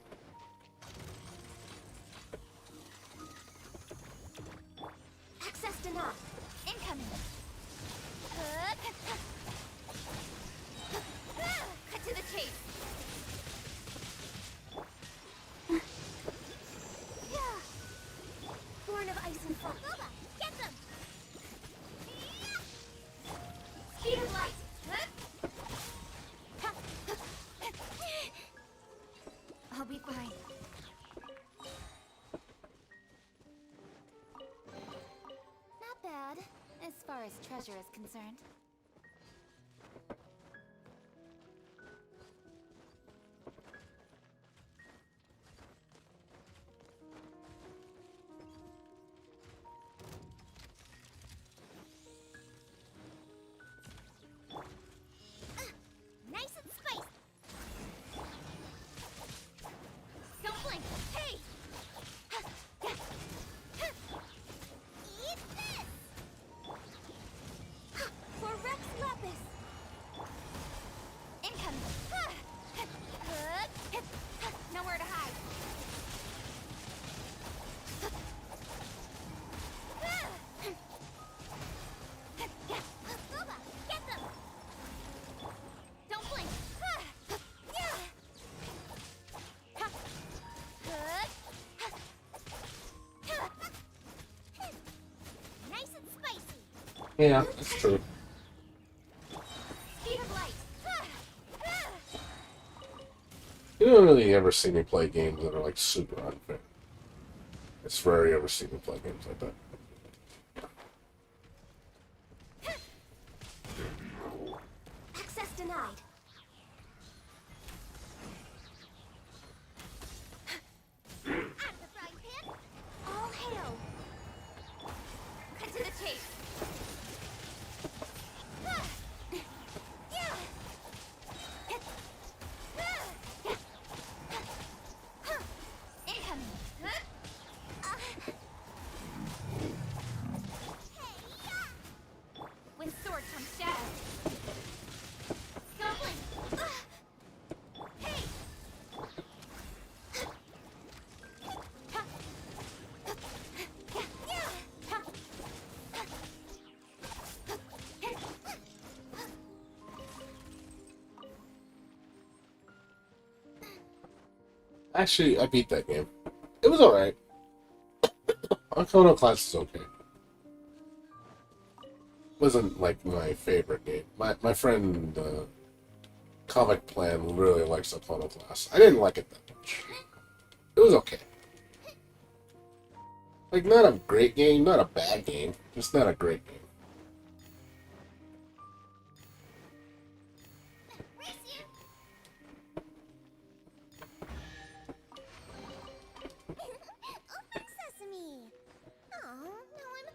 Access denied. Incoming. Cut to the chase. Born of ice and fire. Get them. Speed of light. I'll be fine. Not bad, as far as treasure is concerned. Nice and spicy. Don't blink. Hey! Eat this! For Rex Lapis! Incoming! Nowhere to hide. Get them! Don't blink! Nice and spicy. Yeah, that's true. Speed of light. You don't really ever see me play games that are like super unfair. It's rare you ever see me play games like that. Access denied. Out of the frying pan. All hail. Cut to the chase. Incoming. Actually, I beat that game. It was alright. Untitled Class is okay. Wasn't like my favorite game. My friend Comic Plan really likes Untitled Class. I didn't like it that much. It was okay. Like, not a great game, not a bad game, just not a great game. Open sesame. Oh, no, I'm.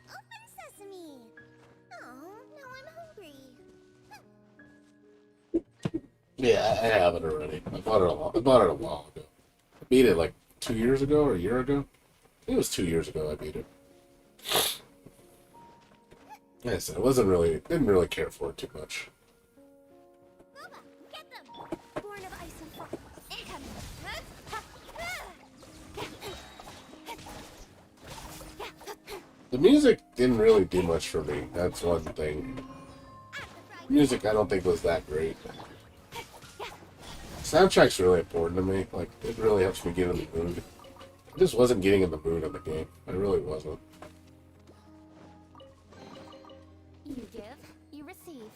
Open sesame. Oh, now I'm hungry. Yeah, I have it already. I bought it a while ago. I beat it like 2 years ago or a year ago. I think it was 2 years ago I beat it. Like I said, didn't really care for it too much. Boba, get them. Born of ice and frost. Incoming. The music didn't really do much for me. That's one thing. Music I don't think was that great. Soundtrack's really important to me. Like, it really helps me get in the mood. I just wasn't getting in the mood of the game. I really wasn't. You give, you receive.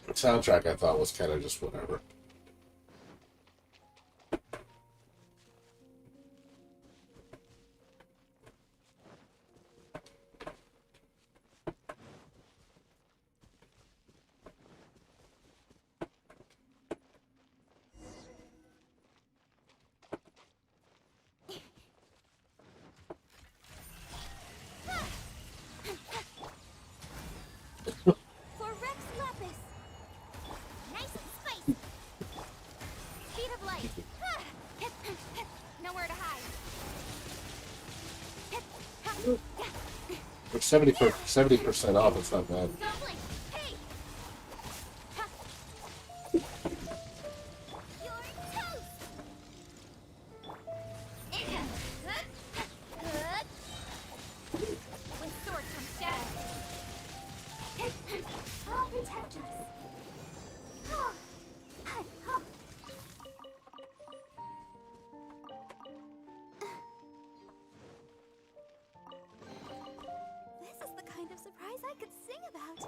The soundtrack I thought was kind of just whatever. For Rex Lapis. Nice and spicy. Speed of light. Nowhere to hide. For 70% off, it's not bad. Don't blink. Hey! You're toast! With sword comes shadow. I'll protect us. This is the kind of surprise I could sing about.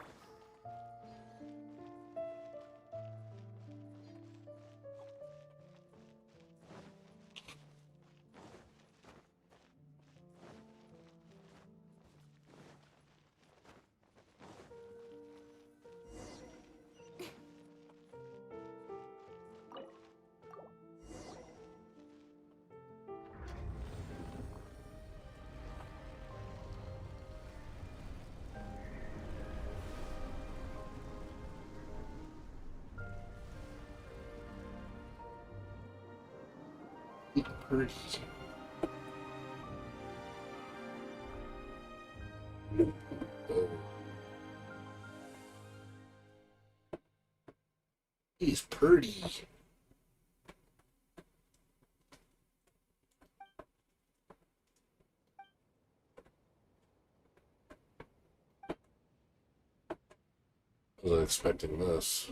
Pretty. Oh. He's pretty. Wasn't expecting this.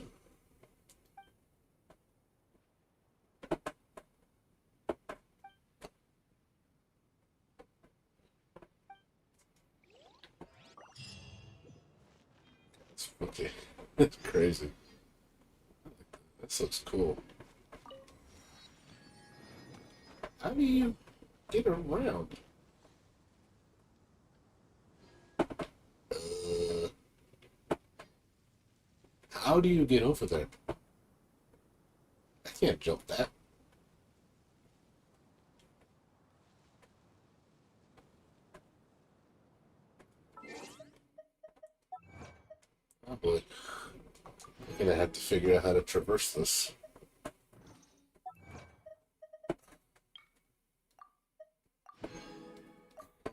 It's okay. It's crazy. This looks cool. How do you get around? How do you get over there? I can't jump that. Oh boy. Gonna have to figure out how to traverse this.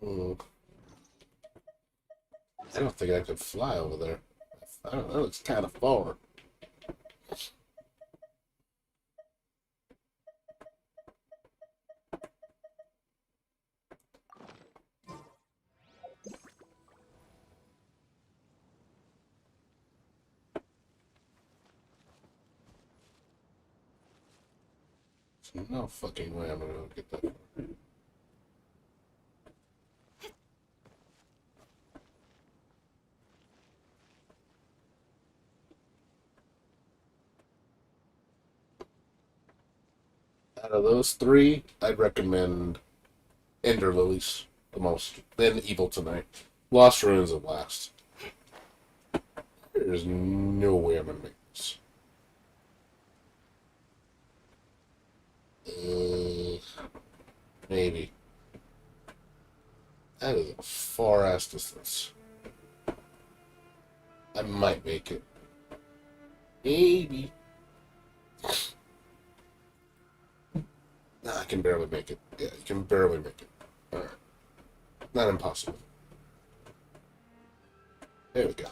I don't think I could fly over there. I don't know, it's kind of far. No fucking way I'm gonna get that. Out of those three, I'd recommend Ender Lilies the most. Then Evil Tonight. Lost Ruins of last. There's no way I'm gonna make this. Maybe. That is a far ass distance. I might make it. Maybe. Nah, I can barely make it. Yeah, you can barely make it. Alright. Not impossible. There we go.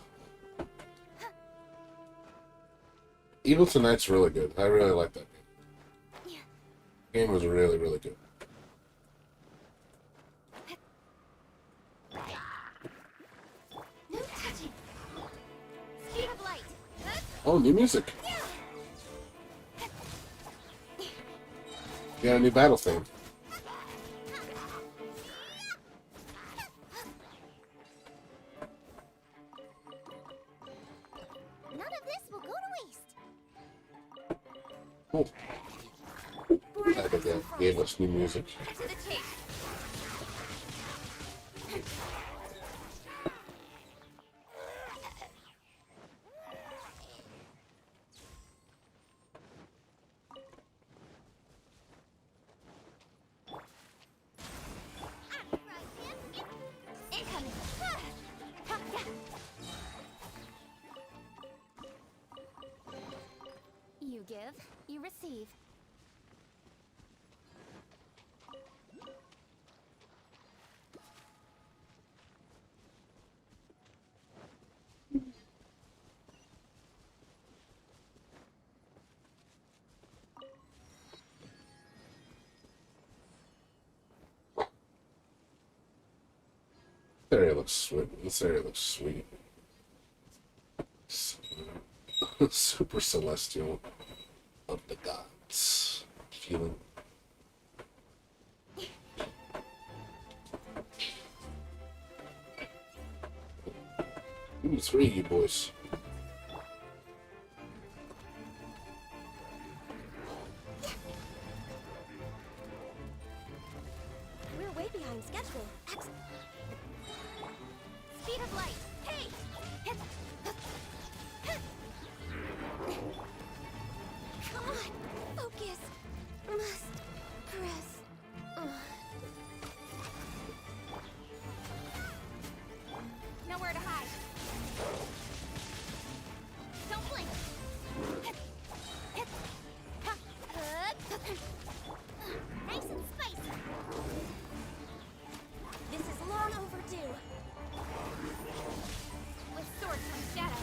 Evil Tonight's really good. I really like that game. The game was really, really good. No touching. Speed of light. Oh, new music. You got a new battle theme. None of this will go to waste. Cool. I think that gave us new music. To the chase. Incoming. You give, you receive. This area looks sweet. This area looks sweet. Super celestial of the gods. Feeling. Ooh, three of you boys. We're way behind schedule. Excellent. Speed of light. Hey! Come on. Focus. Must press. Nowhere to hide. Don't blink. Nice and spicy. This is long overdue. With sword comes shadow.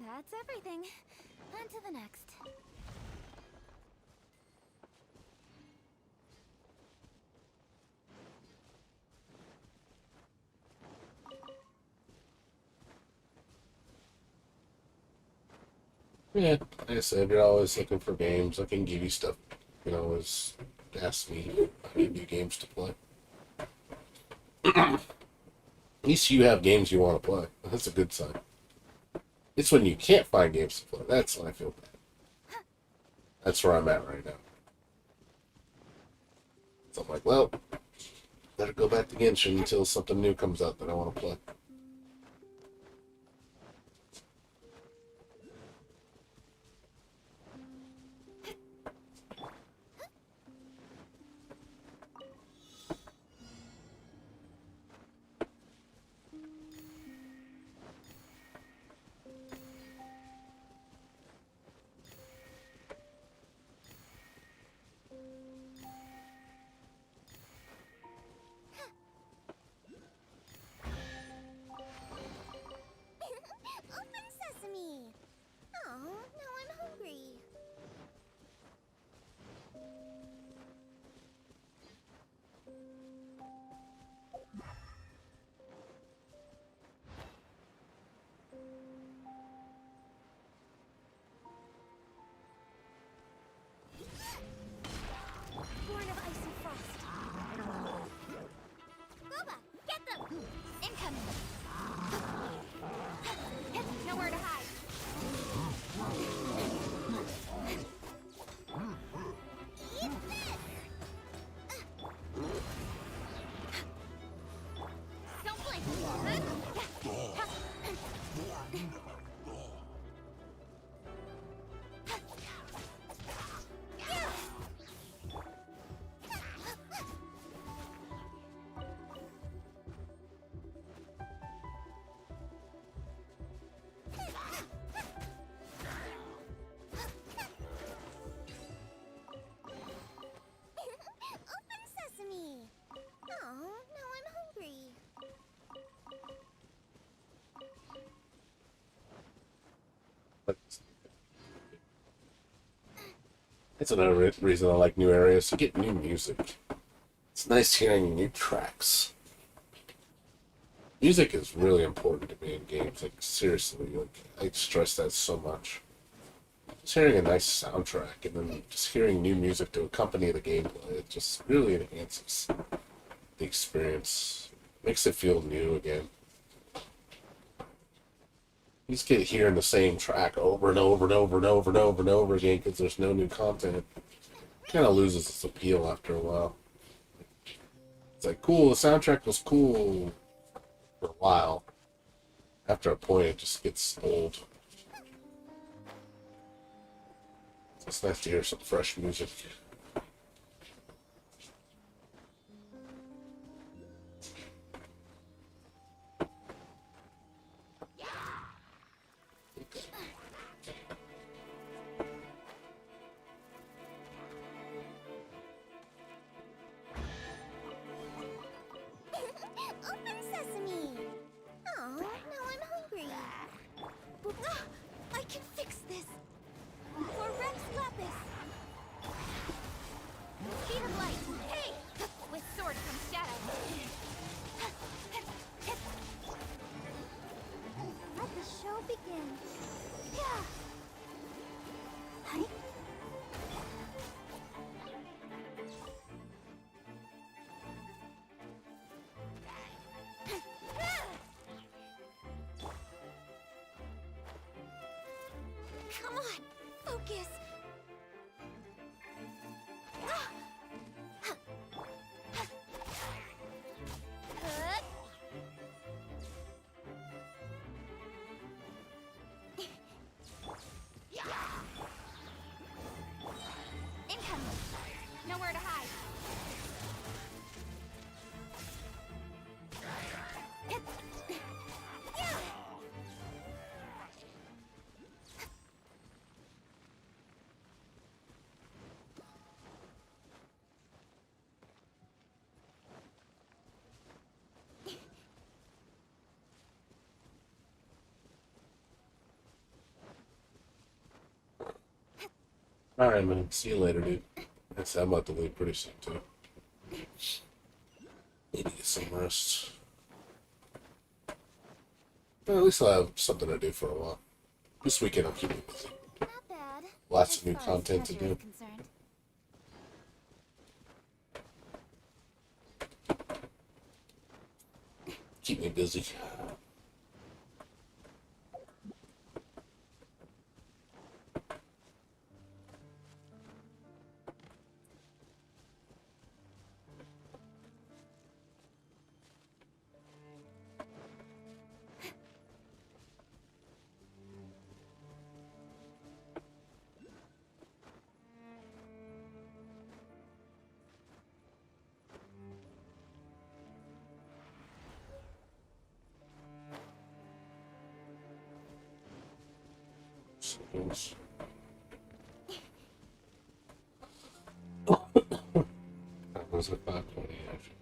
That's everything. On to the next. Yeah, like I said, you're always looking for games. I can give you stuff. You can always ask me. I give you games to play. At least you have games you want to play. That's a good sign. It's when you can't find games to play. That's when I feel bad. That's where I'm at right now. So I'm like, well, better go back to Genshin until something new comes out that I want to play. But it's another reason I like new areas to get new music. It's nice hearing new tracks. Music is really important to me in games. Like seriously, like I stress that so much. Just hearing a nice soundtrack and then just hearing new music to accompany the gameplay, it just really enhances the experience. Makes it feel new again. You just get hearing the same track over and over and over and over and over and over again because there's no new content. It kind of loses its appeal after a while. It's like, cool, the soundtrack was cool for a while. After a point, it just gets old. It's nice to hear some fresh music. Open sesame! Oh, now I'm hungry. Ah, I can fix this. For Rex Lapis. Speed of light. Hey! With sword comes shadow. Let the show begin. Yeah. Hi. Come on, focus. Incoming. Nowhere to hide. Alright, man. See you later, dude. I'm about to leave pretty soon, too. Need to get some rest. Well, at least I'll have something to do for a while. This weekend I'll keep it busy. Not bad. Lots of As new far as content to treasure do. is concerned. Keep me busy. Suppose. That was at 5:20 actually.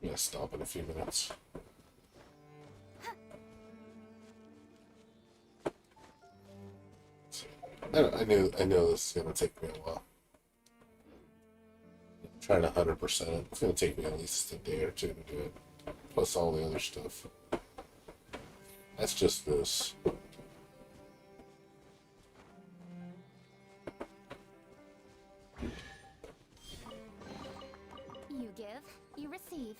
Yeah, stop in a few minutes. I know this is gonna take me a while. I'm trying to 100% it. It's gonna take me at least a day or two to do it. Plus all the other stuff. That's just this. You give, you receive.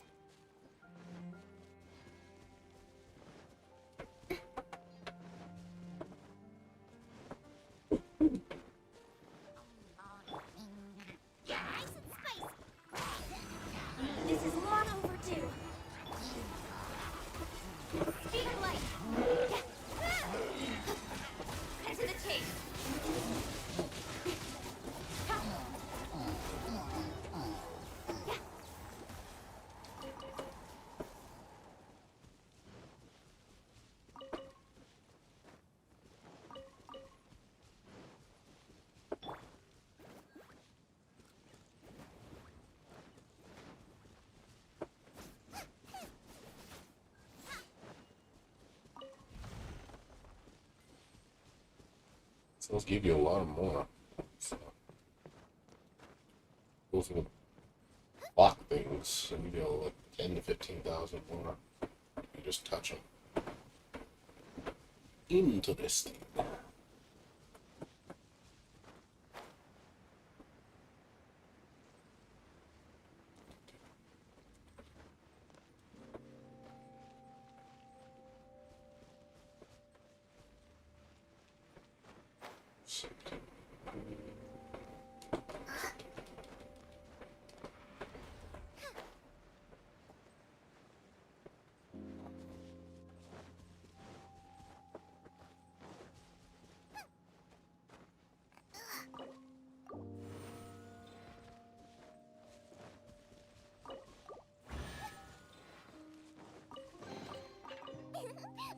Nice and spicy. This is long overdue. Speed of light. Cut to the chase. So let's give you a lot more. So, those are the block things, and you go like 10 to 15,000 more. You just touch them. Interesting.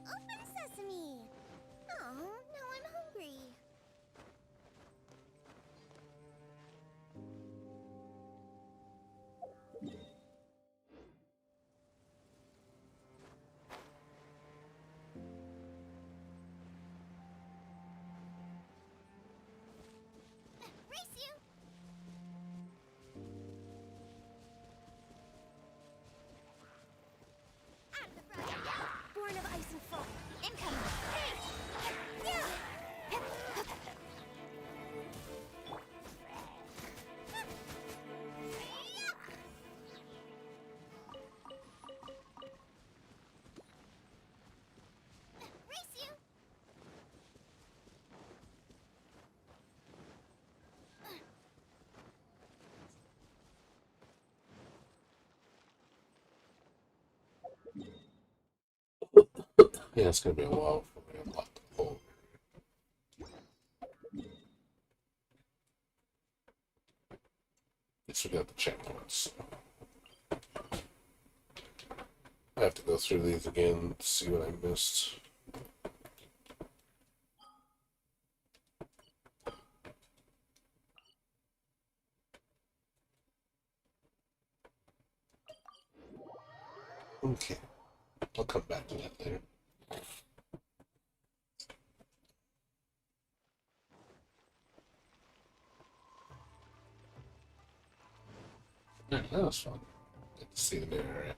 Open sesame! Oh, now I'm hungry. Race you! Out of the front! Born of ice and fire. Incoming! Race you! Yeah, it's gonna be a while before we unlock the whole. Guess we got the checkpoints. I have to go through these again to see what I missed. Okay, I'll come back to that later. Alright, that was fun. Good to see the new area.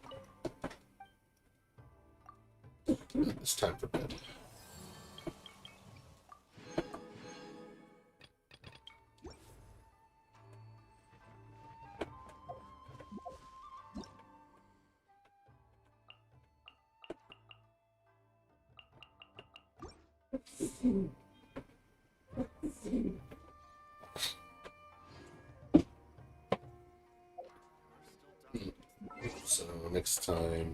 It's time for bed. So next time,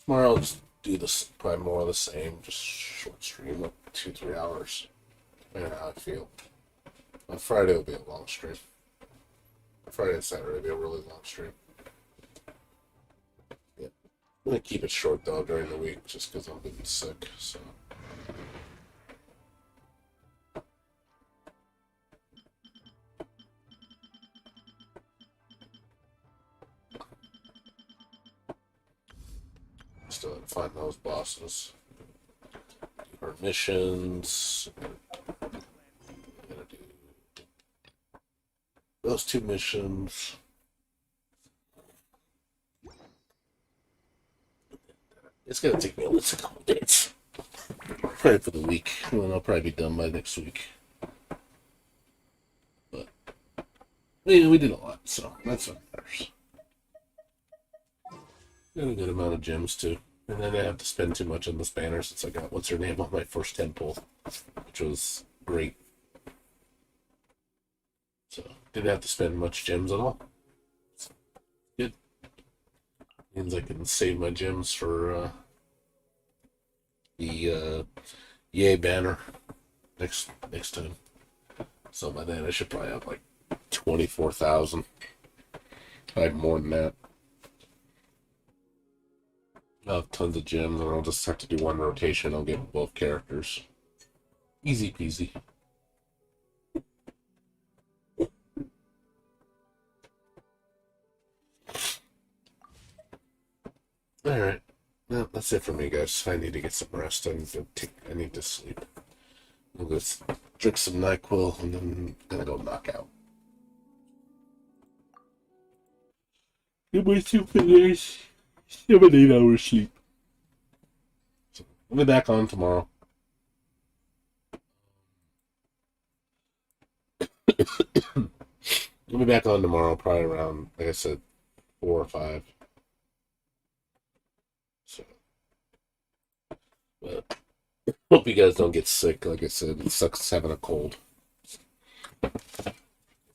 tomorrow I'll just do this, probably more of the same, just short stream, like 2-3 hours, depending on how I feel. On Friday will be a long stream. Friday and Saturday will be a really long stream. Yeah, I'm gonna keep it short though during the week, just because I'm getting sick. So. Still have to find those bosses. Do her missions. I'm gonna do those 2 missions. It's gonna take me at least a couple days. Probably for the week. And then I'll probably be done by next week. But we did a lot, so that's what matters. Got a good amount of gems too. And then I have to spend too much on this banner since I got what's her name on my first temple, which was great. So didn't have to spend much gems at all. So, good. Means I can save my gems for the Yay banner next time. So by then I should probably have like 24,000. Probably more than that. I'll have tons of gems, and I'll just have to do one rotation. I'll get both characters. Easy peasy. Alright. No, that's it for me, guys. I need to get some rest. I need to sleep. I'll go drink some NyQuil and then gonna go knock out. Get my 2 days, 7 8 hours sleep. So I'll be back on tomorrow. I'll be back on tomorrow, probably around, like I said, 4 or 5. So, but hope you guys don't get sick. Like I said, it sucks having a cold. It's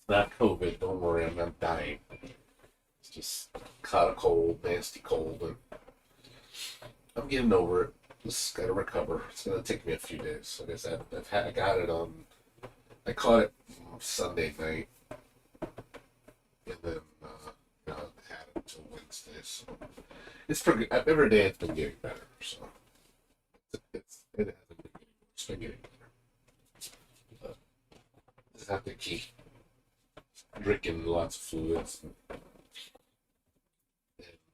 not COVID. Don't worry, I'm not dying. It's just caught a cold, nasty cold, and I'm getting over it. Just gotta recover. It's gonna take me a few days. Like I said, I got it on. I caught it Sunday night, and then I had it until Wednesday. So it's pretty. Every day it's been getting better. So it hasn't been getting. It's been getting better. But just have to keep drinking lots of fluids and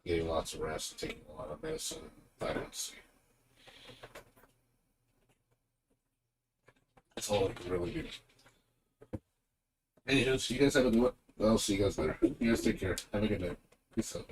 getting lots of rest, and taking a lot of medicine, and vitamin C. That's all I can really do. Anywho, so you guys have a good one. I'll see you guys later. You guys take care. Have a good night. Peace out.